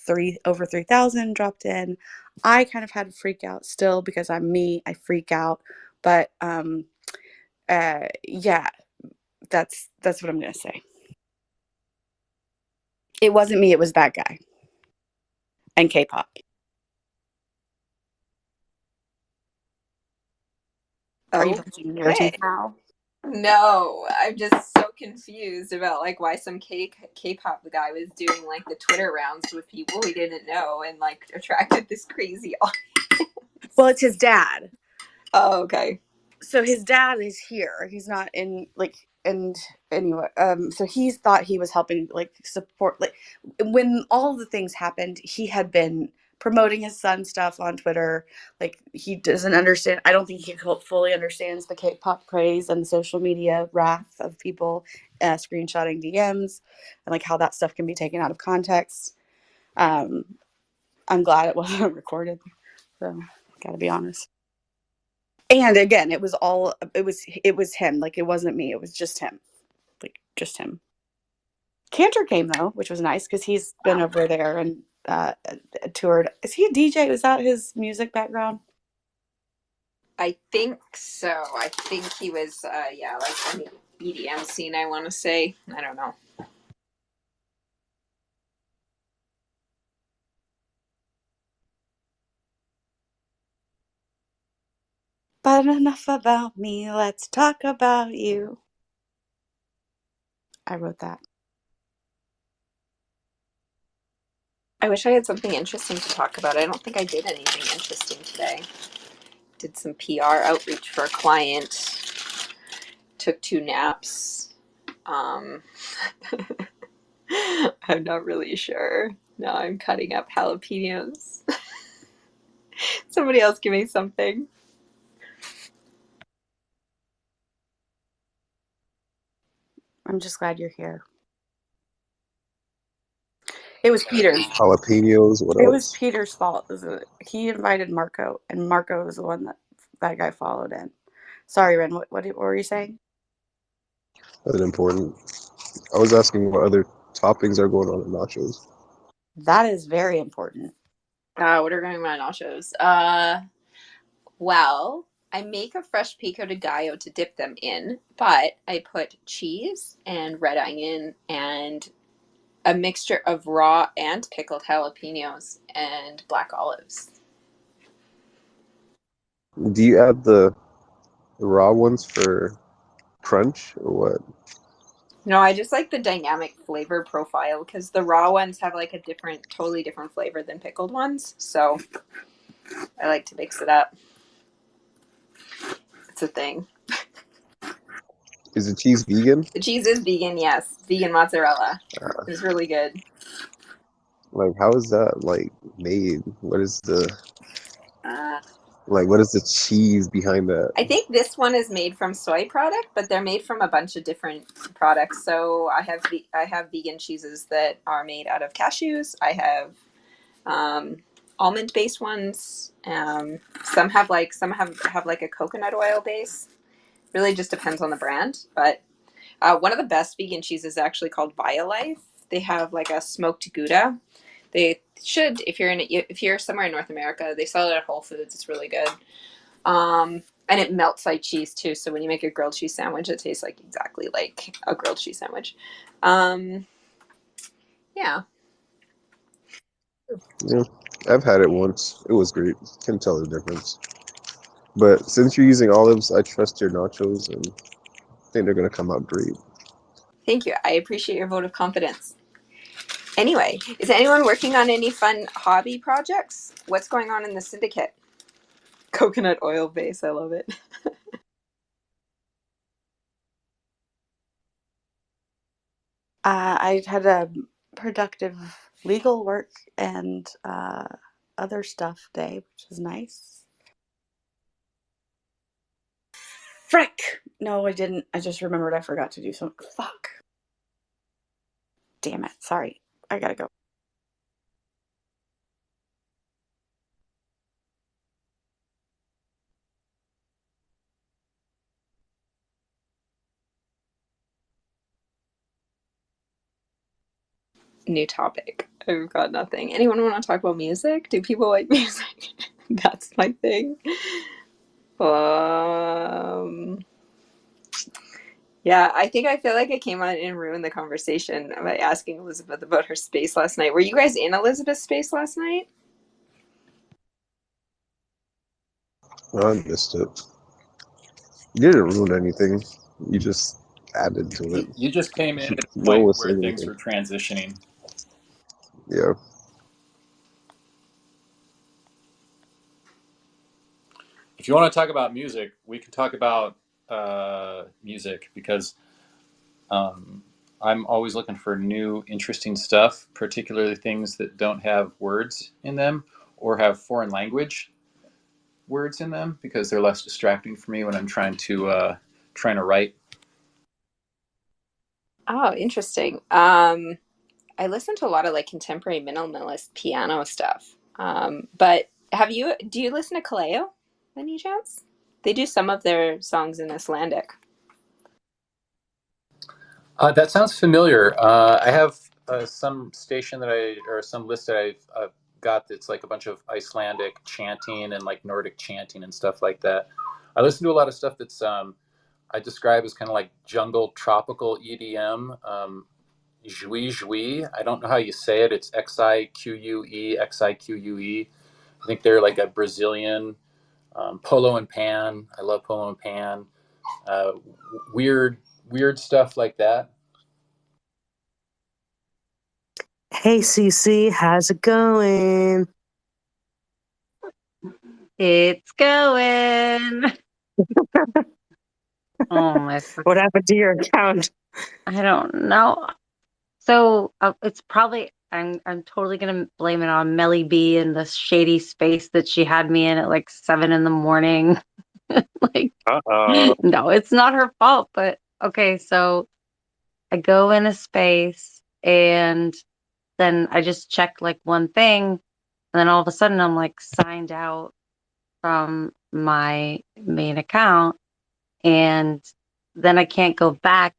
over 3,000 dropped in. I kind of had to freak out still because I'm me. I freak out, but yeah, that's what I'm gonna say. It wasn't me. It was that guy and K-pop. Are you brushing your Okay. teeth now? No, I'm just so confused about like why some K-pop guy was doing like the Twitter rounds with people he didn't know and like attracted this crazy audience. Well, it's his dad. Oh, okay. So his dad is here. He's not in like and anyway, so he thought he was helping like support like when all the things happened, he had been promoting his son stuff on Twitter. Like he doesn't understand. I don't think he fully understands the K-pop craze and social media wrath of people screenshotting DMs and like how that stuff can be taken out of context. Um, I'm glad it wasn't recorded. So, gotta be honest. And again, it was him. Like it wasn't me. It was just him. Like just him. Cantor came though, which was nice because he's been Wow. over there and toured. Is he a DJ? Was that his music background? I think so. I think he was yeah, like on the EDM scene, I want to say. I don't know. But enough about me. Let's talk about you. I wrote that. I wish I had something interesting to talk about. I don't think I did anything interesting today. Did some PR outreach for a client. Took 2 naps. I'm not really sure. Now I'm cutting up jalapenos. Somebody else give me something. I'm just glad you're here. It was Peter's. Jalapenos. What It was else? Peter's fault. He invited Marco, and Marco was the one that guy followed in. Sorry, Ren. What were you saying? That's important. I was asking what other toppings are going on in nachos. That is very important. What are going on my nachos? Well, I make a fresh pico de gallo to dip them in, but I put cheese and red onion and a mixture of raw and pickled jalapenos and black olives. Do you add the raw ones for crunch or what? No, I just like the dynamic flavor profile because the raw ones have like a totally different flavor than pickled ones. So I like to mix it up. It's a thing. Is the cheese vegan? The cheese is vegan, yes. Vegan mozzarella. It's really good. Like, how is that like made? What is the Uh, what is the cheese behind that? I think this one is made from soy product, but they're made from a bunch of different products. So I have vegan cheeses that are made out of cashews. I have almond based ones. Some have like a coconut oil base. Really just depends on the brand. But one of the best vegan cheeses is actually called Violife. They have like a smoked Gouda. They should, if you're somewhere in North America, they sell it at Whole Foods. It's really good. And it melts like cheese too. So when you make a grilled cheese sandwich, it tastes like exactly like a grilled cheese sandwich. Yeah. Yeah, I've had it once. It was great. Can tell the difference. But since you're using olives, I trust your nachos and I think they're gonna come out great. Thank you. I appreciate your vote of confidence. Anyway, is anyone working on any fun hobby projects? What's going on in the Syndicate? Coconut oil base. I love it. I had a productive legal work and other stuff day, which is nice. Frick! No, I didn't. I just remembered I forgot to do something. Fuck. Damn it. Sorry. I gotta go. New topic. I've got nothing. Anyone want to talk about music? Do people like music? That's my thing. Um, yeah, I feel like I came on and ruined the conversation by asking Elizabeth about her space last night. Were you guys in Elizabeth's space last night? Oh, I missed it. You didn't ruin anything. You just added to it. You just came in at a No one point was where saying things anything. were transitioning. Yeah. If you want to talk about music, we can talk about music because I'm always looking for new, interesting stuff, particularly things that don't have words in them or have foreign language words in them because they're less distracting for me when I'm trying to write. Oh, interesting. I listen to a lot of like contemporary minimalist piano stuff. But do you listen to Kaleo any chance? They do some of their songs in Icelandic. That sounds familiar. I have some station or some list that I've got that's like a bunch of Icelandic chanting and like Nordic chanting and stuff like that. I listen to a lot of stuff that's I describe as kind of like jungle tropical EDM. Jui Jui. I don't know how you say it. It's Xique, Xique. I think they're like a Brazilian Polo and Pan. I love Polo and Pan. Uh, weird stuff like that. Hey, CC, how's it going? It's going. Oh my! What happened to your account? I don't know. So it's probably I'm totally gonna blame it on Melly B and the shady space that she had me in at like 7 in the morning. Like, Uh-oh. no, it's not her fault. But okay, so I go in a space and then I just check like one thing, and then all of a sudden I'm like signed out from my main account, and then I can't go back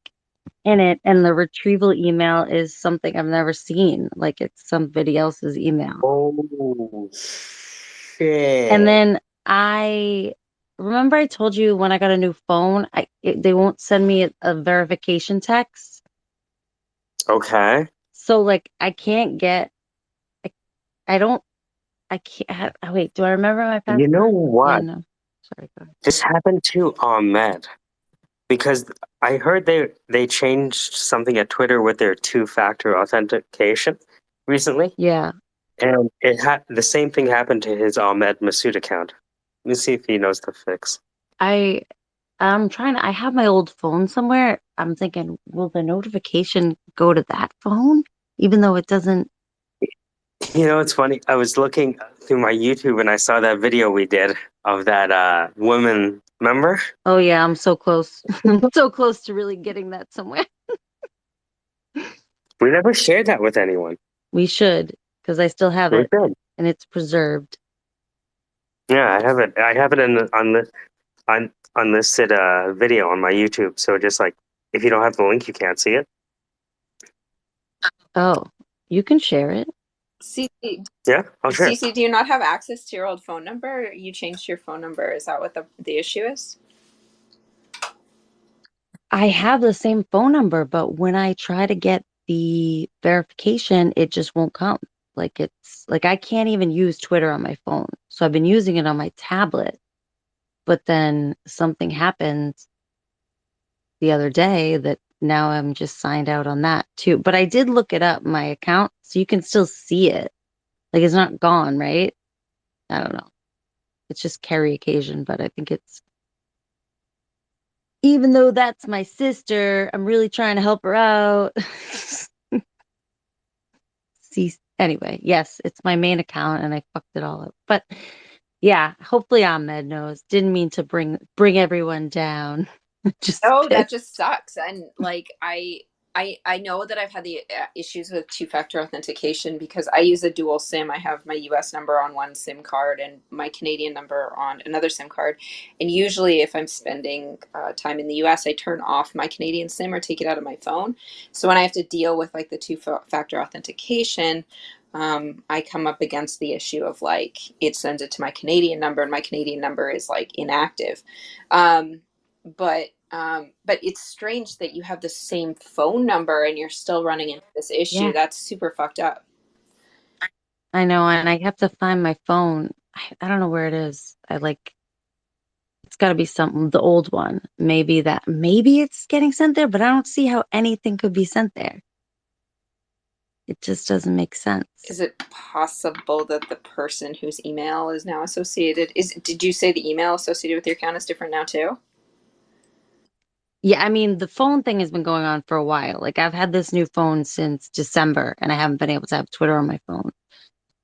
in it, and the retrieval email is something I've never seen. Like it's somebody else's email. Oh, And shit. then I remember I told you when I got a new phone, they won't send me a verification text. Okay. So like I can't get I, I don't I can't wait, do I remember my You know password? Yeah, what? no. Sorry, go ahead. This happened to Ahmed because I heard they changed something at Twitter with their two-factor authentication recently, Yeah. and the same thing happened to his Ahmed Masood account. Let me see if he knows the fix. I have my old phone somewhere. I'm thinking, will the notification go to that phone? Even though it doesn't. You know, it's funny. I was looking through my YouTube and I saw that video we did of that woman. Remember? Oh yeah, I'm so close. I'm so close to really getting that somewhere. We never shared that with anyone. We should, because I still have We it did. and it's preserved. Yeah, I have it. I have it on the unlisted video on my YouTube. So just like if you don't have the link, you can't see it. Oh, you can share it. CC, Yeah, I'll share it. CC, do you not have access to your old phone number? You changed your phone number. Is that what the issue is? I have the same phone number, but when I try to get the verification, it just won't come. Like it's like I can't even use Twitter on my phone. So I've been using it on my tablet, but then something happened the other day that now I'm just signed out on that too. But I did look it up, my account, so you can still see it. Like it's not gone, right? I don't know. It's just carry occasion, but I think it's, even though that's my sister, I'm really trying to help her out. See, anyway, yes, it's my main account and I fucked it all up. But yeah, hopefully Ahmed knows. Didn't mean to bring everyone down. Just Oh, that just pissed. sucks. And like I know that I've had the issues with two-factor authentication because I use a dual SIM. I have my US number on one SIM card and my Canadian number on another SIM card. And usually if I'm spending time in the US, I turn off my Canadian SIM or take it out of my phone. So when I have to deal with like the two-factor authentication, I come up against the issue of like it sends it to my Canadian number and my Canadian number is like inactive. Um, but it's strange that you have the same phone number and you're still running into this issue. Yeah, That's super fucked up. I know. And I have to find my phone. I don't know where it is. It's got to be something, the old one. Maybe it's getting sent there, but I don't see how anything could be sent there. It just doesn't make sense. Is it possible that the person whose email is now associated did you say the email associated with your account is different now too? Yeah, I mean, the phone thing has been going on for a while. Like, I've had this new phone since December, and I haven't been able to have Twitter on my phone.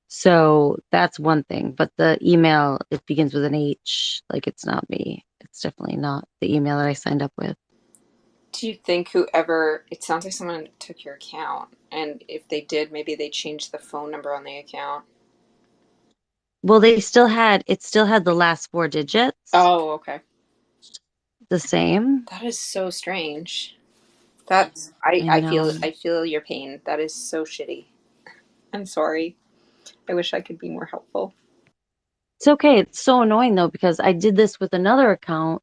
So that's one thing. But the email, it begins with an H. Like, it's not me. It's definitely not the email that I signed up with. Do you think whoever, it sounds like someone took your account, and if they did, maybe they changed the phone number on the account? Well, it still had the last four digits Oh, okay. the same. That is so strange. That's I I know. feel your pain. That is so shitty. I'm sorry. I wish I could be more helpful. It's okay. It's so annoying though, because I did this with another account.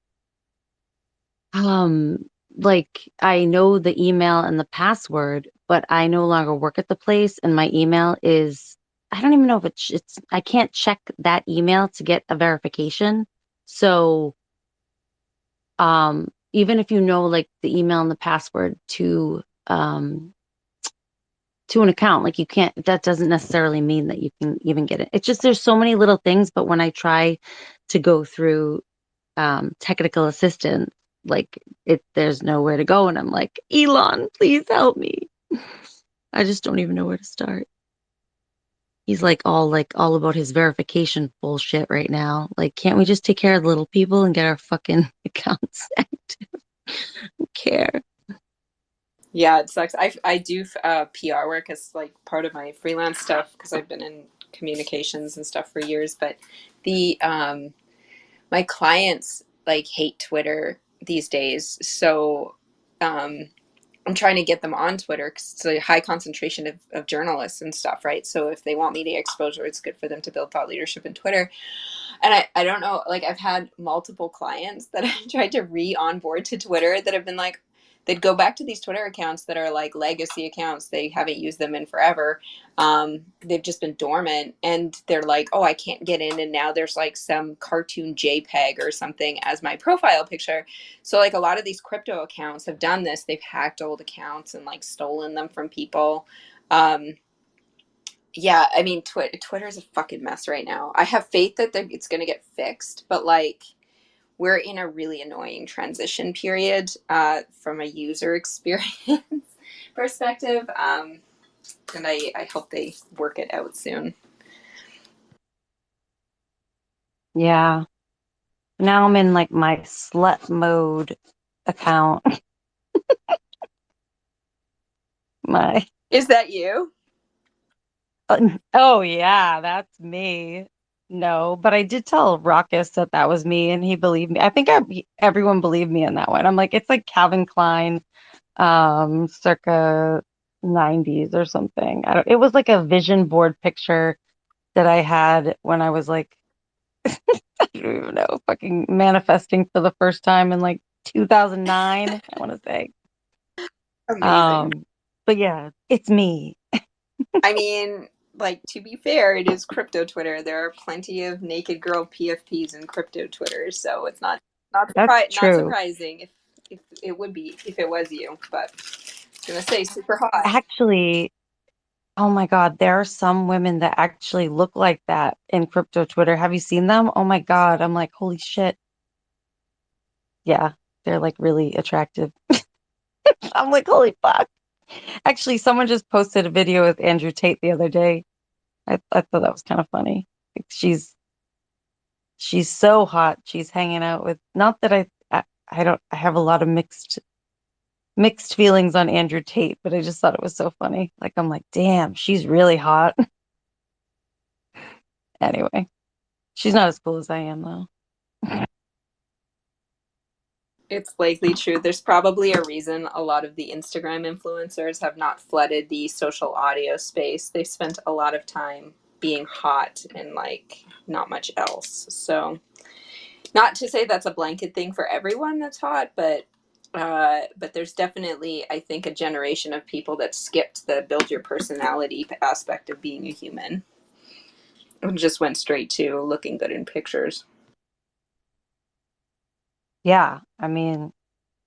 Um, like I know the email and the password, but I no longer work at the place, and my email is, I don't even know if I can't check that email to get a verification. So, even if you know like the email and the password to to an account. Like you can't, that doesn't necessarily mean that you can even get it. It's just there's so many little things, but when I try to go through technical assistance, like there's nowhere to go. And I'm like, Elon, please help me. I just don't even know where to start. He's like all about his verification bullshit right now. Like, can't we just take care of the little people and get our fucking accounts active? Who care? Yeah, it sucks. I do PR work as like part of my freelance stuff because I've been in communications and stuff for years. But the my clients like hate Twitter these days, so I'm trying to get them on Twitter because it's a high concentration of journalists and stuff, right? So if they want media exposure, it's good for them to build thought leadership in Twitter. And I don't know, like I've had multiple clients that I tried to re-onboard to Twitter that have been like, they'd go back to these Twitter accounts that are like legacy accounts. They haven't used them in forever. They've just been dormant and they're like, oh, I can't get in. And now there's like some cartoon JPEG or something as my profile picture. So like a lot of these crypto accounts have done this. They've hacked old accounts and like stolen them from people. Yeah, I mean, Twitter's a fucking mess right now. I have faith that it's going to get fixed, but like we're in a really annoying transition period from a user experience perspective. And I hope they work it out soon. Yeah. Now I'm in like my slut mode account. My Is that you? oh yeah, that's me. No, but I did tell Ruckus that that was me, and he believed me. I think everyone believed me on that one. I'm like, it's like Calvin Klein, circa 90s or something. I don't. It was like a vision board picture that I had when I was like, I don't even know, fucking manifesting for the first time in like 2009. I want to say. Amazing. But yeah, it's me. I mean, like to be fair, it is crypto Twitter. There are plenty of naked girl PFPs in crypto Twitter, so it's That's not true. surprising if it would be if it was you. But I was gonna say super hot. Actually, oh my God, there are some women that actually look like that in crypto Twitter. Have you seen them? Oh my God, I'm like, holy shit. Yeah, they're like really attractive. I'm like, holy fuck. Actually, someone just posted a video with Andrew Tate the other day. I thought that was kind of funny. Like, she's so hot. She's hanging out with, not that I don't, I have a lot of mixed feelings on Andrew Tate, but I just thought it was so funny. Like, I'm like, damn, she's really hot. Anyway, she's not as cool as I am though. It's likely true. There's probably a reason a lot of the Instagram influencers have not flooded the social audio space. They've spent a lot of time being hot and like not much else. So, not to say that's a blanket thing for everyone that's hot, but there's definitely, I think, a generation of people that skipped the build your personality aspect of being a human and just went straight to looking good in pictures. Yeah, I mean,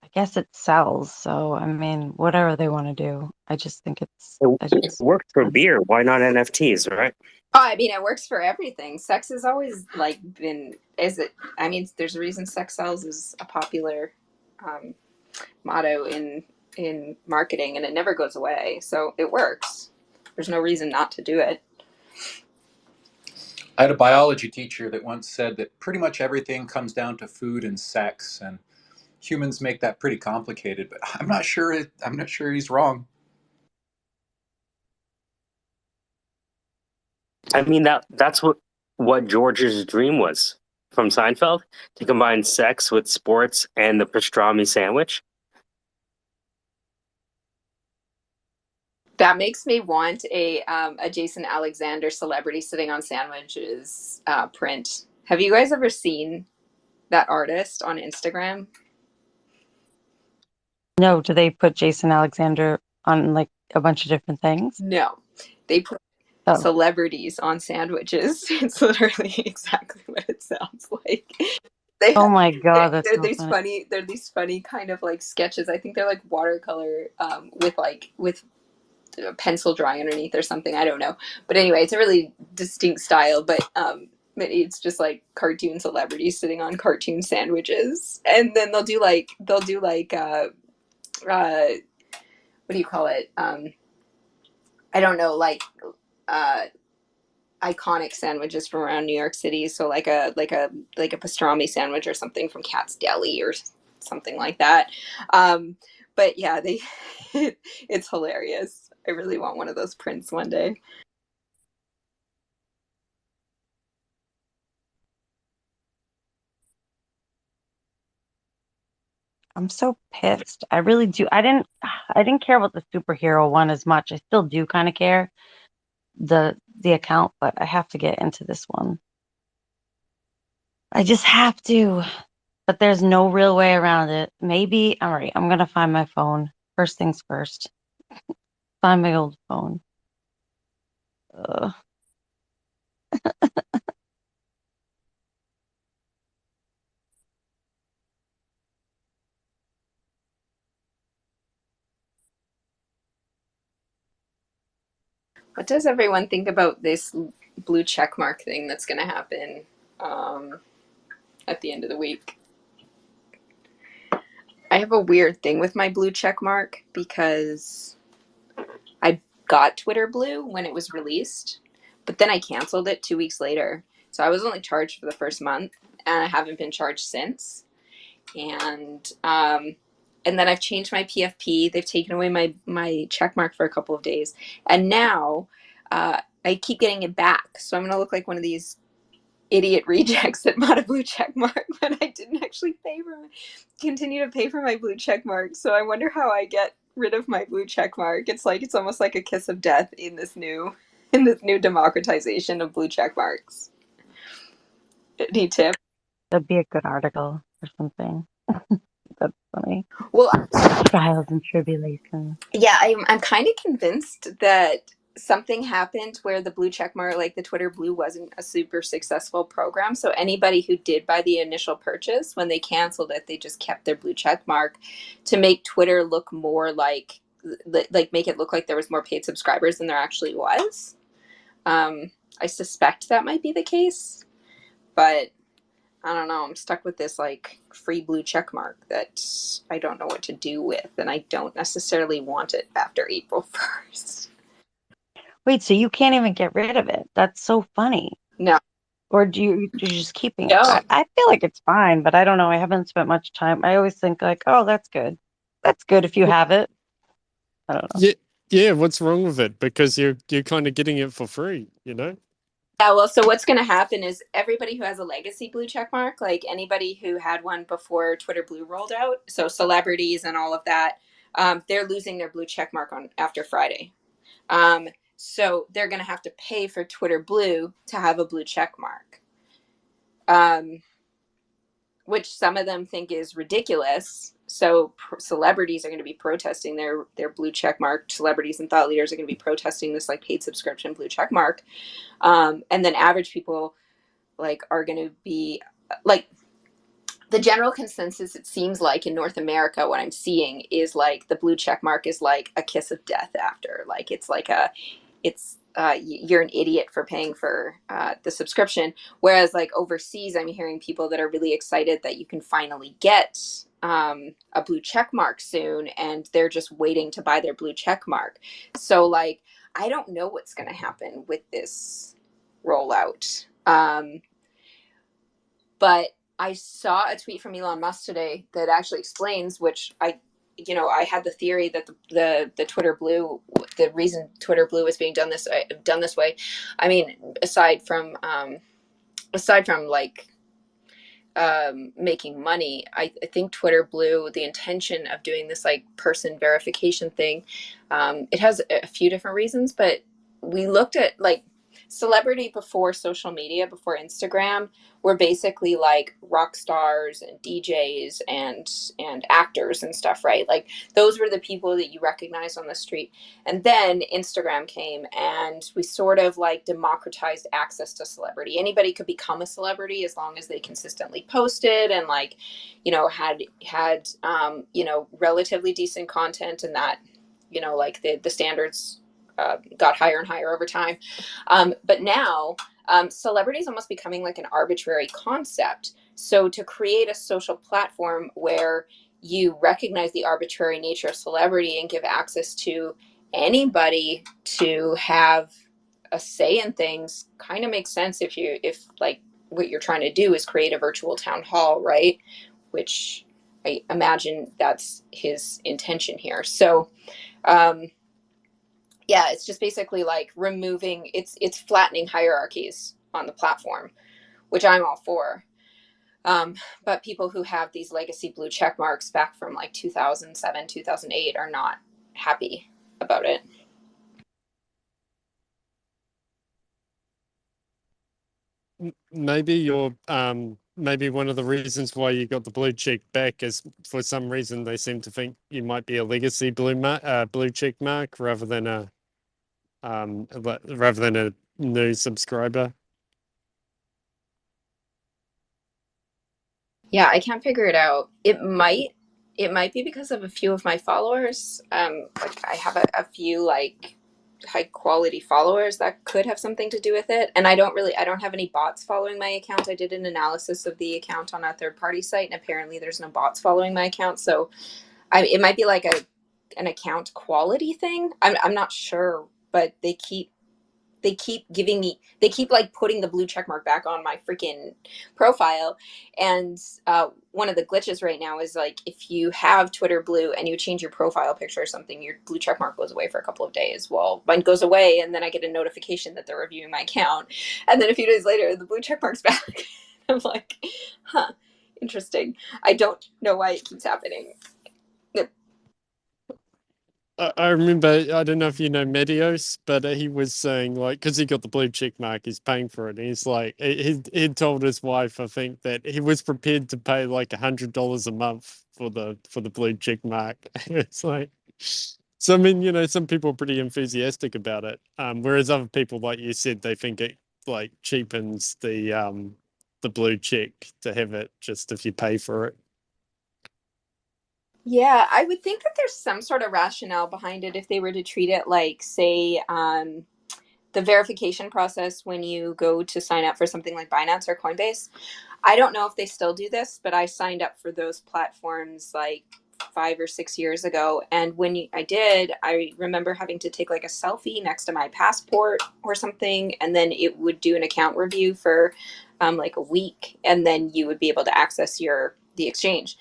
I guess it sells. So, I mean, whatever they want to do. I just think It worked for beer. Why not NFTs, right? Oh, I mean, it works for everything. Sex has always like been, is it? I mean, there's a reason sex sells is a popular um, motto in marketing, and it never goes away. So it works. There's no reason not to do it. I had a biology teacher that once said that pretty much everything comes down to food and sex, and humans make that pretty complicated. But I'm not sure. I'm not sure he's wrong. I mean that's what George's dream was from Seinfeld, to combine sex with sports and the pastrami sandwich. That makes me want a Jason Alexander celebrity sitting on sandwiches print. Have you guys ever seen that artist on Instagram? No, do they put Jason Alexander on like a bunch of different things? No, they put Oh, celebrities on sandwiches. It's literally exactly what it sounds like. They oh have my God, that's they're so these funny. funny kind of like sketches. I think they're like watercolor with a pencil drawing underneath or something. I don't know. But anyway, it's a really distinct style, but it's just like cartoon celebrities sitting on cartoon sandwiches. And then they'll do like what do you call it? I don't know, like uh iconic sandwiches from around New York City. So like a pastrami sandwich or something from Cat's Deli or something like that. But yeah, they it's hilarious. I really want one of those prints one day. I'm so pissed. I really do. I didn't care about the superhero one as much. I still do kind of care the account, but I have to get into this one. I just have to. But there's no real way around it. Maybe, all right, I'm gonna find my phone. First things first. Find my old phone. Ugh. What does everyone think about this blue check mark thing that's going to happen um, at the end of the week? I have a weird thing with my blue check mark because I got Twitter Blue when it was released, but then I canceled it 2 weeks later. So I was only charged for the first month, and I haven't been charged since. And then I've changed my PFP. They've taken away my check mark for a couple of days, and now I keep getting it back. So I'm gonna look like one of these idiot rejects that bought a blue check mark when I didn't actually continue to pay for my blue check mark. So I wonder how I get rid of my blue check mark. It's almost like a kiss of death in this new democratization of blue check marks. Any tip? That'd be a good article or something. That's funny. Well, Trials and tribulations. yeah, I'm kind of convinced that something happened where the blue check mark, like the Twitter Blue, wasn't a super successful program. So anybody who did buy the initial purchase, when they canceled it, they just kept their blue check mark to make Twitter look more like make it look like there was more paid subscribers than there actually was. I suspect that might be the case, but I don't know. I'm stuck with this like free blue check mark that I don't know what to do with, and I don't necessarily want it after April 1st. Wait, so you can't even get rid of it? That's so funny. No, Or you're just keeping it? no. I feel like it's fine, but I don't know. I haven't spent much time. I always think like, oh, that's good. That's good if you have it. I don't know. Yeah, yeah. What's wrong with it? Because you're kind of getting it for free, you know? Yeah, well, so what's going to happen is everybody who has a legacy blue check mark, like anybody who had one before Twitter Blue rolled out, so celebrities and all of that, they're losing their blue check mark on after Friday. Um, so they're going to have to pay for Twitter Blue to have a blue check mark. Which some of them think is ridiculous. So celebrities are going to be protesting their blue check mark. Celebrities and thought leaders are going to be protesting this like paid subscription blue check mark, and then average people like are going to be like the general consensus. It seems like in North America, what I'm seeing is like the blue check mark is like a kiss of death after. Like you're an idiot for paying for the subscription. Whereas like overseas, I'm hearing people that are really excited that you can finally get a blue check mark soon, and they're just waiting to buy their blue check mark. So like, I don't know what's going to happen with this rollout. But I saw a tweet from Elon Musk today that actually explains, which I had the theory that the Twitter Blue, the reason Twitter Blue is being done this way. I mean, aside from like making money, I think Twitter Blue, the intention of doing this like person verification thing, it has a few different reasons, but we looked at like celebrity before social media, before Instagram, were basically like rock stars and DJs and actors and stuff, right? Like those were the people that you recognized on the street. And then Instagram came and we sort of like democratized access to celebrity. Anybody could become a celebrity as long as they consistently posted and like, had relatively decent content, and that, like the standards got higher and higher over time. But now, celebrity is almost becoming like an arbitrary concept. So to create a social platform where you recognize the arbitrary nature of celebrity and give access to anybody to have a say in things kind of makes sense if like what you're trying to do is create a virtual town hall, right? Which I imagine that's his intention here. So yeah, it's just basically like removing, it's flattening hierarchies on the platform, which I'm all for. But people who have these legacy blue check marks back from like 2007, 2008 are not happy about it. Maybe maybe one of the reasons why you got the blue check back is for some reason they seem to think you might be a legacy blue check mark rather than a new subscriber. Yeah, I can't figure it out. It might be because of a few of my followers. Like I have a few like high quality followers that could have something to do with it. And I don't have any bots following my account. I did an analysis of the account on a third party site, and apparently there's no bots following my account. So it might be like an account quality thing. I'm not sure, but they keep like putting the blue check mark back on my freaking profile. And one of the glitches right now is like if you have Twitter Blue and you change your profile picture or something, your blue check mark goes away for a couple of days. Well, mine goes away and then I get a notification that they're reviewing my account, and then a few days later the blue check mark's back. I'm like, huh, interesting. I don't know why it keeps happening. I remember, I don't know if you know Medios, but he was saying like, because he got the blue check mark, he's paying for it. And he's like, he told his wife, I think, that he was prepared to pay like $100 a month for the blue check mark. It's like, so I mean, some people are pretty enthusiastic about it, whereas other people, like you said, they think it like cheapens the blue check to have it just if you pay for it. Yeah, I would think that there's some sort of rationale behind it if they were to treat it like, say, the verification process when you go to sign up for something like Binance or Coinbase. I don't know if they still do this, but I signed up for those platforms like 5 or 6 years ago. And I did, I remember having to take like a selfie next to my passport or something. And then it would do an account review for like a week. And then you would be able to access the exchange.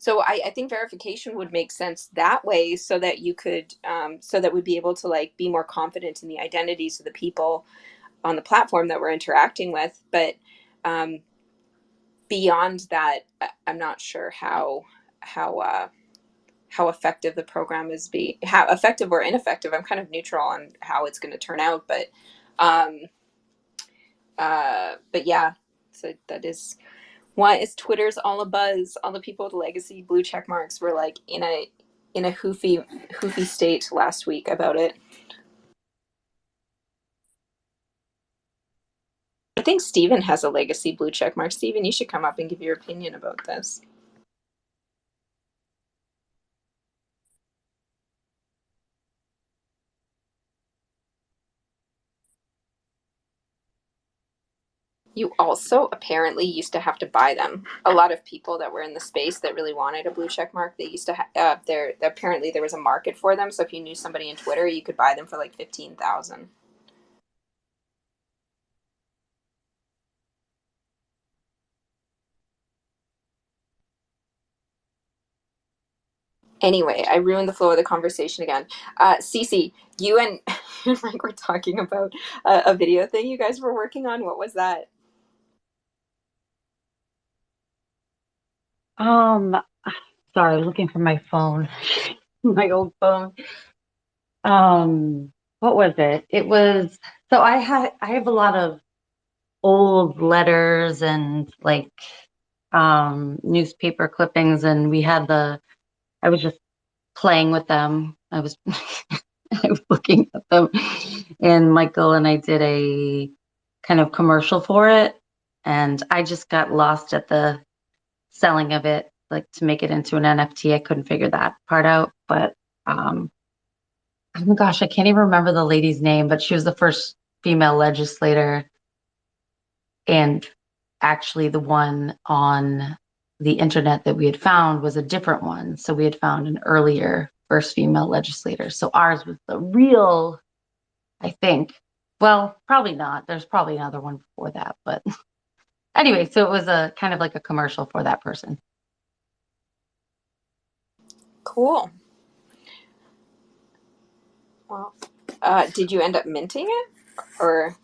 So I think verification would make sense that way, so that you could, so that we'd be able to like be more confident in the identities of the people on the platform that we're interacting with. But um, beyond that, I'm not sure how how effective the program how effective or ineffective. I'm kind of neutral on how it's going to turn out, um, but yeah, so that is why is Twitter's all a buzz. All the people with legacy blue check marks were like in a hoofy state last week about it. I think Steven has a legacy blue check mark. Steven, you should come up and give your opinion about this. You also apparently used to have to buy them. A lot of people that were in the space that really wanted a blue check mark, they used to apparently there was a market for them. So if you knew somebody in Twitter, you could buy them for like 15,000. Anyway, I ruined the flow of the conversation again. Cece, you and Frank were talking about a video thing you guys were working on. What was that? Um, sorry, looking for my phone, my old phone. What was it? It was so I have a lot of old letters and like newspaper clippings, and I was just playing with them. I was I was looking at them, and Michael and I did a kind of commercial for it, and I just got lost at the selling of it, like to make it into an NFT. I couldn't figure that part out, but um oh my gosh, I can't even remember the lady's name, but she was the first female legislator and actually the one on the internet that we had found was a different one. So we had found an earlier first female legislator. So ours was the real, I think. Well, probably not. There's probably another one before that, but anyway, so it was a kind of like a commercial for that person. Cool. Well, did you end up minting it, or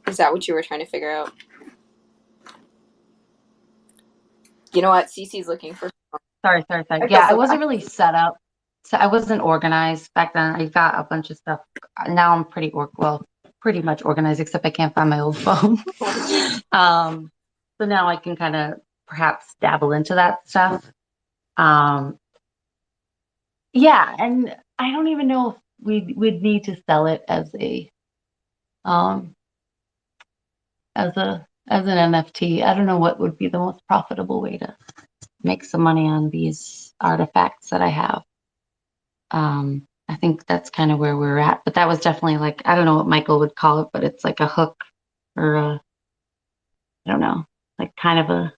is that what you were trying to figure out? You know what? Cece's looking for. Sorry. Yeah, I wasn't really set up. So I wasn't organized back then. I got a bunch of stuff. Now I'm pretty much organized, except I can't find my old phone. So now I can kind of perhaps dabble into that stuff. Um, yeah, and I don't even know if we'd need to sell it um as an NFT. I don't know what would be the most profitable way to make some money on these artifacts that I have. I think that's kind of where we're at. But that was definitely like, I don't know what Michael would call it, but it's like a hook or I don't know, like kind of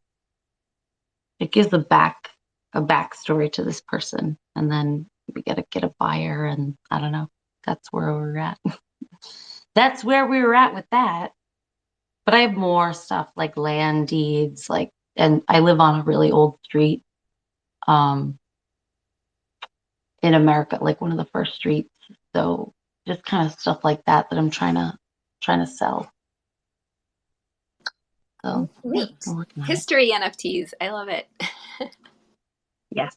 it gives a backstory to this person. And then we gotta get a buyer and I don't know. That's where we're at. That's where we were at with that. But I have more stuff like land deeds, like, and I live on a really old street. Um, in America, like one of the first streets. So just kind of stuff like that I'm trying to sell. So Neat. I'm working on it. History NFTs. I love it. Yes.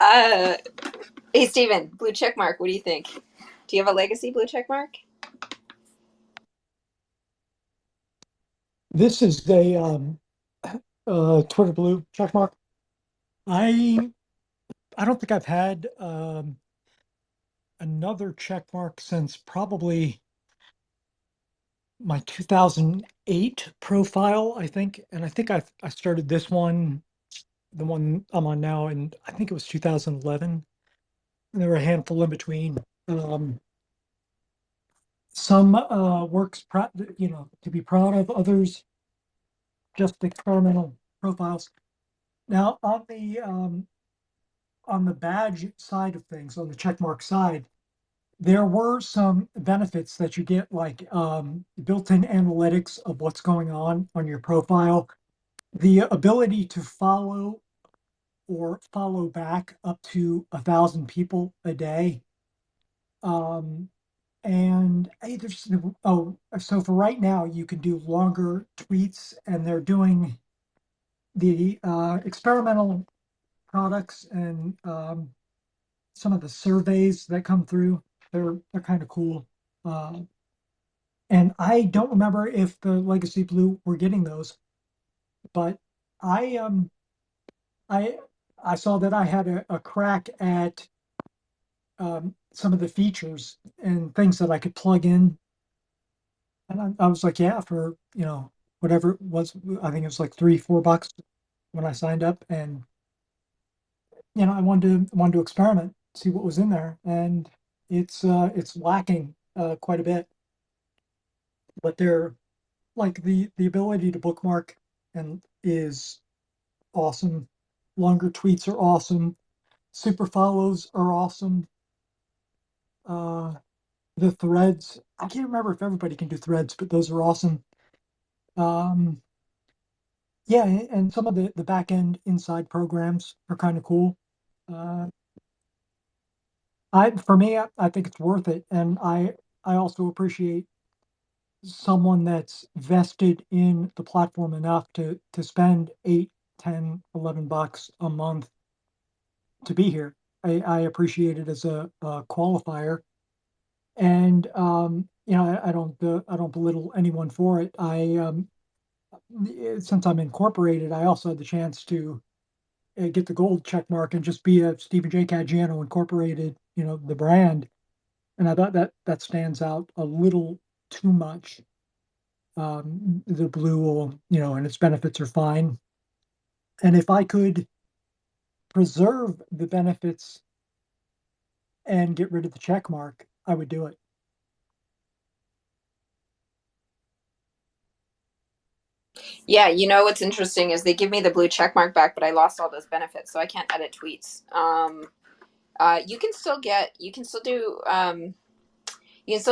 Hey, Steven, blue check mark. What do you think? Do you have a legacy blue check mark? This is a Twitter blue check mark. I I don't think I've had another check mark since probably my 2008 profile, I think. And I think I started this one, the one I'm on now, and I think it was 2011. And there were a handful in between. Some works, to be proud of, others just experimental profiles. Now on the badge side of things, on the checkmark side, there were some benefits that you get, like built-in analytics of what's going on your profile, the ability to follow or follow back up to 1,000 people a day. And hey, so for right now, you can do longer tweets, and they're doing the experimental products and some of the surveys that come through. They're kind of cool. Uh, and I don't remember if the Legacy Blue were getting those, but I I I saw that I had a crack at some of the features and things that I could plug in, and I was like, yeah, for whatever it was, I think it was like $3-4 when I signed up, and I wanted to experiment, see what was in there, and it's lacking quite a bit, but they're like the ability to bookmark and is awesome. Longer tweets are awesome. Super follows are awesome. Uh, the threads, I can't remember if everybody can do threads, but those are awesome. Um, yeah, and some of the back end inside programs are kind of cool. Uh, for me, I think it's worth it, and I also appreciate someone that's vested in the platform enough to spend 8, 10, $11 a month to be here. I appreciate it as a qualifier, and I don't belittle anyone for it. Since I'm incorporated, I also had the chance to get the gold check mark and just be a Stephen J. Caggiano Incorporated, the brand. And I thought that stands out a little too much. The blue will, and its benefits are fine. And if I could preserve the benefits and get rid of the check mark, I would do it. Yeah, you know what's interesting is they give me the blue check mark back, but I lost all those benefits, so I can't edit tweets. You can still do you can still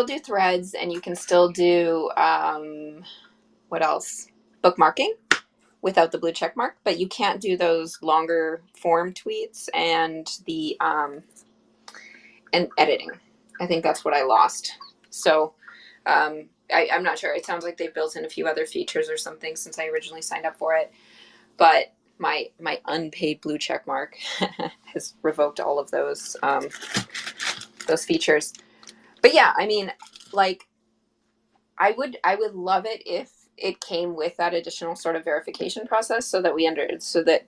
do threads, and you can still do what else? Bookmarking without the blue check mark, but you can't do those longer form tweets and editing. I think that's what I lost. So I'm not sure. It sounds like they've built in a few other features or something since I originally signed up for it. But my unpaid blue check mark has revoked all of those features. But yeah, I mean, like I would love it if it came with that additional sort of verification process so that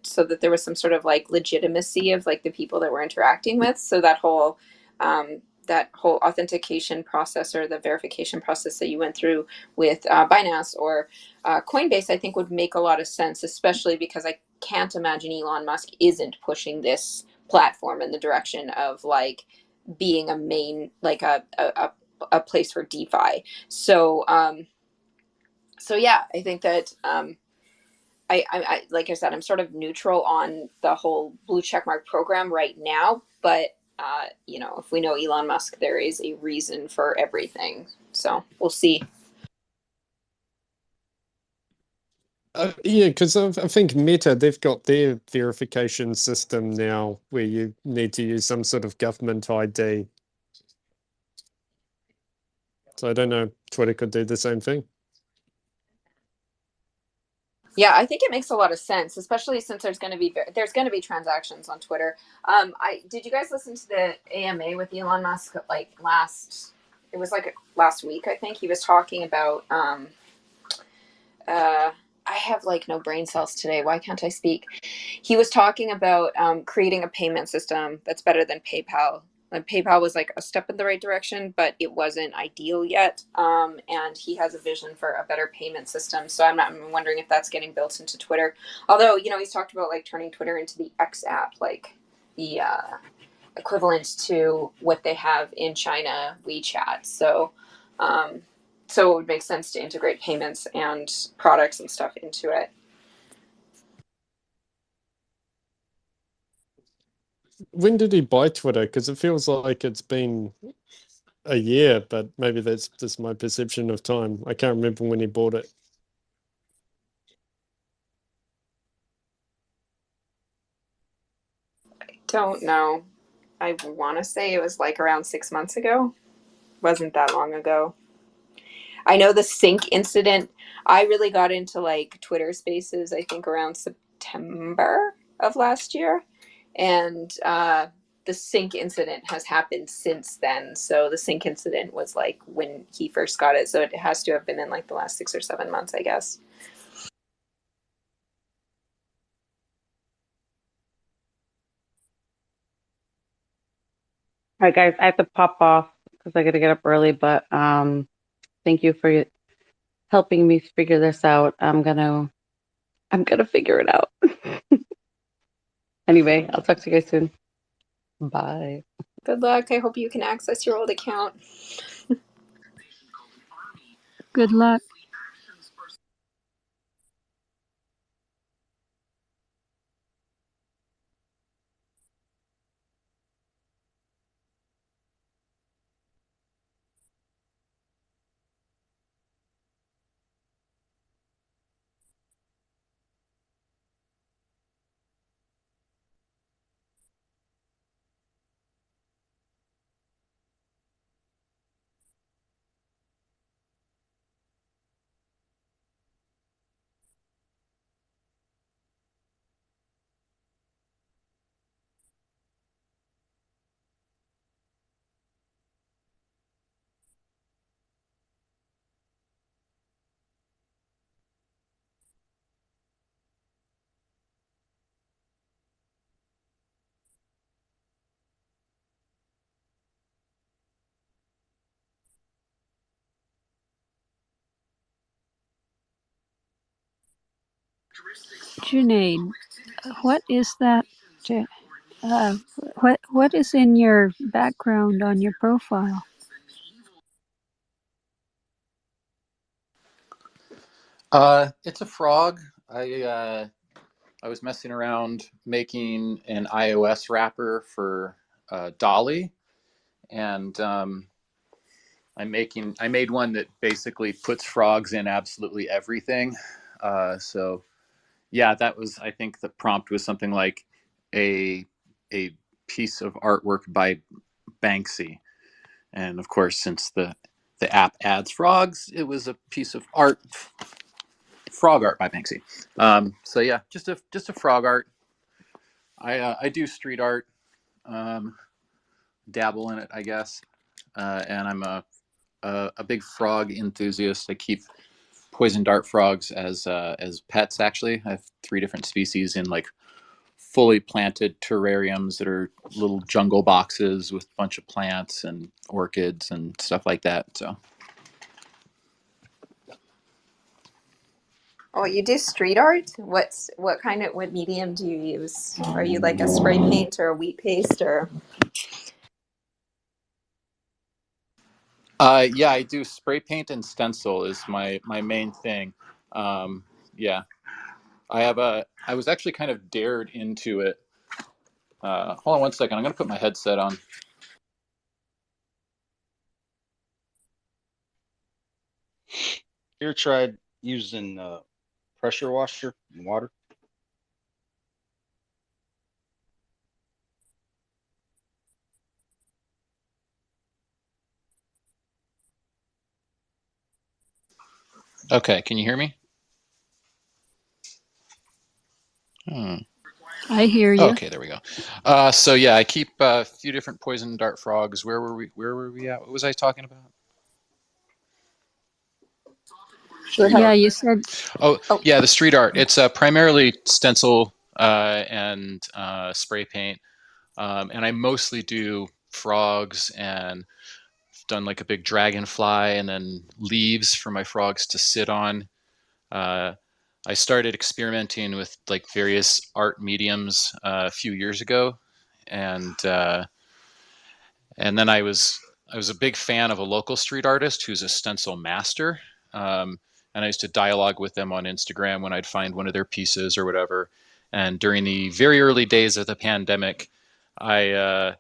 so that there was some sort of like legitimacy of like the people that we're interacting with. So that whole authentication process or the verification process that you went through with Binance or Coinbase, I think would make a lot of sense, especially because I can't imagine Elon Musk isn't pushing this platform in the direction of like being a main like a place for DeFi. So so yeah, I think that I like I said, I'm sort of neutral on the whole blue checkmark program right now, but you know, if we know Elon Musk, there is a reason for everything. So we'll see. Yeah, because I think Meta, they've got their verification system now where you need to use some sort of government ID. So I don't know, Twitter could do the same thing. Yeah, I think it makes a lot of sense, especially since there's going to be transactions on Twitter. I did you guys listen to the AMA with Elon Musk like last week, I think he was talking about I have like no brain cells today. Why can't I speak? He was talking about creating a payment system that's better than PayPal. Like PayPal was like a step in the right direction, but it wasn't ideal yet. And he has a vision for a better payment system. So I'm wondering if that's getting built into Twitter. Although, you know, he's talked about like turning Twitter into the X app, like the equivalent to what they have in China, WeChat. Um, so it would make sense to integrate payments and products and stuff into it. When did he buy Twitter? Because it feels like it's been a year, but maybe that's just my perception of time. I can't remember when he bought it. Don't know. I want to say it was like around 6 months ago. Wasn't that long ago. I know the sync incident. I really got into like Twitter Spaces, I think around September of last year. And the sync incident has happened since then. So the sync incident was like when he first got it. So it has to have been in like the last 6 or 7 months, I guess. All right, guys, I have to pop off because I got to get up early. But thank you for helping me figure this out. I'm gonna figure it out. Anyway, I'll talk to you guys soon. Bye. Good luck. I hope you can access your old account. Good luck. Junaid, what is that? Uh, what is in your background on your profile? It's a frog. I was messing around making an iOS wrapper for Dolly, and I made one that basically puts frogs in absolutely everything. So yeah, that was, I think the prompt was something like a a piece of artwork by Banksy, and of course, since the app adds frogs, it was a piece of art, frog art by Banksy. So yeah, just a frog art. I do street art, um, dabble in it, I guess, and I'm a big frog enthusiast. I keep poison dart frogs as pets. Actually, I have 3 different species in like fully planted terrariums that are little jungle boxes with a bunch of plants and orchids and stuff like that. So Oh, you do street art? What medium do you use? Are you like a spray paint or a wheat paste or? yeah, I do spray paint and stencil is my main thing. Um, yeah, I was actually kind of dared into it. Hold on one second. I'm gonna put my headset on. You ever tried using pressure washer and water? Okay, can you hear me? Hmm. I hear you. Okay, there we go. So yeah, I keep a few different poison dart frogs. Where were we at? What was I talking about? We're Street Yeah, art. you said. Oh Oh, yeah, the street art. It's primarily stencil and spray paint, and I mostly do frogs and done like a big dragonfly and then leaves for my frogs to sit on. Uh, I started experimenting with like various art mediums a few years ago, and then I was a big fan of a local street artist who's a stencil master. Um, and I used to dialogue with them on Instagram when I'd find one of their pieces or whatever. And during the very early days of the pandemic, I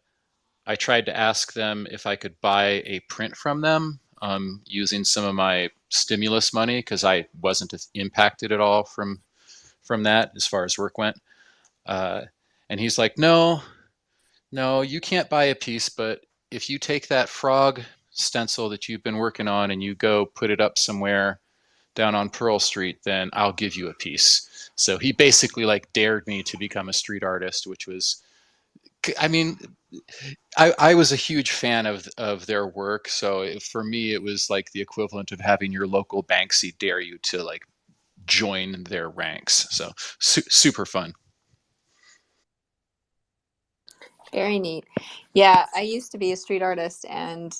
I tried to ask them if I could buy a print from them using some of my stimulus money because I wasn't impacted at all from that as far as work went. Uh, and he's like, "No, no, you can't buy a piece, but if you take that frog stencil that you've been working on and you go put it up somewhere down on Pearl Street, then I'll give you a piece." So he basically like dared me to become a street artist, which was, I mean, I was a huge fan of their work. So for me, it was like the equivalent of having your local Banksy dare you to like join their ranks. So super fun. very neat. Yeah, I used to be a street artist, and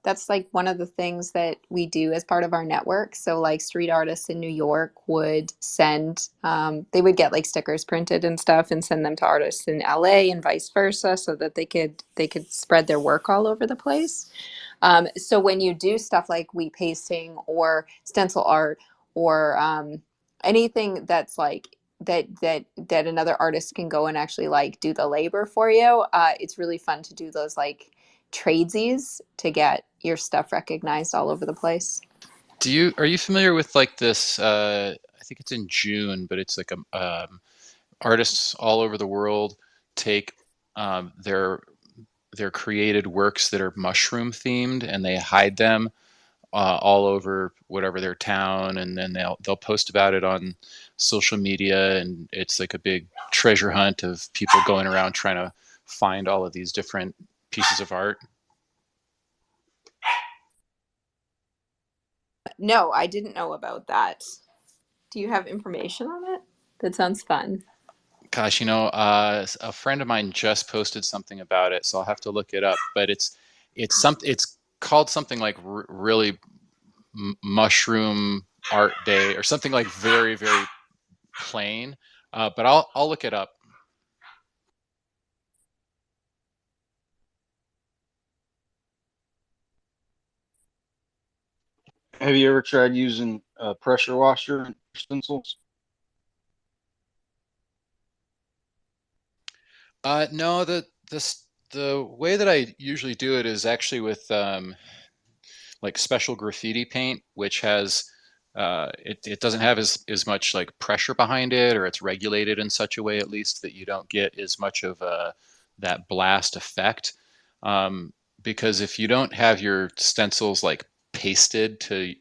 that's like one of the things that we do as part of our network. So, like, street artists in New York would they would get like stickers printed and stuff and send them to artists in LA and vice versa so that they could spread their work all over the place. So when you do stuff like wheat pasting or stencil art or anything that's like that another artist can go and actually like do the labor for you, it's really fun to do those like tradesies to get your stuff recognized all over the place. Are you familiar with like this? I think it's in June, but it's like artists all over the world take their created works that are mushroom themed and they hide them all over whatever their town, and then they'll post about it on social media, and it's like a big treasure hunt of people going around trying to find all of these different pieces of art. No, I didn't know about that. Do you have information on it? That sounds fun. Gosh, a friend of mine just posted something about it, so I'll have to look it up. But it's called something like really mushroom art day or something like very plain. But I'll look it up. Have you ever tried using a pressure washer in stencils? No, the way that I usually do it is actually with like special graffiti paint, which has it doesn't have as much like pressure behind it, or it's regulated in such a way at least that you don't get as much of that blast effect. Um, because if you don't have your stencils like pasted to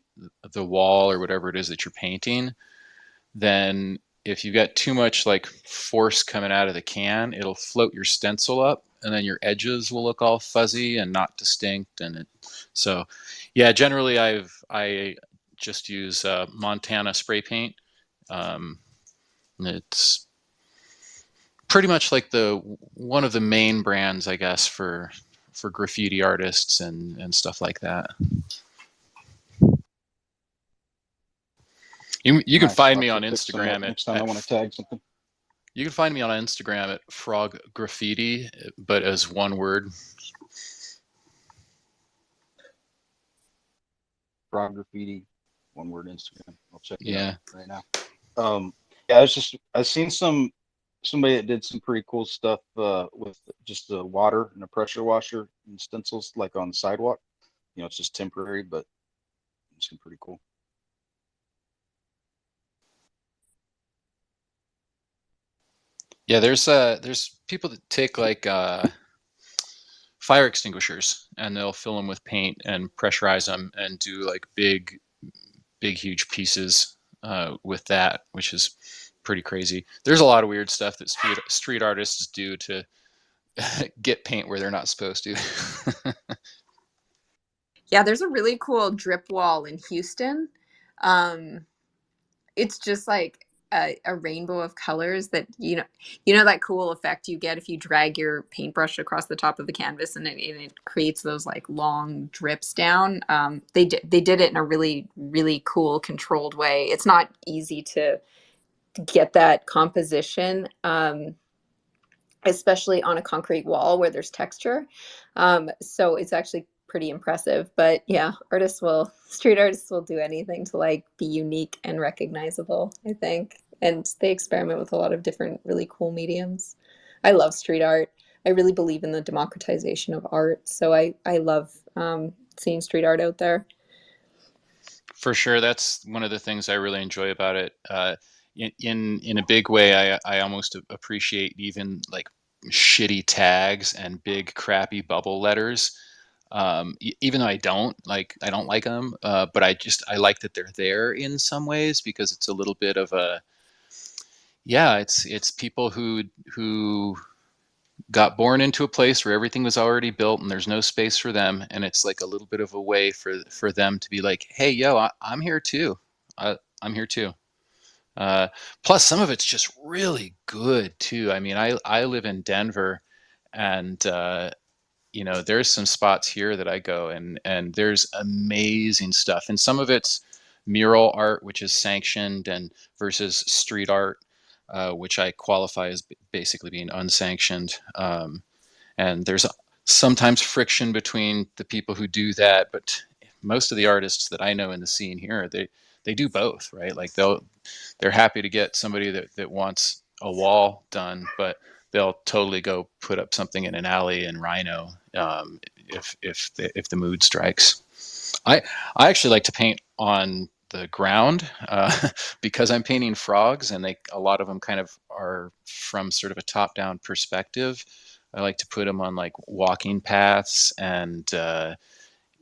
the wall or whatever it is that you're painting, then if you got too much like force coming out of the can, it'll float your stencil up, and then your edges will look all fuzzy and not distinct. So, yeah, generally I just use Montana spray paint. Um, it's pretty much like the one of the main brands, I guess, for graffiti artists and stuff like that. You can Nice. find I'll me have on to pick some up Instagram next time I want to tag something. you can find me on Instagram at Frog Graffiti, but as one word. Frog Graffiti, one word Instagram. I'll check it out Yeah. right now. Yeah, I seen somebody that did some pretty cool stuff with just the water and a pressure washer and stencils like on the sidewalk. You know, it's just temporary, but it's pretty cool. Yeah, there's people that take like fire extinguishers and they'll fill them with paint and pressurize them and do like big huge pieces with that, which is pretty crazy. There's a lot of weird stuff that street artists do to get paint where they're not supposed to. Yeah, there's a really cool drip wall in Houston. It's just like a rainbow of colors that you know that cool effect you get if you drag your paintbrush across the top of the canvas and it creates those like long drips down. They did it in a really cool controlled way. It's not easy to get that composition. Especially on a concrete wall where there's texture. So it's actually pretty impressive. But yeah, street artists will do anything to like be unique and recognizable, I think. And they experiment with a lot of different really cool mediums. I love street art. I really believe in the democratization of art. So I love seeing street art out there. For sure, that's one of the things I really enjoy about it. In a big way, I almost appreciate even like shitty tags and big crappy bubble letters. Even though I don't like them, but I like that they're there in some ways because it's a little bit of a yeah. It's people who got born into a place where everything was already built and there's no space for them, and it's like a little bit of a way for them to be like, hey, yo, I'm here too. I'm here too. uh, Plus some of it's just really good too. I mean, I live in Denver, and there's some spots here that I go and there's amazing stuff, and some of it's mural art, which is sanctioned, and versus street art, which I qualify as basically being unsanctioned. And there's sometimes friction between the people who do that, but most of the artists that I know in the scene here, they do both, right? Like they're happy to get somebody that wants a wall done, but they'll totally go put up something in an alley in Rhino, if the mood strikes. I actually like to paint on the ground, because I'm painting frogs, and a lot of them kind of are from sort of a top down perspective. I like to put them on like walking paths and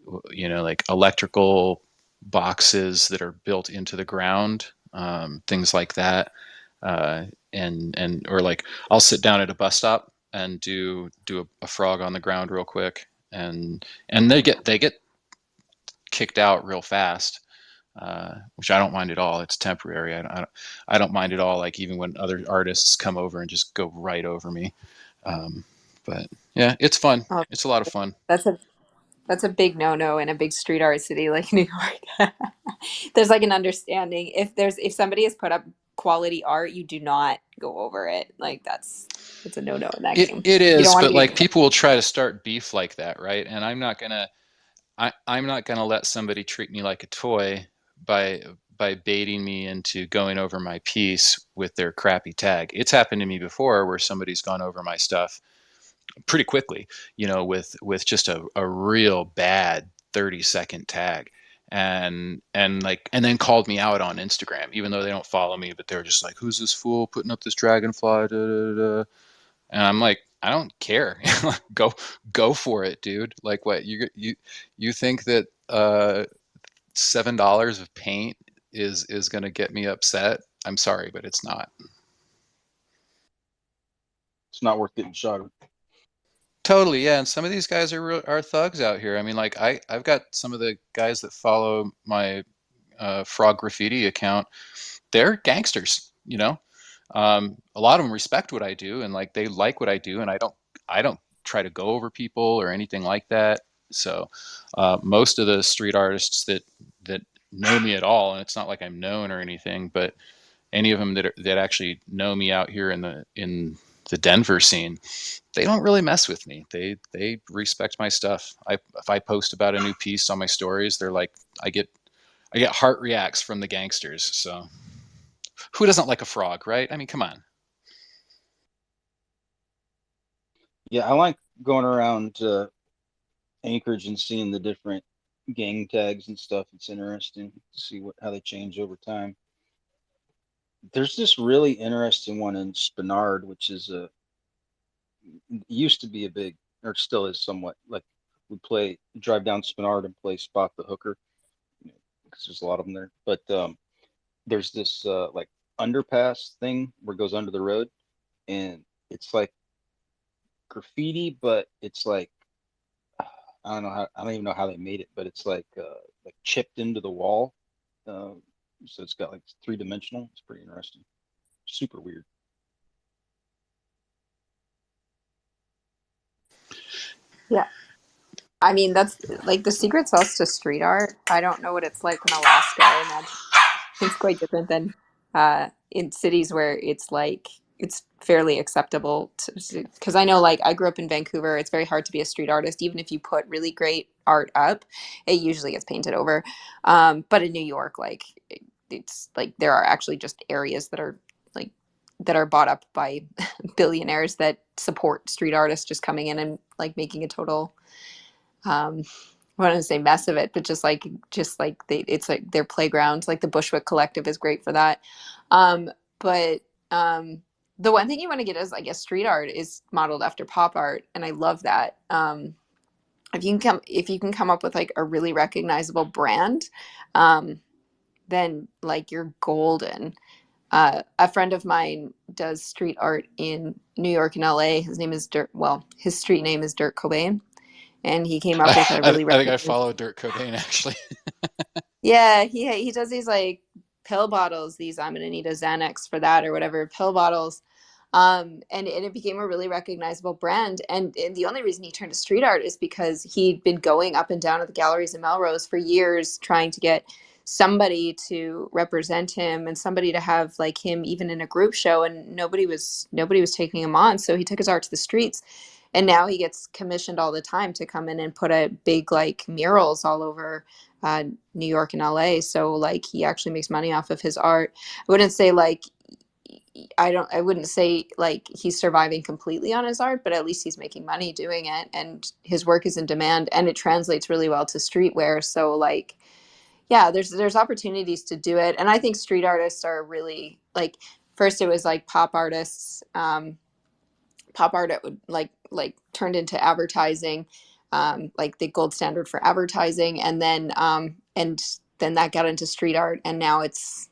like electrical boxes that are built into the ground, things like that. And or like I'll sit down at a bus stop and do a frog on the ground real quick, and they get kicked out real fast, which I don't mind at all. It's temporary. I don't mind at all. Like even when other artists come over and just go right over me. Um, but yeah, it's fun. Oh, It's a lot of fun. that's a big no-no in a big street art city like New York. There's like an understanding. If somebody has put up quality art, you do not go over it. Like it's a no-no in that game. It You don't is, want to but be like people will try to start beef like that, right? And I'm not gonna. I'm not going to let somebody treat me like a toy by by baiting me into going over my piece with their crappy tag. It's happened to me before where somebody's gone over my stuff pretty quickly, with just a real bad 30-second tag. And then called me out on Instagram, even though they don't follow me, but they're just like, who's this fool putting up this dragonfly? Da, da, da. And I'm like, I don't care. Go for it, dude. Like, what, you think that $7 of paint is going to get me upset? I'm sorry, but it's not. It's not worth getting shot at. Totally, yeah. And some of these guys are thugs out here. I mean, like, I've got some of the guys that follow my frog graffiti account. They're gangsters, you know. A lot of them respect what I do, and like they like what I do, and I don't try to go over people or anything like that. So most of the street artists that know me at all, and it's not like I'm known or anything, but any of them that actually know me out here in the Denver scene, they don't really mess with me. They respect my stuff. If I post about a new piece on my stories, they're like, I get heart reacts from the gangsters. So who doesn't like a frog, right? I mean, come on. Yeah, I like going around Anchorage and seeing the different gang tags and stuff. It's interesting to see how they change over time. There's this really interesting one in Spinard, which is used to be a big, or still is somewhat, like we drive down Spinard and play Spot the Hooker, because there's a lot of them there. But there's this like underpass thing where it goes under the road, and it's like graffiti, but it's like, I don't even know how they made it, but it's like chipped into the wall. Uh, so it's got like three-dimensional. It's pretty interesting. Super weird. Yeah. I mean, that's like the secret sauce to street art. I don't know what it's like in Alaska. I imagine it's quite different than in cities where it's like it's fairly acceptable to, because I know like I grew up in Vancouver. It's very hard to be a street artist. Even if you put really great art up, it usually gets painted over. But in New York, like it's like there are actually just areas like that are bought up by billionaires that support street artists just coming in and like making a total um I want to say mess of it, but just like it's like their playground. Like the Bushwick Collective is great for that. But the one thing you want to get is, I guess, street art is modeled after pop art, and I love that. If you can come up with like a really recognizable brand, um, then like you're golden. A friend of mine does street art in New York and LA. His name is Dirt. Well, his street name is Dirt Cobain, and he came up with a I, really I think I recognizable. follow Dirt Cobain actually. Yeah, he does these like pill bottles, these I'm gonna need a Xanax for that or whatever pill bottles. And it became a really recognizable brand. And the only reason he turned to street art is because he'd been going up and down at the galleries in Melrose for years trying to get somebody to represent him and somebody to have like him even in a group show, and nobody was taking him on. So he took his art to the streets, and now he gets commissioned all the time to come in and put a big like murals all over New York and LA. So like he actually makes money off of his art. I wouldn't say like I wouldn't say like he's surviving completely on his art, but at least he's making money doing it, and his work is in demand, and it translates really well to streetwear. So like yeah, there's opportunities to do it. And I think street artists are really like, first it was like pop artists. Pop art it would like turned into advertising, like the gold standard for advertising, and then that got into street art, and now it's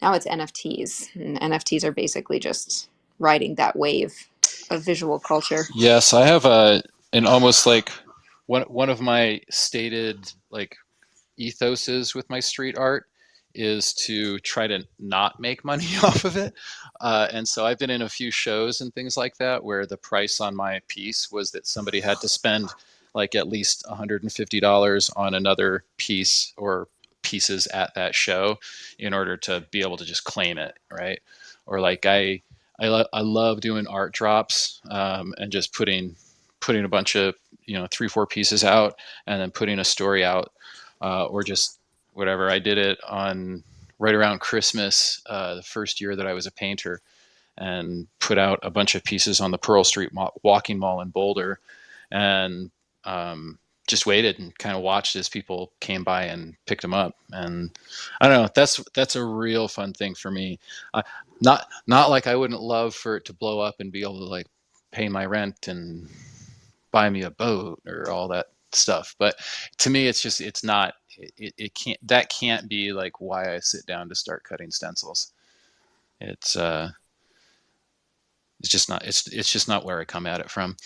NFTs, and NFTs are basically just riding that wave of visual culture. Yes, I have an almost like one of my stated like ethoses with my street art is to try to not make money off of it. And so I've been in a few shows and things like that where the price on my piece was that somebody had to spend like at least $150 on another piece or pieces at that show in order to be able to just claim it, right? Or like I love doing art drops and just putting a bunch of 3-4 pieces out and then putting a story out, or just whatever. I did it on right around Christmas, the first year that I was a painter, and put out a bunch of pieces on the Pearl Street Walking Mall in Boulder, and just waited and kind of watched as people came by and picked them up. And I don't know, that's a real fun thing for me. Not like I wouldn't love for it to blow up and be able to like pay my rent and buy me a boat or all that stuff, but to me it's not, it can't, that can't be like why I sit down to start cutting stencils. It's it's just not where I come at it from.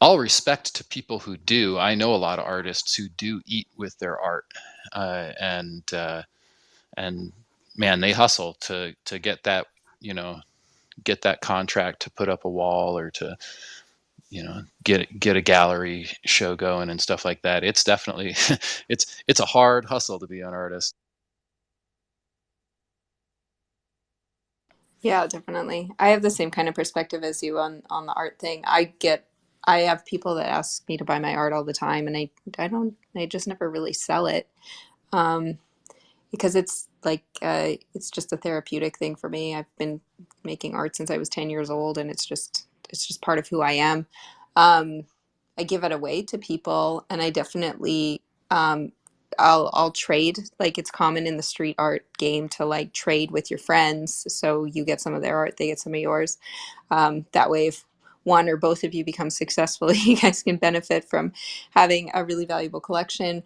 All respect to people who do. I know a lot of artists who do eat with their art, and man, they hustle to get that, get that contract to put up a wall or to, get a gallery show going and stuff like that. It's definitely it's a hard hustle to be an artist. Yeah, definitely. I have the same kind of perspective as you on the art thing. I have people that ask me to buy my art all the time, and I just never really sell it. Um, because it's like it's just a therapeutic thing for me. I've been making art since I was 10 years old, and it's just part of who I am. Um, I give it away to people, and I definitely I'll trade. Like, it's common in the street art game to like trade with your friends. So you get some of their art, they get some of yours. That way, if one or both of you become successful, you guys can benefit from having a really valuable collection.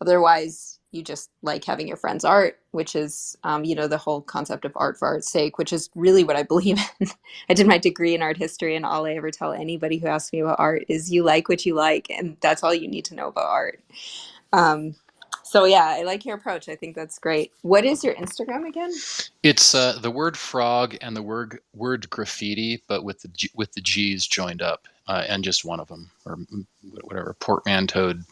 Otherwise, you just like having your friend's art, which is, the whole concept of art for art's sake, which is really what I believe in. I did my degree in art history, and all I ever tell anybody who asks me about art is you like what you like, and that's all you need to know about art. Um, so yeah, I like your approach. I think that's great. What is your Instagram again? It's the word frog and the word graffiti, but with with the G's joined up, and just one of them, or whatever, portmanteaued.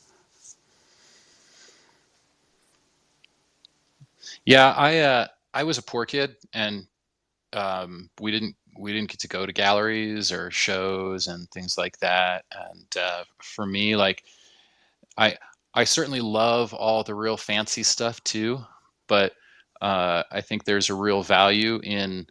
Yeah, I was a poor kid, and we didn't get to go to galleries or shows and things like that. And for me, like, I I certainly love all the real fancy stuff too, but I think there's a real value in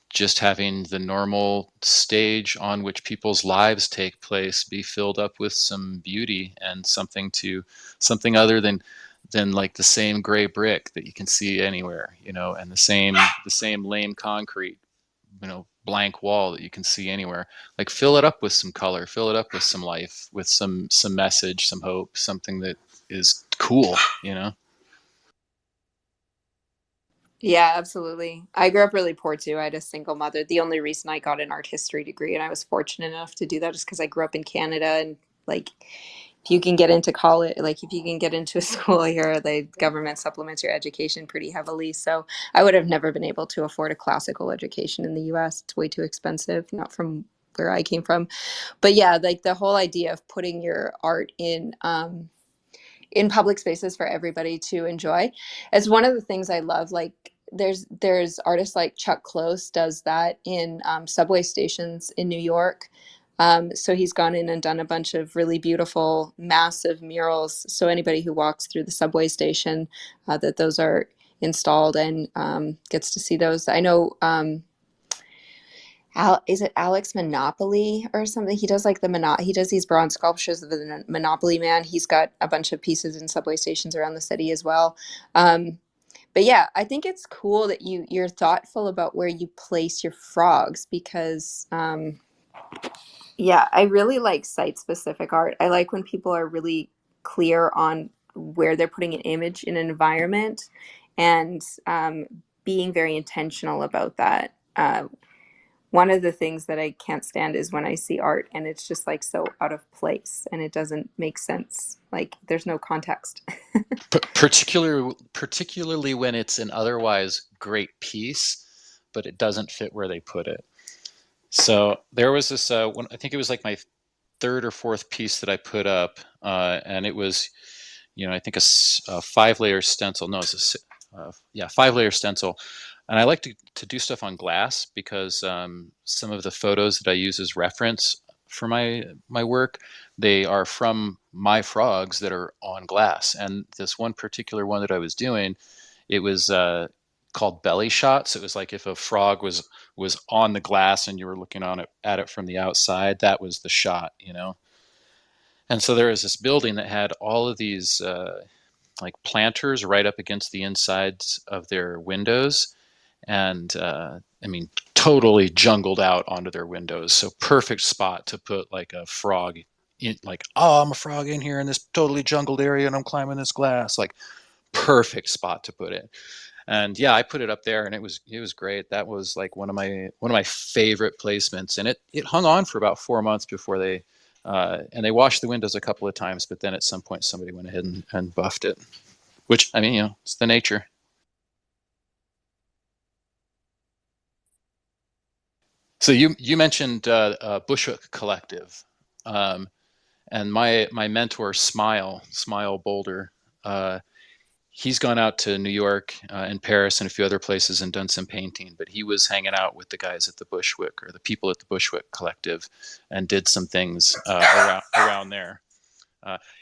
just having the normal stage on which people's lives take place be filled up with some beauty and something other than like the same gray brick that you can see anywhere, and the same lame concrete, blank wall that you can see anywhere. Like, fill it up with some color, fill it up with some life, with some message, some hope, something that is cool. Yeah, absolutely. I grew up really poor too. I had a single mother. The only reason I got an art history degree, and I was fortunate enough to do that, is because I grew up in Canada. And like, if you can get into college, like if you can get into a school here, the government supplements your education pretty heavily. So I would have never been able to afford a classical education in the US. It's way too expensive, not from where I came from. But yeah, like the whole idea of putting your art in public spaces for everybody to enjoy. It's one of the things I love. Like, there's artists like Chuck Close does that in subway stations in New York. So he's gone in and done a bunch of really beautiful, massive murals. So anybody who walks through the subway station, that those are installed, and gets to see those. I know. Is it Alex Monopoly or something? He does like he does these bronze sculptures of the Monopoly Man. He's got a bunch of pieces in subway stations around the city as well. But yeah, I think it's cool that you're thoughtful about where you place your frogs, because yeah, I really like site specific art. I like when people are really clear on where they're putting an image in an environment, and being very intentional about that. One of the things that I can't stand is when I see art and it's just like so out of place and it doesn't make sense. Like, there's no context. Particularly when it's an otherwise great piece, but it doesn't fit where they put it. So there was this one, I think it was like my third or fourth piece that I put up, and it was, I think a 5-layer stencil. No, it's a 5-layer stencil. And I like to do stuff on glass because some of the photos that I use as reference for my work. They are from my frogs that are on glass. And this one particular one that I was doing, it was called belly shots. It was like if a frog was on the glass and you were looking on it at it from the outside, that was the shot, you know. And so there was this building that had all of these like planters right up against the insides of their windows, and I mean, totally jungled out onto their windows. So perfect spot to put like a frog in, like, oh, I'm a frog in here in this totally jungled area and I'm climbing this glass. Like perfect spot to put it. And yeah, I put it up there and it was great. That was like one of my favorite placements. And it hung on for about 4 months before they washed the windows a couple of times, but then at some point somebody went ahead and buffed it. Which, I mean, you know, it's the nature. So you mentioned Bushwick Collective, um, and my mentor Smile Boulder. Uh, he's gone out to New York and Paris and a few other places and done some painting. But he was hanging out with the guys at the Bushwick, or the people at the Bushwick Collective, and did some things around there.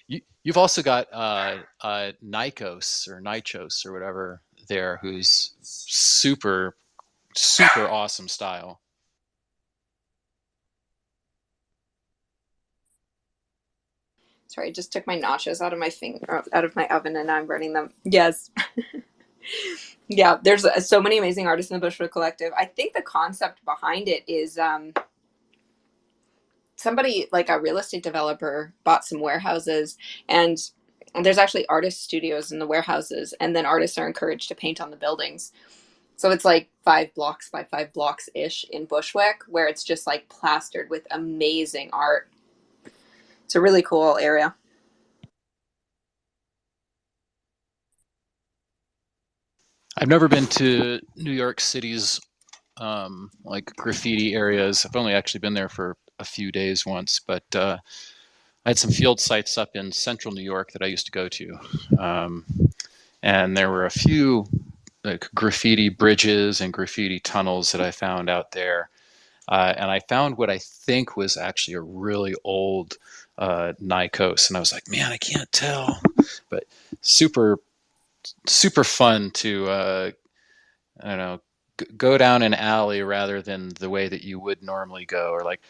You've also got Nikos or Nichos or whatever there, who's super awesome style. Sorry, I just took my nachos out of my out of my oven, and now I'm burning them. Yes. Yeah, there's so many amazing artists in the Bushwick Collective. I think the concept behind it is somebody, like a real estate developer, bought some warehouses, and there's actually artist studios in the warehouses, and then artists are encouraged to paint on the buildings. So it's like 5 blocks by 5 blocks ish in Bushwick, where it's just like plastered with amazing art. It's a really cool area. I've never been to New York City's like graffiti areas. I've only actually been there for a few days once, but I had some field sites up in central New York that I used to go to, um, and there were a few like graffiti bridges and graffiti tunnels that I found out there. And I found what I think was actually a really old Nikos, and I was like, man, I can't tell, but super super fun to I don't know, go down an alley rather than the way that you would normally go, or like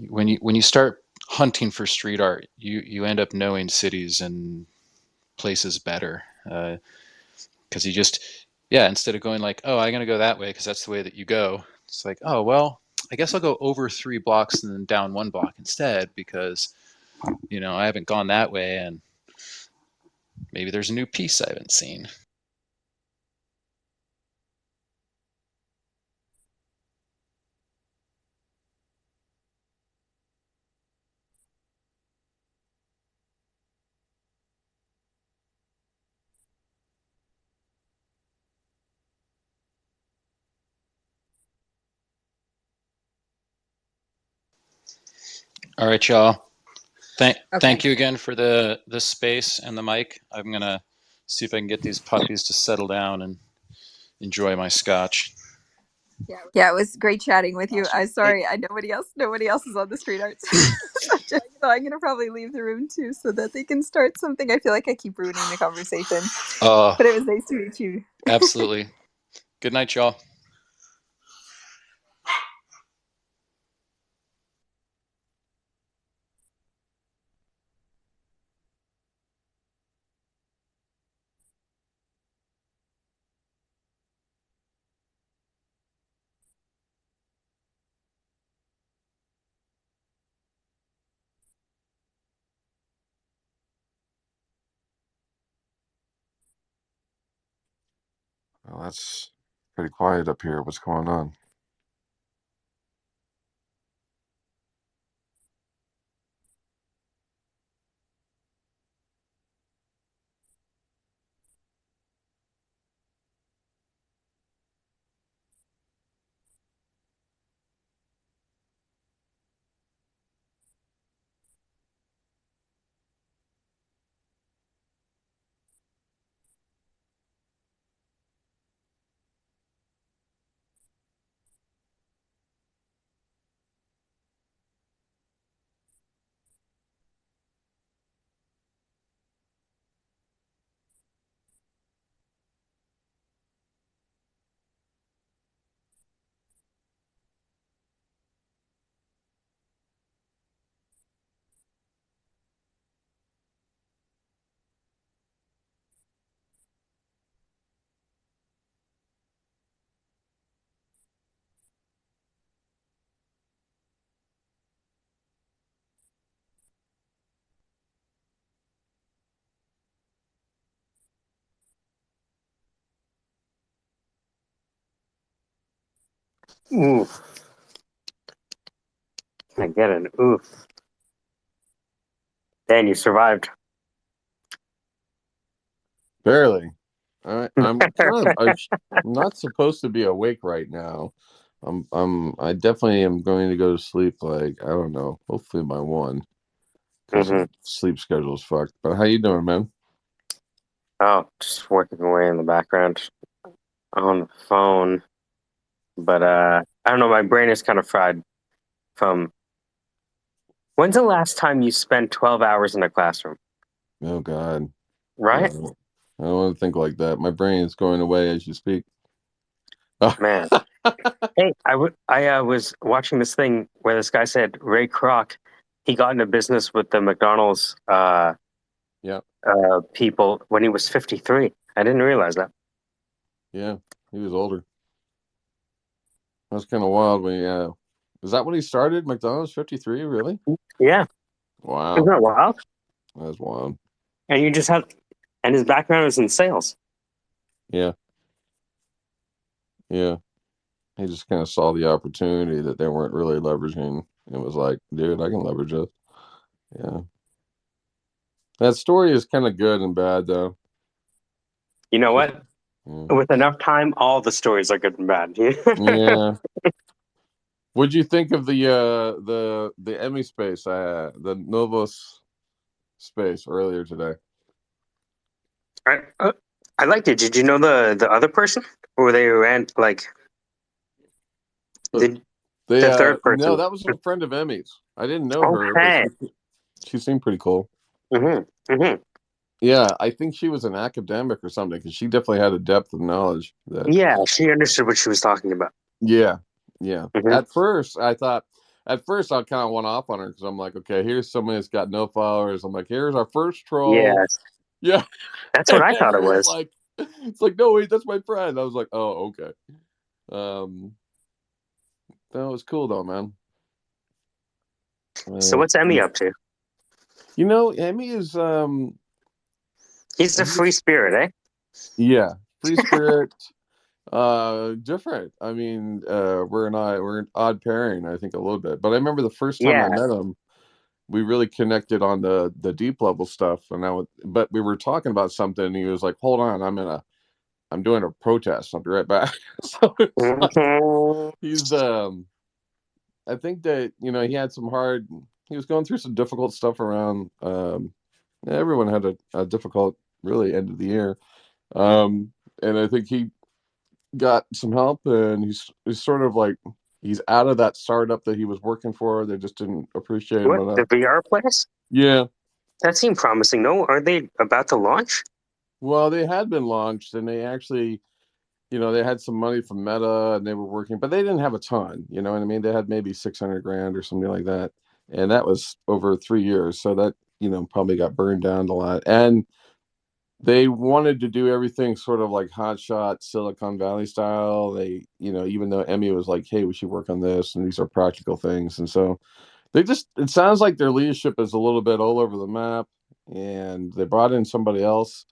when you start hunting for street art, you end up knowing cities and places better, because you just, yeah, instead of going like, oh, I'm gonna go that way because that's the way that you go, it's like, oh well, I guess I'll go over 3 blocks and then down 1 block instead, because you know I haven't gone that way and maybe there's a new piece I haven't seen. All right, y'all. Thank Okay. you again for the space and the mic. I'm gonna see if I can get these puppies to settle down and enjoy my scotch. Yeah, it was great chatting with you. I'm sorry, nobody else is on the street arts subject, so I'm gonna probably leave the room too, so that they can start something. I feel like I keep ruining the conversation, but it was nice to meet you. Absolutely. Good night, y'all. Well, that's pretty quiet up here. What's going on? Oof. I get it. Oof. Dan, you survived. Barely. I'm kind of. I'm not supposed to be awake right now. I definitely am going to go to sleep. Like I don't know. Hopefully by 1, because Hmm. the sleep schedule's fucked. But how you doing, man? Oh, just working away in the background on the phone. But I don't know. My brain is kind of fried from. When's the last time you spent 12 hours in a classroom? Oh God. Right? No, I don't want to think like that. My brain is going away as you speak. Man. Hey, I was watching this thing where this guy said Ray Kroc, he got into business with the McDonald's Yeah, people when he was 53. I didn't realize that. yeah. He was older. That's kind of wild. When is that when he started McDonald's? 53, really? Yeah, isn't Wow, that wild? that's wild. And you just had, and his background is in sales. Yeah, yeah. He just kind of saw the opportunity that they weren't really leveraging, and was like, "Dude, I can leverage it." Yeah, that story is kind of good and bad, though. You know Just, what? yeah. With enough time, all the stories are good and bad. Yeah. What'd you think of the Emmy space? The Novos space earlier today. I, I liked it. Did you know the other person, or they ran like But the they the third no, person? that was a friend of Emmy's. I didn't know her, but Okay. she seemed pretty cool. Hmm. Hmm. Yeah, I think she was an academic or something because she definitely had a depth of knowledge that. Yeah, she understood what she was talking about. Yeah, yeah. Hmm. At first, I thought. At first, I kind of went off on her because I'm like, okay, here's somebody that's got no followers. I'm like, here's our first troll. Yes, Yeah, that's what and I thought it it's was. like, no, wait, that's my friend. I was like, oh, okay. Um, that was cool though, man. So Uh, what's Emmy up to? Emmy is He's a free he's spirit, eh? yeah, free spirit. Different. I mean, we're an odd pairing, I think, a little bit. But I remember the first time I Yeah. met him, we really connected on the deep level stuff. And but we were talking about something, and he was like, "Hold on, I'm doing a protest. I'll be right back." So it's like Hmm. he's I think that he had some hard. He was going through some difficult stuff around. Everyone had a difficult, really, end of the year. Um, and I think he got some help, and he's sort of like he's out of that startup that he was working for. They just didn't appreciate him What, enough. the VR place? Yeah. That seemed promising. No, are they about to launch? Well, they had been launched, and they actually, they had some money from Meta, and they were working, but they didn't have a ton. You know what I mean? They had maybe 600 grand or something like that, and that was over 3 years. So that probably got burned down a lot, and they wanted to do everything sort of like hotshot Silicon Valley style. They, even though Emmy was like, "Hey, we should work on this, and these are practical things," and so it sounds like their leadership is a little bit all over the map, and they brought in somebody else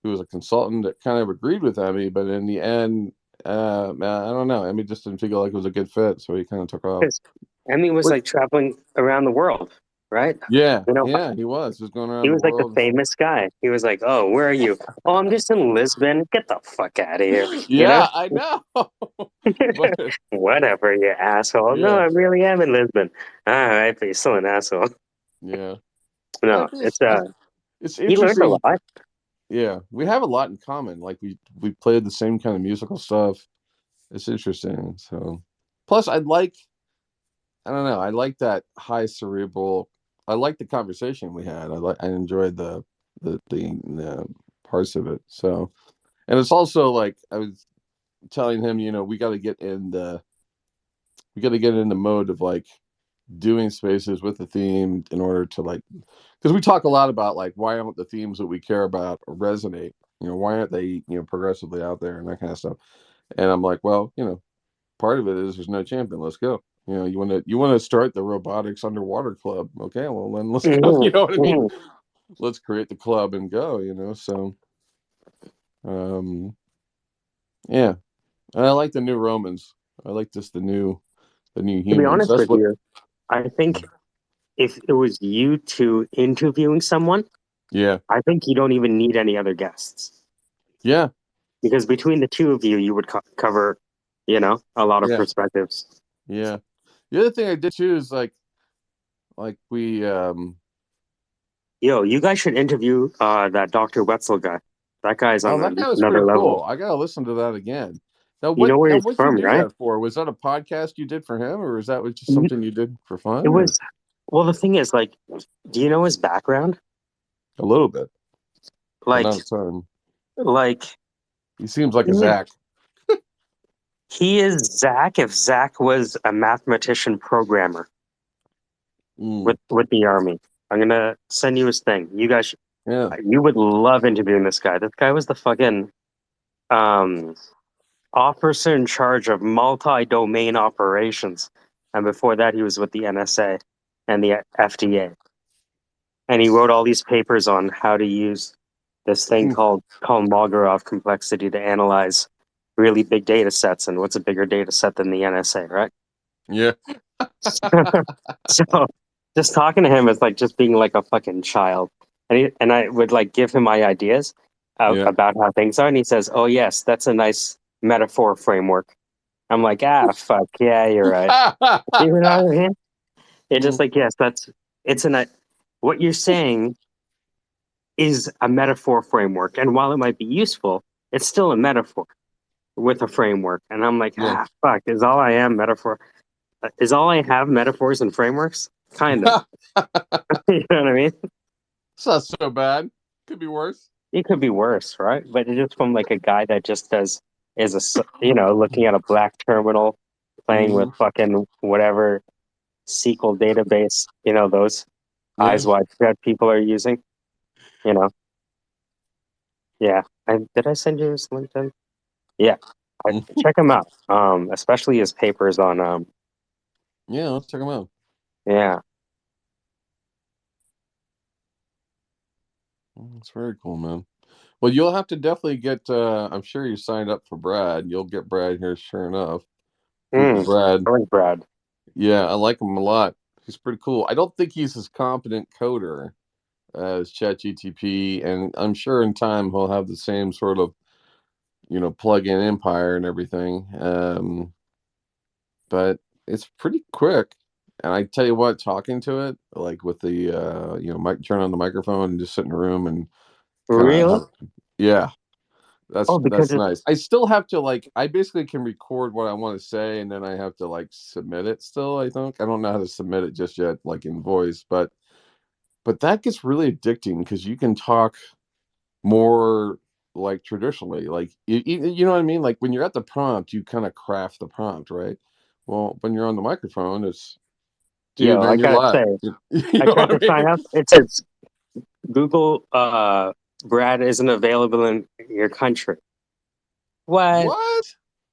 who was a consultant that kind of agreed with Emmy, but in the end, man, I don't know. Emmy just didn't feel like it was a good fit, so he kind of took off. Because Emmy was What? like traveling around the world, right? Yeah, You know, yeah, he was. He was going he around the was like the world. famous guy. He was like, "Oh, where are you? Oh, I'm just in Lisbon. Get the fuck out of here." You know? Yeah, I know. But Whatever, you asshole. No, yeah, I really am in Lisbon. All right, but you're still an asshole. yeah. No, It's he learned a interesting. lot. Yeah, we have a lot in common. Like we played the same kind of musical stuff. It's interesting. So, plus, I don't know. I like that high cerebral. I like the conversation we had. I enjoyed the parts of it. So, and it's also like I was telling him, we got to get in the mode of like doing spaces with the theme in order to like, because we talk a lot about like why aren't the themes that we care about resonate? Why aren't they progressively out there and that kind of stuff? And I'm like, well, part of it is there's no champion. Let's go. You want to start the robotics underwater club. Okay, well then let's go. You Hmm. know what I mean? Hmm. Let's create the club and go. So um, yeah, and I like the new Romans. I like just the new To be humans. honest That's with what. you, I think if it was you two interviewing someone, Yeah, I think you don't even need any other guests yeah, because between the two of you, you would cover, a lot of yeah, perspectives. yeah. The other thing I did too is we Yo, you guys should interview that Dr. Wetzel guy. That guy's oh, that on guy was another pretty level. cool. I gotta listen to that again. Now You know where he's what'd you from, do right? that for? Was that a podcast you did for him, or is that was just It something you did for fun, or was, well, the thing is, like, do you know his background? a little bit, but Like, not a ton? like He seems like a he is, Zach. he is Zach if Zach was a mathematician programmer Mm, with the army. I'm gonna send you his thing. yeah. You would love interviewing this guy. This guy was the fucking um officer in charge of multi-domain operations, and before that, he was with the NSA and the FDA. And he wrote all these papers on how to use this thing Mm, called Markov complexity to analyze really big data sets. And what's a bigger data set than the NSA, right? yeah. So just talking to him is like just being like a fucking child. And I would like give him my ideas Yeah. about how things are, and he says, "Oh yes, that's a nice metaphor framework." I'm like, ah, fuck yeah, you're right. You know what I mean? It's just Mm, like, yes, it's what you're saying is a metaphor framework. And while it might be useful, it's still a metaphor with a framework. And I'm like, yeah. fuck, is all I am metaphor? Is all I have metaphors and frameworks? Kind of. You know what I mean? It's not so bad. Could be worse. It could be worse, right? But it's just from like a guy that just looking at a black terminal, playing with Hmm. fucking whatever SQL database, those Yeah. eyes wide shut people are using, you know? Yeah. Did I send you his LinkedIn? Yeah. Mm. Check him out. Especially his papers on, Yeah, let's check them out. yeah. That's very cool, man. Well, you'll have to definitely get. I'm sure you signed up for Brad. You'll get Brad here, sure enough. Freaky Mm, Brad. I like Brad. Yeah, I like him a lot. He's pretty cool. I don't think he's as competent coder as ChatGTP, and I'm sure in time he'll have the same sort of plug-in empire and everything. But it's pretty quick. And I tell you what, talking to it, like with the mic, turn on the microphone and just sit in a room and kind of Really? yeah, Oh, because that's it's nice. I still have to I basically can record what I want to say and then I have to submit it still, I think. I don't know how to submit it just yet, like in voice, but that gets really addicting because you can talk more like traditionally. Like you know what I mean? Like when you're at the prompt, you kind of craft the prompt, right? Well, when you're on the microphone, it's dude, I man, you're gotta live. say, You I know tried what to I mean? sign up. It says Google Brad isn't available in your country. What? What?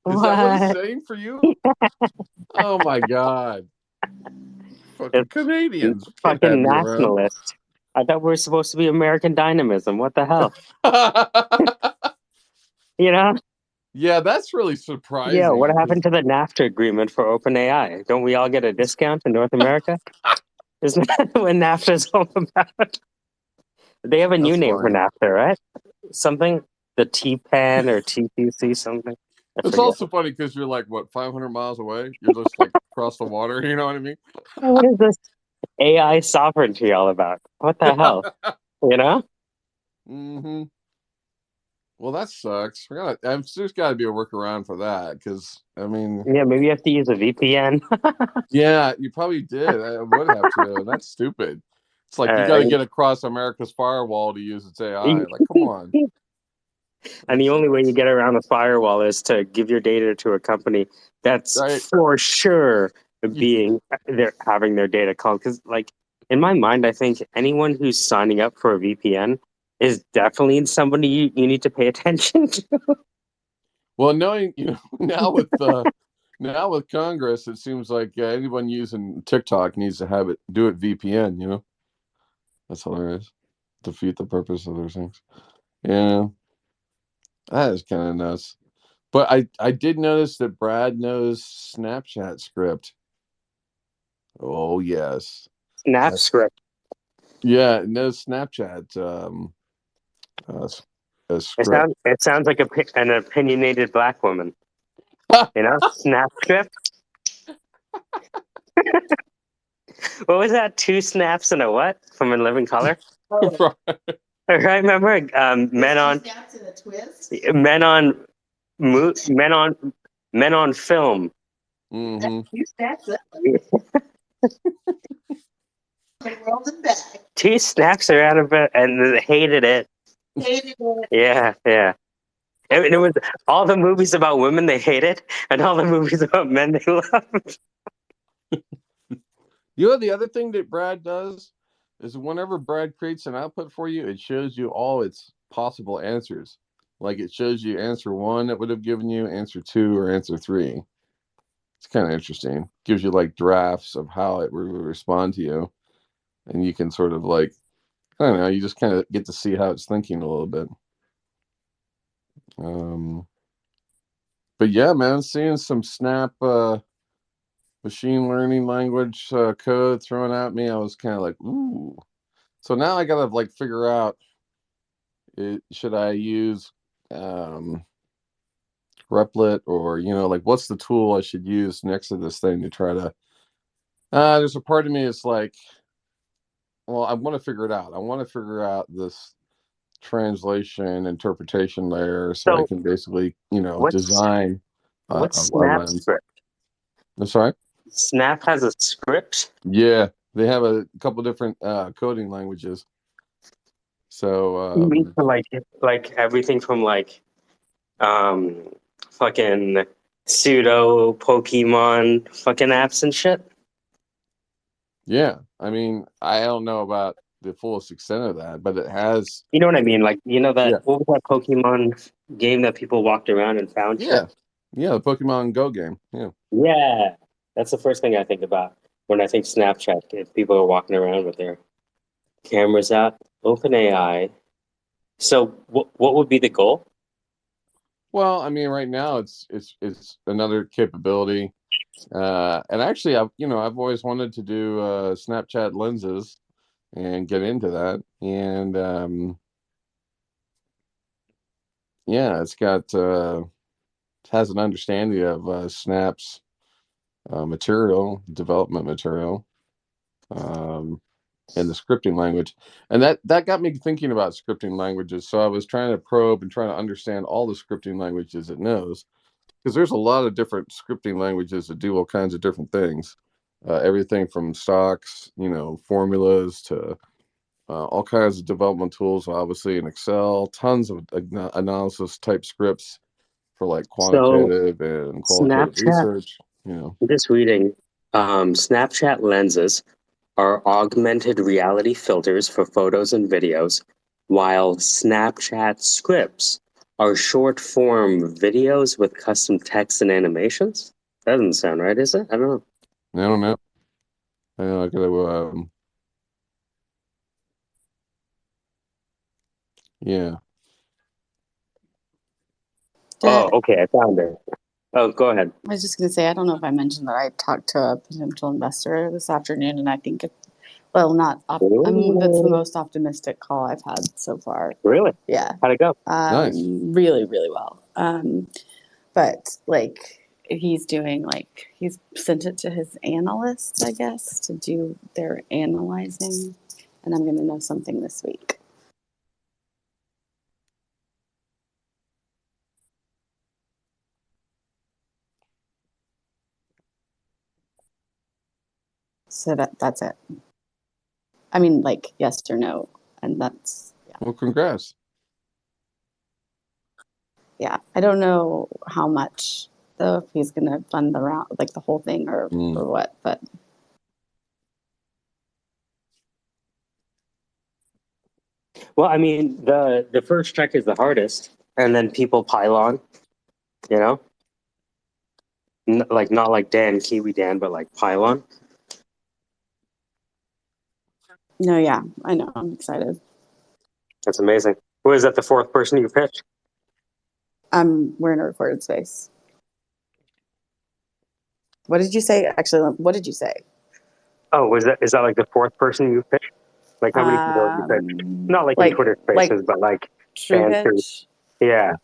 Is that what it's What? saying for you? Oh my god. Fucking It's Canadians can't have fucking you around. nationalist. I thought we were supposed to be American dynamism. What the hell? You know? Yeah, that's really Yeah, what surprising because happened to the NAFTA agreement for OpenAI? Don't we all get a discount in North America? Isn't that what NAFTA's all about? They have a new that's name for funny. NAFTA, right? Something? The T-PAN or TPC something? I It's forget. also funny because you're like what 500 miles away. You're just like across the water. You know what I mean? What is this AI sovereignty all about? What the hell? You know? Hmm. Well, that sucks. There's got to be a workaround for that because I mean, Yeah, maybe you have to use a VPN. yeah, you probably did. I would have to. And that's stupid. It's like you got to And get across America's firewall to use its AI. Like, come on. and That the only way you sucks. get around the firewall is to give your data to a company that's Right? for sure being they're having their data called. Because, like, in my mind, I think anyone who's signing up for a VPN is definitely somebody you need to pay attention to. Well, knowing now with Congress, it seems like anyone using TikTok needs to have it do it VPN. That's hilarious. Defeat the purpose of those things. Yeah, that is kind of nuts. But I did notice that Brad knows Snapchat script. Oh yes. Snap script. Yeah, knows Snapchat uh, script. It sounds like an opinionated black woman. You know, snap script. What was that? 2 snaps and a what from In Living Color? Right? Remember, men on men on film. Mm-hmm. 2 snaps are out of it, and they hated it. Yeah, yeah. And it was all the movies about women they hated, and all the movies about men they loved. You know, the other thing that Brad does is whenever Brad creates an output for you, it shows you all its possible answers. Like it shows you answer 1 that would have given you answer 2 or answer 3. It's kind of interesting. Gives you like drafts of how it would respond to you, and you can sort of like, I don't know, you just kind of get to see how it's thinking a little bit. But yeah, man, seeing some Snap machine learning language code thrown at me, I was kind of like, ooh. So now I gotta like figure out, should I use Replit, or like what's the tool I should use next to this thing to try to. There's a part of me that's like, well, I want to figure it out. I want to figure out this translation interpretation layer so I So can basically, what's design what's a Snap lens. script? I'm sorry. Snap has a script. Yeah, they have a couple different coding languages. You mean So for like everything from like um fucking pseudo Pokemon fucking apps and shit? yeah, I mean, I don't know about the fullest extent of that, but it has. You know what I mean? Like, that Yeah, what was that Pokemon game that people walked around and found shit? yeah, yeah. The Pokemon Go game. Yeah. Yeah. That's the first thing I think about when I think Snapchat. If people are walking around with their cameras out, open AI. So what would be the goal? Well, I mean, right now it's another capability, and actually, I've always wanted to do Snapchat lenses and get into that, and yeah, it has an understanding of Snap's development material, um, and the scripting language, and that got me thinking about scripting languages. So I was trying to probe and trying to understand all the scripting languages it knows, because there's a lot of different scripting languages that do all kinds of different things. Everything from stocks, formulas, to all kinds of development tools, obviously in Excel, tons of analysis type scripts for like So quantitative and qualitative Snapchat, research. I'm just reading, Snapchat lenses are augmented reality filters for photos and videos, while Snapchat scripts are short form videos with custom text and animations. That doesn't sound right, is it? I don't know. I don't know. I gotta, yeah. Oh, okay, I found it. Oh, go ahead. I was just going to say, I don't know if I mentioned that I talked to a potential investor this afternoon, and I think not. That's the Ooh, most optimistic call I've had so far. really? Yeah, How'd it go? Nice. really, really well. But like he's sent it to his analysts, I guess, to do their analyzing, and I'm going to know something this week. So that's it. I mean, like yes or no, and that's Well, congrats. yeah. I don't know how much though, if he's going to fund the round, like the whole thing, or Mm. what. But Well, I mean, the first check is the hardest, and then people pile on. You know, like not like Dan, Kiwi Dan, but like pile on. no, yeah, I know. I'm excited. That's amazing. Who is that? The fourth person you pitched? We're in a recorded space. What did you say? Actually, what did you say? Oh, is that like the fourth person you picked? Like how many people have you picked? Not like in Twitter Like Spaces, but like True fan theory. Pitch. Yeah,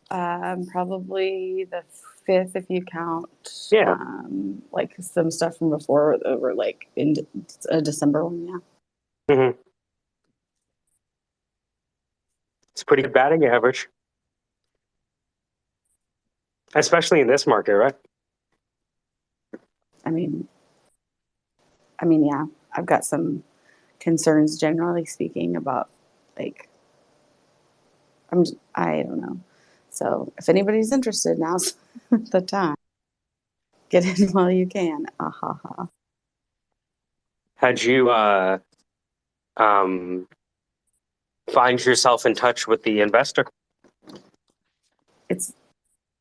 Probably the fifth if you count yeah. like some stuff from before over like in a December one. Yeah. hmm It's pretty good batting average, especially in this market, right? I mean, yeah. I've got some concerns, generally speaking, about like I don't know. So if anybody's interested, now's the time. Get in while you can. Ah ha ha. Had you um, find yourself in touch with the investor? It's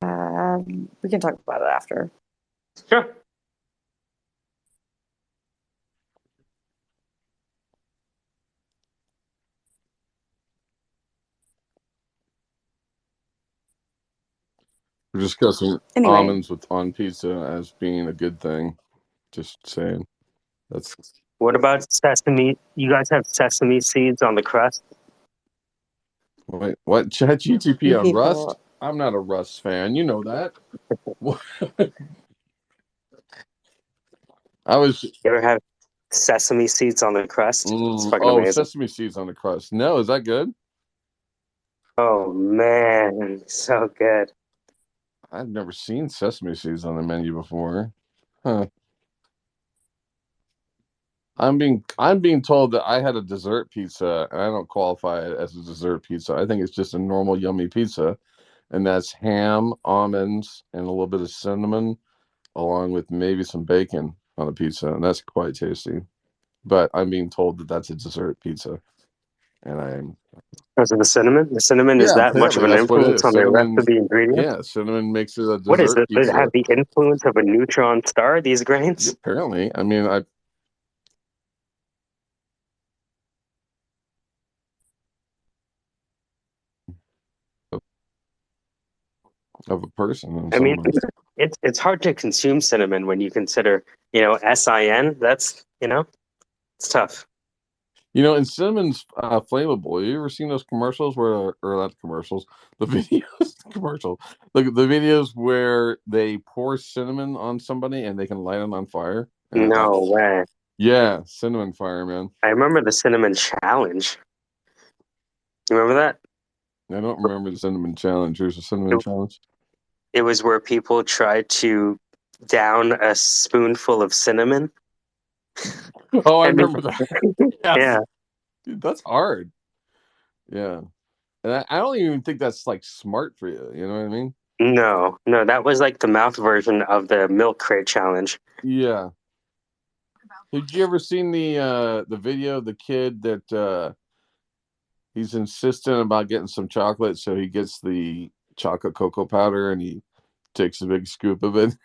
we can talk about it after. Sure. We're discussing Anyway, almonds on pizza as being a good thing. Just saying. That's What about sesame? You guys have sesame seeds on the crust? wait, what? ChatGTP you on Rust? people, I'm not a Rust fan. You know that. I was. You ever have sesame seeds on the crust? It's fucking amazing. Sesame seeds on the crust. No, is that good? Oh man, so good. I've never seen sesame seeds on the menu before. Huh. I'm being told that I had a dessert pizza and I don't qualify it as a dessert pizza. I think it's just a normal yummy pizza, and that's ham, almonds, and a little bit of cinnamon, along with maybe some bacon on a pizza, and that's quite tasty. But I'm being told that that's a dessert pizza, and I'm Because of the cinnamon? The cinnamon is yeah, that much of apparently an that's what it influence is. on the rest Cinnamon, of the ingredients? yeah, cinnamon makes it a What is dessert it? Does it have pizza. the influence of a neutron star, these grains? Apparently, I mean, I of a person and I mean, someone. it's hard to consume cinnamon when you consider, SIN. That's, it's tough. And cinnamon's flammable. You ever seen those commercials or not commercials, the videos, commercial, the videos where they pour cinnamon on somebody and they can light it on fire, and it No lights. way. Yeah, cinnamon fire, man. I remember the cinnamon challenge. You remember that? I don't remember the cinnamon challenge. There's a cinnamon challenge. It was where people tried to down a spoonful of cinnamon. Oh, I And remember that. Yes, yeah, dude, that's hard. Yeah, and I don't even think that's like smart for you. You know what I mean? no, that was like the mouth version of the milk crate challenge. Yeah. Did you ever seen the video of the kid that he's insistent about getting some chocolate, so he gets the chocolate cocoa powder and he takes a big scoop of it?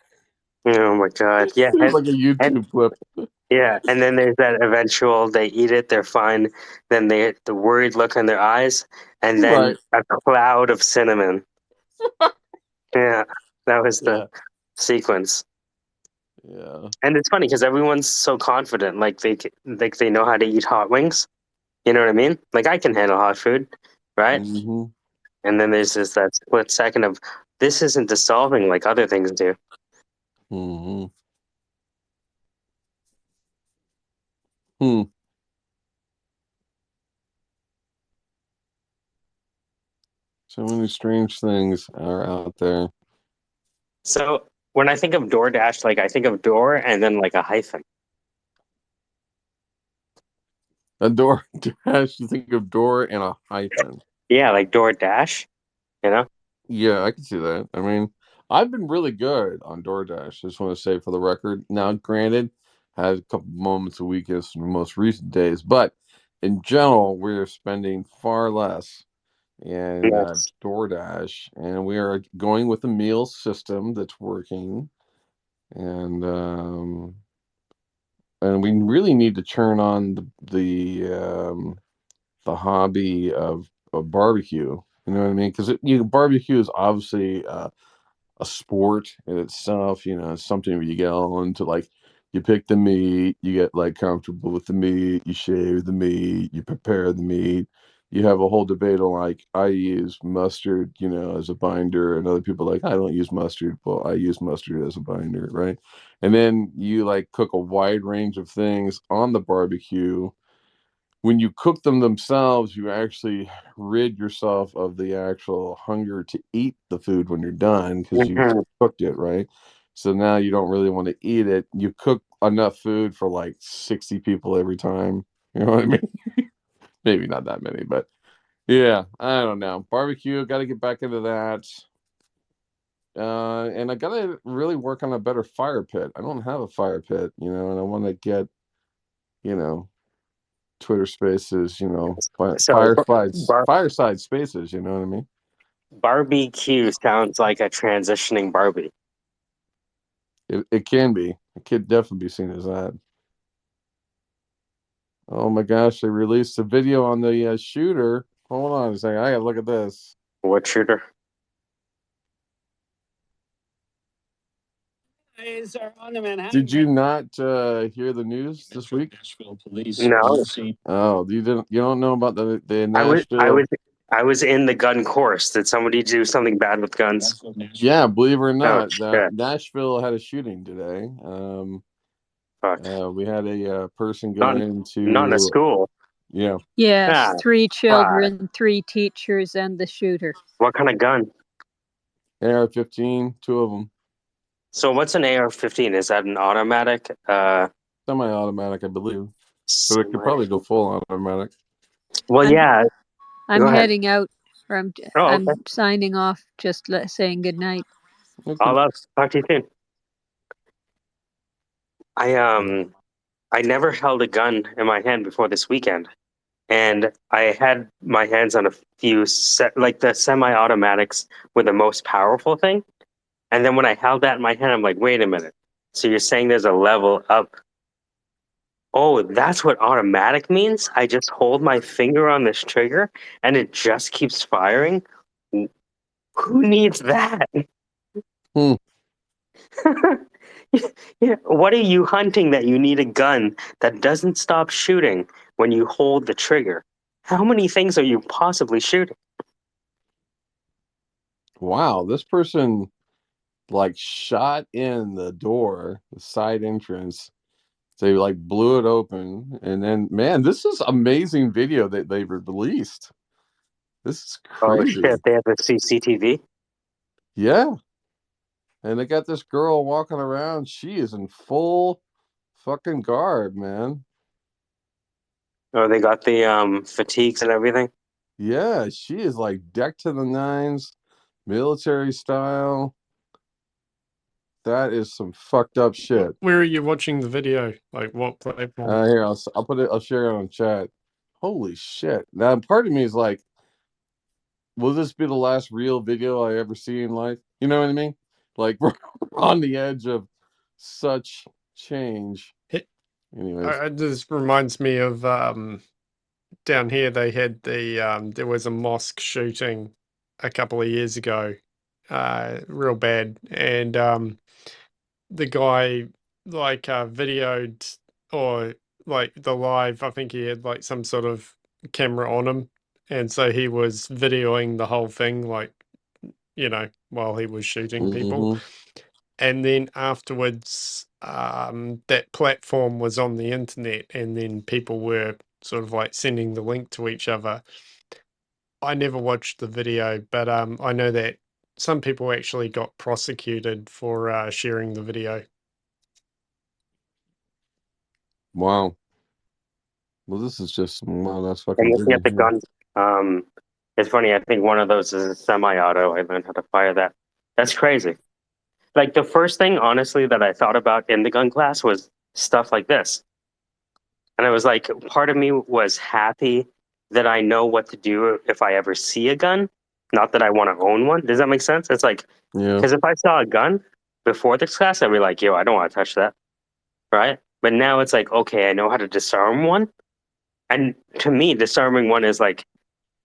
Oh my god, yeah, It was like a and YouTube clip. yeah, and then there's that eventual. They eat it, they're fine. Then the worried look in their eyes, and Right. then a cloud of cinnamon. Yeah, that was the Yeah. sequence. Yeah. And it's funny because everyone's so confident, like they know how to eat hot wings. You know what I mean? Like I can handle hot food, right? Mm-hmm. And then there's just that split second of this isn't dissolving like other things do. Mm-hmm. Hmm. So many strange things are out there. So when I think of DoorDash, like I think of door and then like a hyphen. A door dash, you think of door and a hyphen. Yeah, like DoorDash, you know? Yeah, I can see that. I mean, I've been really good on DoorDash. I just want to say for the record. Now, granted, had a couple moments of weakness in the most recent days, but in general, we're spending far less in Yes. DoorDash, and we are going with a meal system that's working, and we really need to turn on the hobby of barbecue. You know what I mean? Because barbecue is obviously a sport in itself. It's something where you get all into, like, you pick the meat, you get like comfortable with the meat, you shave the meat, you prepare the meat. You have a whole debate on, like, I use mustard, as a binder, and other people are like, I don't use mustard. Well, I use mustard as a binder, right? And then you like cook a wide range of things on the barbecue. When you cook them themselves, you actually rid yourself of the actual hunger to eat the food when you're done because you've Mhm. cooked it, right? So now you don't really want to eat it. You cook enough food for like 60 people every time. You know what I mean? Maybe not that many, but yeah, I don't know. Barbecue, got to get back into that. And I got to really work on a better fire pit. I don't have a fire pit, and I want to get, you know, Twitter Spaces, So fireside spaces. You know what I mean? barbecue sounds like a transitioning Barbie. It can be. It could definitely be seen as that. Oh my gosh! They released a video on the shooter. Hold on a second. I gotta look at this. What shooter? Did you not hear the news this week? No, Oh, you didn't. You don't know about the I was I Nashville? was I was in the gun course. Did somebody do something bad with guns? Yeah, believe it or Oh not, that shit! Nashville had a shooting today. Fuck. We had a person go Not not in a into, school. yeah. Yes, Ah, 3 fuck. children, 3 teachers, and the shooter. What kind of gun? AR-15, two of them. So what's an AR-15? Is that an automatic? Semi-automatic, I believe, but it could probably go Semi- full automatic. Well, I'm yeah. I'm Go ahead. heading out, or Oh, okay. I'm signing off. Just saying good night. Okay. I'll talk to you soon. I I never held a gun in my hand before this weekend, and I had my hands on a few like the semi-automatics were the most powerful thing. And then when I held that in my hand, I'm like, wait a minute. So you're saying there's a level up? Oh, that's what automatic means? I just hold my finger on this trigger and it just keeps firing? Who needs that? Hmm. Yeah, what are you hunting that you need a gun that doesn't stop shooting when you hold the trigger? How many things are you possibly shooting? Wow, this person like shot in the door, the side entrance. They like blew it open, and then, man, this is amazing video that they released. This is Oh crazy. shit, they have the CCTV? Yeah, and they got this girl walking around. She is in full fucking garb, man. Oh, they got the fatigues and everything? Yeah, she is like decked to the nines, military style. That is some fucked up shit. Where are you watching the video? Like what platform? Here, I'll put it. I'll share it on chat. Holy shit! Now, part of me is like, will this be the last real video I ever see in life? You know what I mean? Like, we're on the edge of such change. It, Anyways, this reminds me of down here they had there was a mosque shooting a couple of years ago, real bad, and the guy like videoed, or like the live, I think he had like some sort of camera on him, and so he was videoing the whole thing, like, while he was shooting people. hmm And then afterwards, that platform was on the internet, and then people were sort of like sending the link to each other. I never watched the video, but I know that some people actually got prosecuted for sharing the video. wow. Well, this is just wow. That's I'm fucking looking video at the here. gun. Um, it's funny. I think one of those is a semi-auto. I learned how to fire that. That's crazy. Like the first thing, honestly, that I thought about in the gun class was stuff like this, and I was like, part of me was happy that I know what to do if I ever see a gun. Not that I want to own one. Does that make sense? It's like Yeah. because if I saw a gun before this class, I'd be like, yo, I don't want to touch that, right? But now it's like, okay, I know how to disarm one, and to me, disarming one is like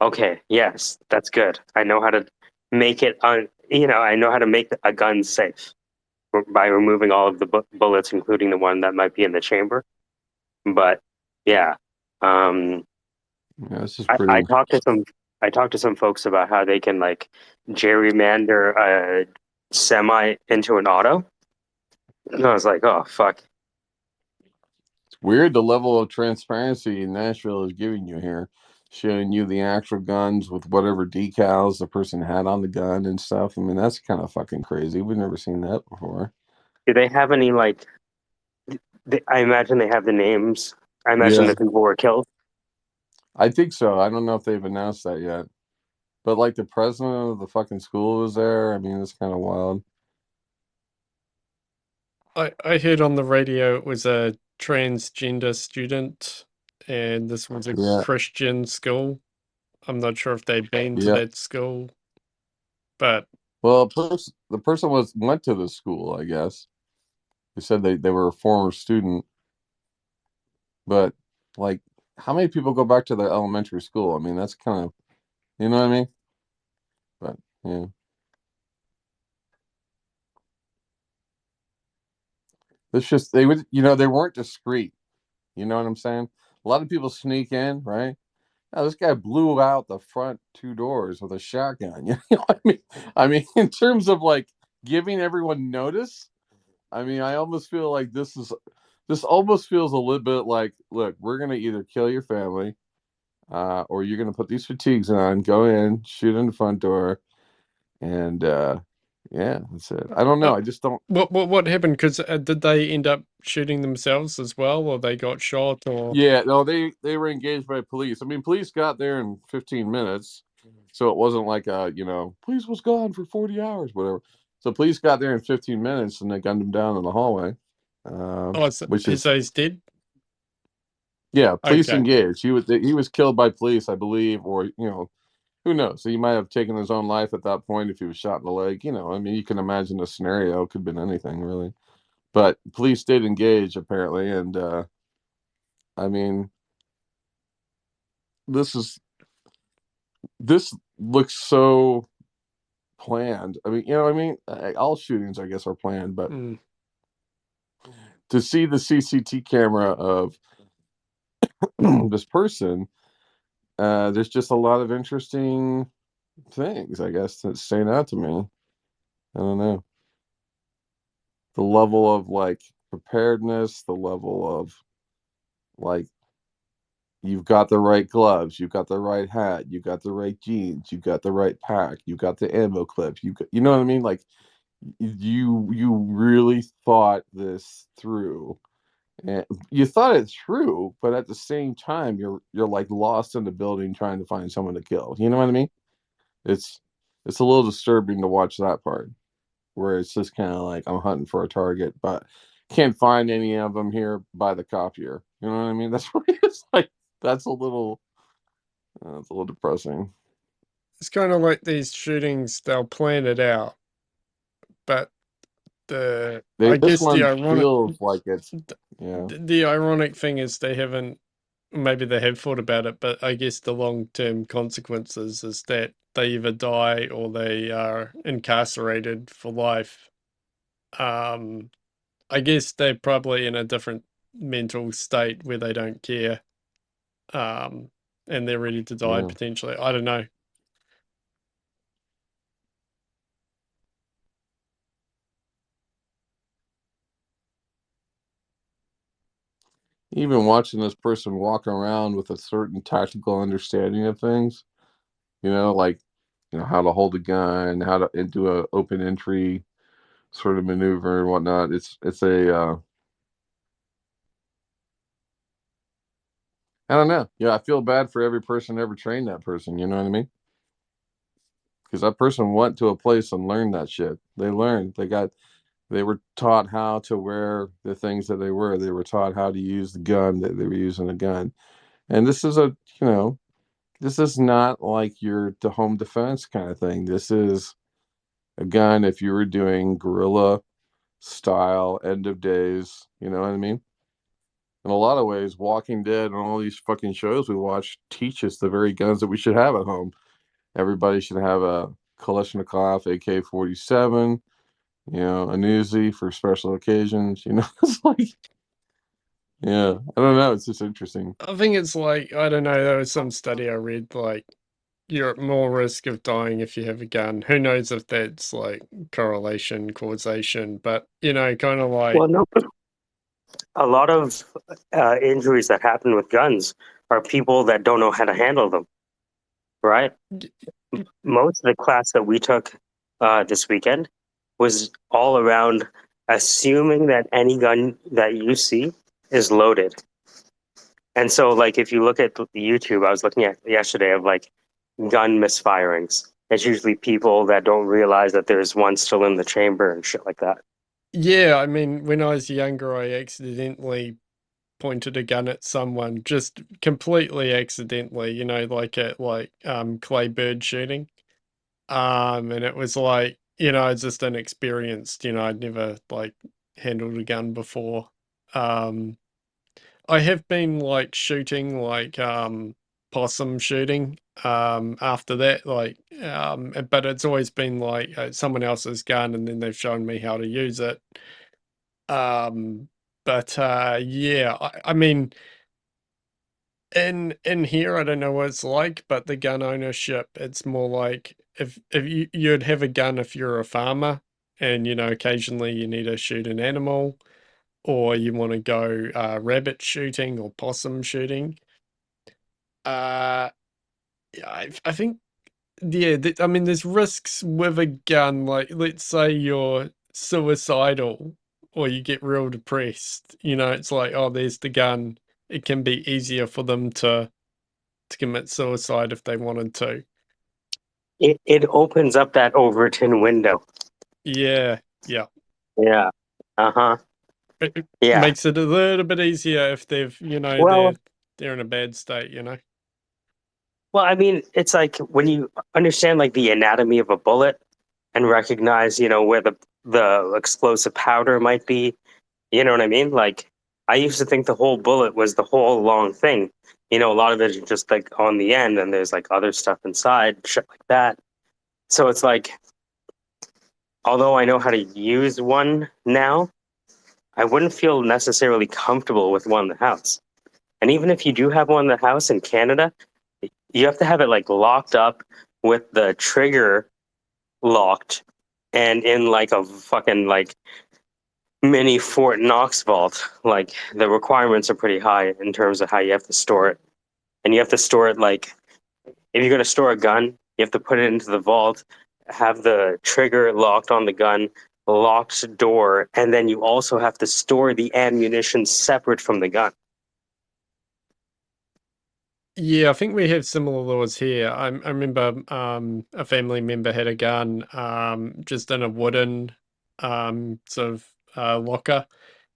Okay, yes, that's good. I know how to make it I know how to make a gun safe by removing all of the bullets, including the one that might be in the chamber. But yeah, um, Yeah, this is I pretty. talked to some folks about how they can like gerrymander a semi into an auto. And I was like, oh fuck. It's weird the level of transparency Nashville is giving you here, showing you the actual guns with whatever decals the person had on the gun and stuff. I mean, that's kind of fucking crazy. We've never seen that before. Do they have any like? I imagine they have the names. I imagine Yeah, the people were killed. I think so. I don't know if they've announced that yet, but like the president of the fucking school was there. I mean, it's kind of wild. I heard on the radio it was a transgender student, and this was a Yeah, Christian school. I'm not sure if they've been to yeah. that school, but Well, the person went to the school, I guess. They said they were a former student, but like, how many people go back to their elementary school? I mean, that's kind of, you know what I mean? But yeah, it's just they would, they weren't discreet. You know what I'm saying? A lot of people sneak in, right? Now, this guy blew out the front two doors with a shotgun. You know what I mean? I mean, in terms of like giving everyone notice, I mean, I almost feel like this almost feels a little bit like, look, we're gonna either kill your family, or you're gonna put these fatigues on, go in, shoot in the front door, and yeah, that's it. I don't uh, know. I just don't. what happened? Because did they end up shooting themselves as well, or they got shot, or Yeah, no, they were engaged by police. I mean, police got there in 15 minutes, so it wasn't like police was gone for 40 hours, whatever. So police got there in 15 minutes and they gunned him down in the hallway, oh, which is so he's dead? yeah, police Okay. engaged. He was killed by police, I believe, or who knows? So he might have taken his own life at that point if he was shot in the leg. I mean, you can imagine the scenario. It could have been anything really, but police did engage apparently, and I mean, this is this looks so planned. I mean, I mean, all shootings, I guess, are planned, but Mm. to see the CCT camera of this person, there's just a lot of interesting things, I guess, that stand out to me. I don't know. The level of like preparedness, the level of like you've got the right gloves, you've got the right hat, you've got the right jeans, you've got the right pack, you've got the ammo clips, you know what I mean? Like you really thought this through, and you thought it through, but at the same time you're like lost in the building trying to find someone to kill, you know what I mean? It's it's a little disturbing to watch that part where it's just kind of like I'm hunting for a target but can't find any of them here by the copier, you know what I mean? That's what it's like. That's a little it's a little depressing. It's kind of like these shootings; they'll plan it out, but I This guess the one ironic feels like it's yeah. the ironic thing is they haven't. Maybe they have thought about it, but I guess the long term consequences is that they either die or they are incarcerated for life. Um, I guess they're probably in a different mental state where they don't care, um, and they're ready to die Yeah. potentially. I don't know. Even watching this person walk around with a certain tactical understanding of things, like how to hold a gun, how to do a open entry sort of maneuver and whatnot. It's a I don't know. Yeah, I feel bad for every person ever trained that person. You know what I mean? Because that person went to a place and learned that shit. They learned. They were taught how to wear the things that they were. They were taught how to use the gun that they were using a gun. And this is this is not like your home defense kind of thing. This is a gun if you were doing guerrilla style end of days. You know what I mean? in a lot of ways, Walking Dead and all these fucking shows we watch teach us the very guns that we should have at home. Everybody should have a Kalashnikov AK-47, an Uzi for special occasions. It's like, yeah, I don't know. It's just interesting. I think it's like, I don't know, there was some study I read, like, you're at more risk of dying if you have a gun. Who knows if that's like correlation, causation, but kind of like, Well, no, a lot of injuries that happen with guns are people that don't know how to handle them, right? Most of the class that we took this weekend was all around assuming that any gun that you see is loaded. And so, like, if you look at the YouTube, I was looking at yesterday of like gun misfirings. It's usually people that don't realize that there's one still in the chamber and shit like that. yeah, I mean, when I was younger, I accidentally pointed a gun at someone, just completely accidentally, like at clay bird shooting. And it was like, I was just inexperienced, I'd never like handled a gun before. Um, I have been like shooting possum shooting after that, but it's always been like someone else's gun and then they've shown me how to use it. Um, but yeah, I mean, in here I don't know what it's like, but the gun ownership, it's more like if you'd have a gun if you're a farmer and occasionally you need to shoot an animal or you want to go rabbit shooting or possum shooting. Uh, yeah, I think, yeah, I mean, there's risks with a gun. Like, let's say you're suicidal or you get real depressed. It's like, oh, there's the gun. It can be easier for them to commit suicide if they wanted to. It opens up that Overton window. Yeah, yeah. Yeah. Uh huh. It Yeah. makes it a little bit easier if Well, they're in a bad state. well, I mean, it's like when you understand like the anatomy of a bullet and recognize, where the explosive powder might be. You know what I mean? Like, I used to think the whole bullet was the whole long thing. A lot of it is just like on the end, and there's like other stuff inside, shit like that. So it's like, although I know how to use one now, I wouldn't feel necessarily comfortable with one in the house. And even if you do have one in the house in Canada, you have to have it like locked up with the trigger locked and in like a fucking like mini Fort Knox vault. Like the requirements are pretty high in terms of how you have to store it. And you have to store it like if you're going to store a gun, you have to put it into the vault, have the trigger locked on the gun, locked door, and then you also have to store the ammunition separate from the gun. Yeah, I think we have similar laws here. I remember a family member had a gun just in a wooden sort of locker,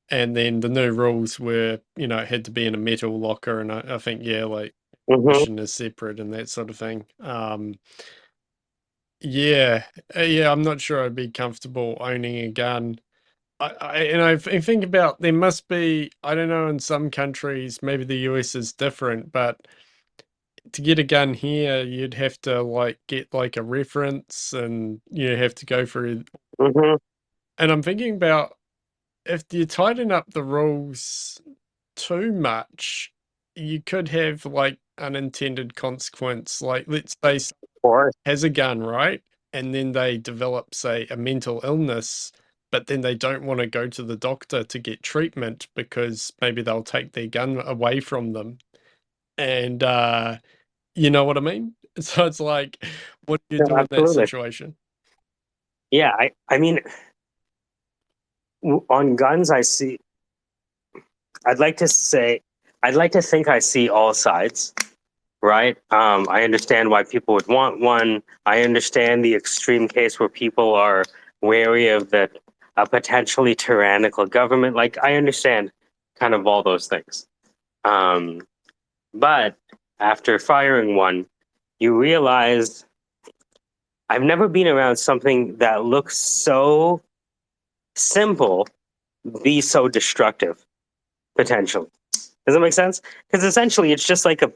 and then the new rules were, it had to be in a metal locker, and I think, yeah, like Hmm. ammunition is separate and that sort of thing. Yeah, yeah, I'm not sure I'd be comfortable owning a gun. I think about there must be, I don't know, in some countries, maybe the US is different, but to get a gun here, you'd have to like get like a reference and you have to go through. Hmm. And I'm thinking about if you tighten up the rules too much, you could have like unintended consequence. Like, let's say someone Or has a gun, right? And then they develop, say, a mental illness, but then they don't want to go to the doctor to get treatment because maybe they'll take their gun away from them. And you know what I mean? So it's like, what do you no, do in that absolutely. situation? Yeah, I mean, on guns, I'd like to say, I'd like to think I see all sides, right? I understand why people would want one. I understand the extreme case where people are wary of the a potentially tyrannical government. Like, I understand kind of all those things. Um, but after firing one, you realize I've never been around something that looks so simple be so destructive potentially. Does that make sense? Because essentially, it's just like it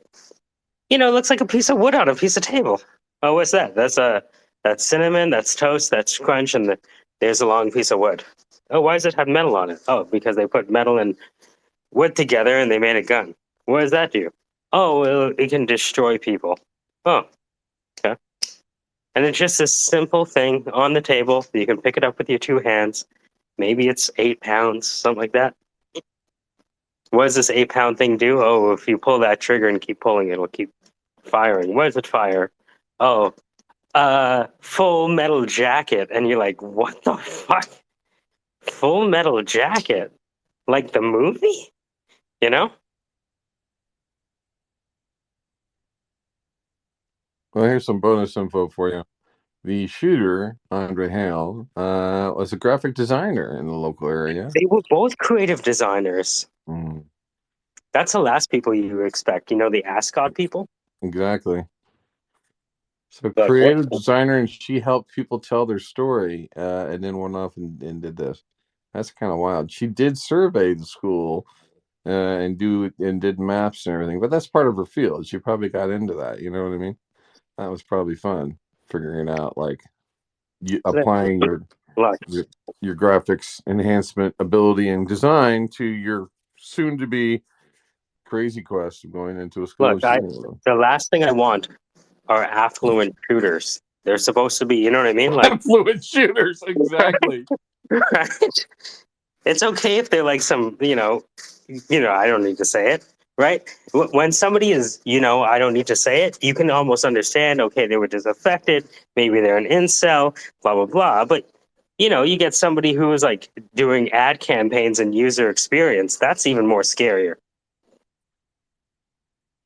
looks like a piece of wood on a piece of table. Oh, what's that? That's cinnamon, that's toast, that's crunch, and there's a long piece of wood. Oh, why does it have metal on it? Oh, because they put metal and wood together and they made a gun. What does that do? Oh, well, it can destroy people. Oh, okay. And it's just a simple thing on the table. You can pick it up with your two hands. Maybe it's 8 pounds, something like that. What does this 8 pound thing do? Oh, if you pull that trigger and keep pulling, it'll keep firing. What does it fire? Oh, Full Metal Jacket. And you're like, what the fuck? Full Metal Jacket? Like the movie? You know? Well, here's some bonus info for you. The shooter, Andre Hale, was a graphic designer in the local area. They were both creative designers. Mm, That's the last people you expect. The Ascot people? exactly. So Like, what? creative designer, and she helped people tell their story, and then went off and did this. That's kind of wild. She did survey the school, and did maps and everything, but that's part of her field. She probably got into that. You know what I mean? That was probably fun figuring out like applying Look, your your graphics enhancement ability and design to your soon to be crazy quest of going into a school look, and shooting them. the last thing I want are affluent shooters. They're supposed to be, you know what I mean? Like, Fluid shooters, exactly. right? It's okay if they're like some, I don't need to say it, right? When somebody is, I don't need to say it, you can almost understand, okay, they were disaffected, maybe they're an incel, blah, blah, blah. But, you get somebody who is like doing ad campaigns and user experience, that's even more scarier.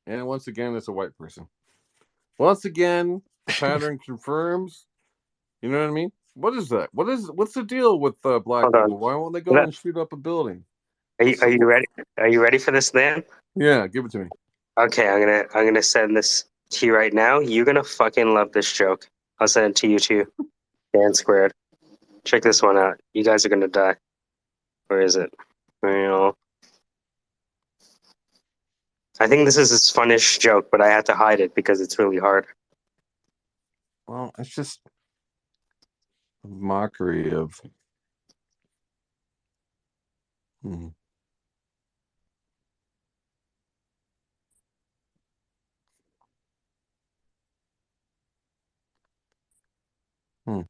And once again, it's a white person. Once again, the pattern confirms. You know what I mean? What is that? What's the deal with black Hold on. people? Why won't they go and shoot up a building? Are you ready? Are you ready for this, Dan? Yeah, give it to me. Okay, I'm gonna send this to you right now. You're gonna fucking love this joke. I'll send it to you too. Dan squared. Check this one out. You guys are gonna die. Where is it? I think this is his funnish joke, but I had to hide it because it's really hard. Well, it's just a mockery of. Hmm. Hmm.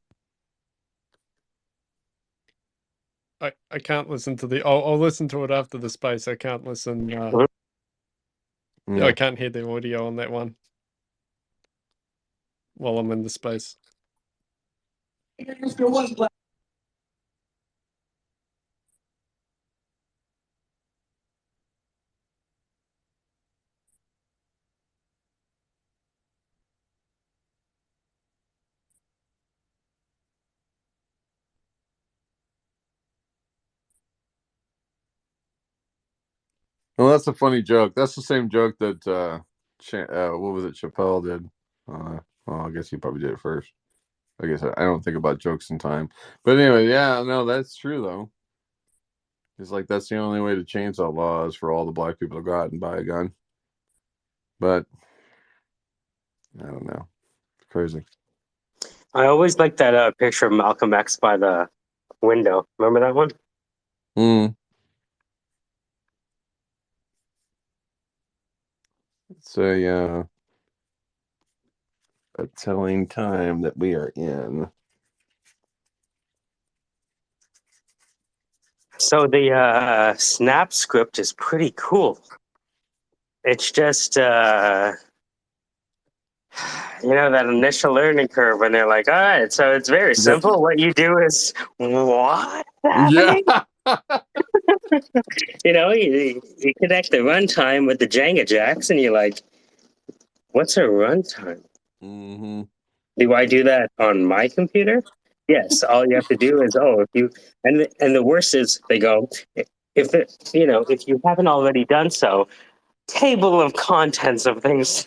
I can't listen to I'll listen to it after the space. I can't listen. Mhm. Yeah. I can't hear the audio on that one while I'm in the space. Well, that's a funny joke. That's the same joke that what was it? Chappelle did. Well, I guess he probably did it first. I guess I don't think about jokes in time. But anyway, yeah, no, that's true though. It's like that's the only way to change that law is for all the black people to go out and buy a gun. But I don't know. It's crazy. I always like that picture of Malcolm X by the window. Remember that one? Hmm. It's a telling time that we are in. So the Snap script is pretty cool. It's just that initial learning curve when they're like, all right, so it's very Yep. simple. What you do is what's Yeah. happening? You connect the runtime with the Jenga jacks, and you're like, what's a runtime? Hmm. Do I do that on my computer? Yes. All you have to do is if you and the worst is they go if you haven't already done so, table of contents of things.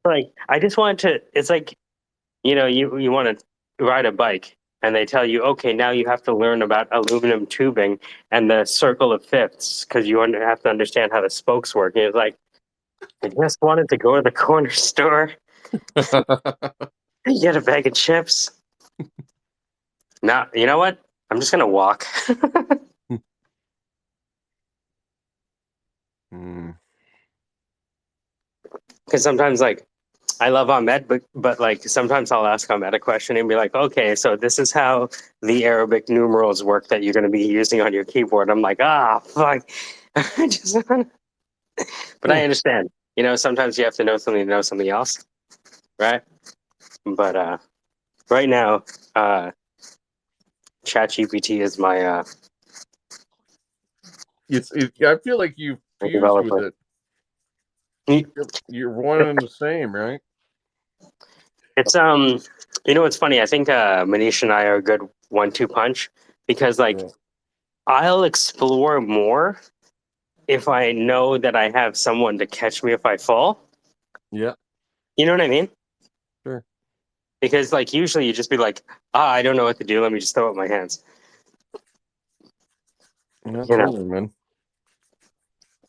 Like I just want to. It's like you want to ride a bike and they tell you, okay, now you have to learn about aluminum tubing and the circle of fifths because you have to understand how the spokes work. And it's like, I just wanted to go to the corner store, get a bag of chips. Now, you know what? I'm just gonna walk. Mm. Because sometimes, like, I love Ahmed, but like sometimes I'll ask Ahmed a question and be like, okay, so this is how the Arabic numerals work that you're going to be using on your keyboard. I'm like, fuck. I just, but I understand. You know, sometimes you have to know something to know something else, right? But right now, ChatGPT is my I feel like you fused with developer. it. Mm, You're one and the same, right? It's you know what's funny? I think Manish and I are a good 1-2 punch because like Yeah. I'll explore more if I know that I have someone to catch me if I fall. Yeah. You know what I mean? Sure. Because like usually you just be like, I don't know what to do. Let me just throw up my hands. Yeah, You know. totally, man.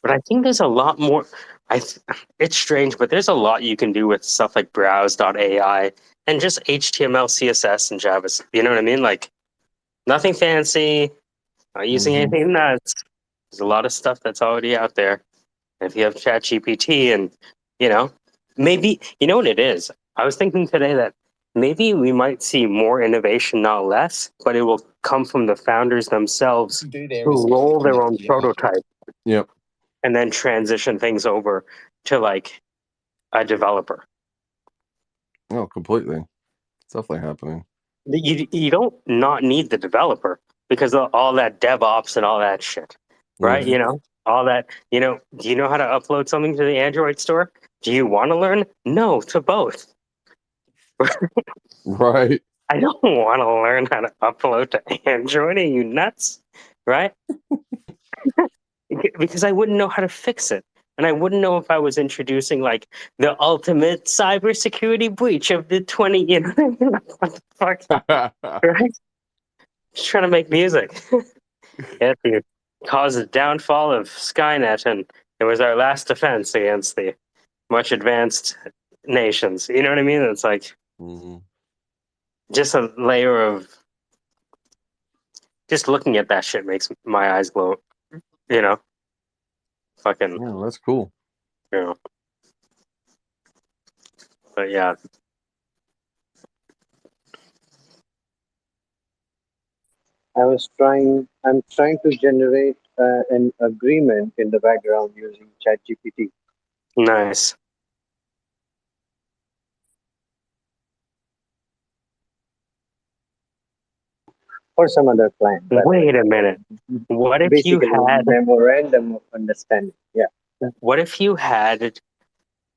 But I think there's a lot more. It's strange, but there's a lot you can do with stuff like browse.ai and just HTML, CSS, and JavaScript. You know what I mean? Like nothing fancy, not using Hmm. anything nuts. There's a lot of stuff that's already out there. And if you have ChatGPT and, you know, maybe, you know what it is? I was thinking today that maybe we might see more innovation, not less, but it will come from the founders themselves who roll their own prototype Yep. and then transition things over to like a developer. Oh, completely. It's definitely happening. You don't not need the developer because of all that DevOps and all that shit, right? Hmm. You know, all that, you know, do you know how to upload something to the Android store? Do you want to learn? No, to both. Right. I don't want to learn how to upload to Android. Are you nuts? Right? Because I wouldn't know how to fix it. And I wouldn't know if I was introducing like the ultimate cybersecurity breach of the 20, you know, what the fuck? Right? Just trying to make music. If you cause the downfall of Skynet and it was our last defense against the much advanced nations. You know what I mean? It's like Hmm. just a layer of just looking at that shit makes my eyes glow. You know, fucking, Yeah, that's cool. you know. But yeah, I'm trying to generate an agreement in the background using ChatGPT. nice. For some other client, by the way. Wait a So minute. What if you basically, had? memorandum of understanding. Yeah. What if you had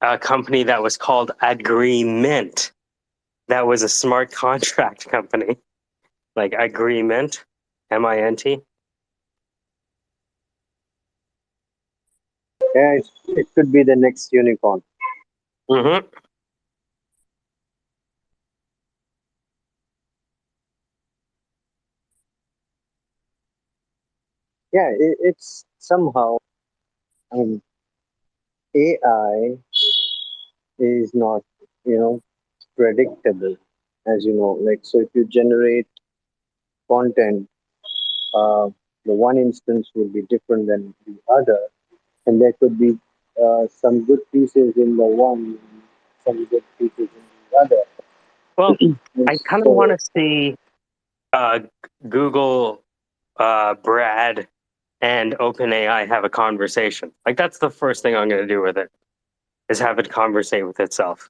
a company that was called Agreement? That was a smart contract company, like Agreement, MINT. Yeah, it could be the next unicorn. Mm-hmm. Yeah, it's somehow. I mean, AI is not, predictable, as you know. Like, so if you generate content, uh, the one instance will be different than the other, and there could be some good pieces in the one, some good pieces in the other. Well, And I kind of want so, to see uh, Google, Brad, and OpenAI have a conversation. Like that's the first thing I'm going to do with it is have it conversate with itself,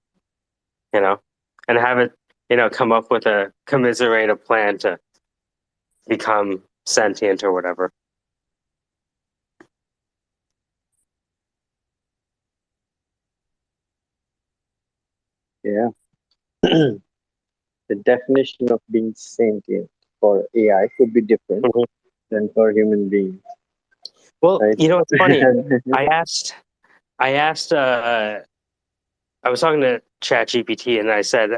you know, and have it, you know, come up with a commiserative plan to become sentient or whatever. yeah, the definition of being sentient for AI could be different Mhm. than for human beings, Well, right? you know, it's funny. I asked, I asked, I was talking to ChatGPT and I said,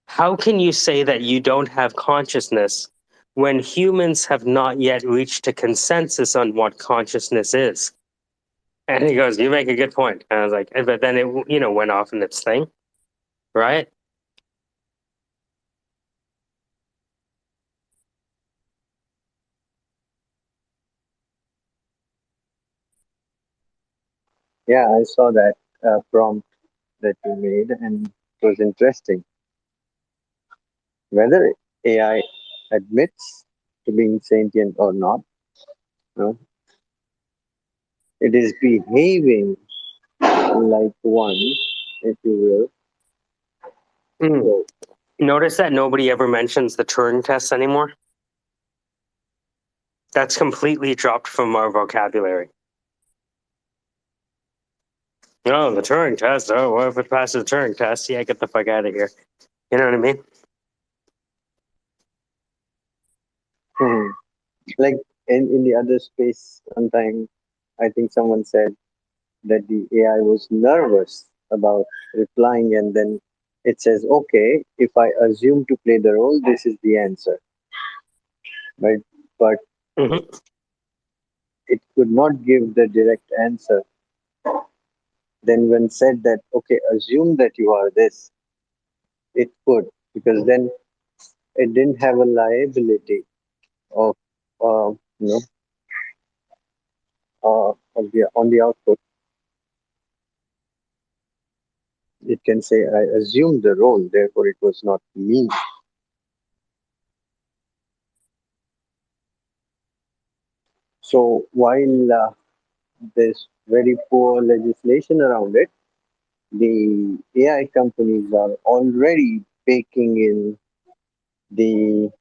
How can you say that you don't have consciousness when humans have not yet reached a consensus on what consciousness is? And he goes, "You make a good point." And I was like, but then it, went off in its thing, right? Yeah, I saw that prompt that you made, and it was interesting. Whether AI admits to being sentient or not, you know, it is behaving like one, if you Mm. will. Notice that nobody ever mentions the Turing test anymore. That's completely dropped from our vocabulary. Oh, the Turing test. Oh, what if it passes the Turing test? Yeah, get the fuck out of here. You know what I mean? So, like in the other space, sometime I think someone said that the AI was nervous about replying, and then it says, okay, if I assume to play the role, this is the answer, right? But Hmm. it could not give the direct answer. Then, when said that, okay, assume that you are this, it could, because then it didn't have a liability of, you know, on the output. It can say, I assumed the role, therefore it was not me. So while there's very poor legislation around it, the AI companies are already baking in the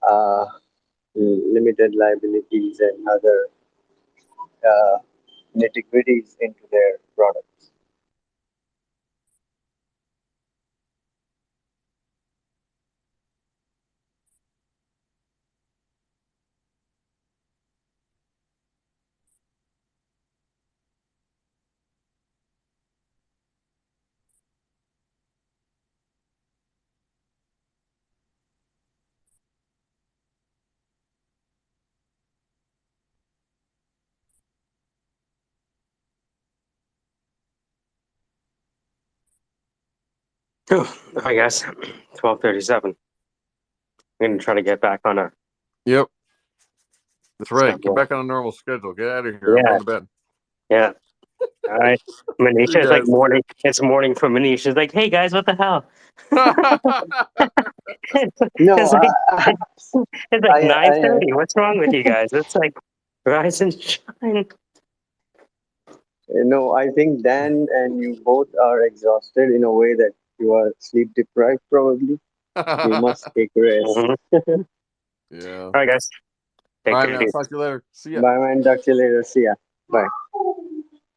uh, limited liabilities and other uh, nitty gritties into their products. I guess 12:37. I'm gonna try to get back on a Yep, that's right. Get schedule. back on a normal schedule. Get out of here. I'm Yeah, going to bed. yeah. All right. See you Manisha is like guys. morning. It's morning for Manisha. She's like, "Hey guys, what the hell?" it's, No, it's like it's like nine I, thirty. What's wrong with you guys? It's like rise and shine. no, I think Dan and you both are exhausted in a way that you are sleep deprived. Probably you must take rest. Mhm. Yeah. All right, guys. All Take right, care, man. I'll dude. talk to you later. See ya. Bye, man. Talk to you later. See ya. Bye.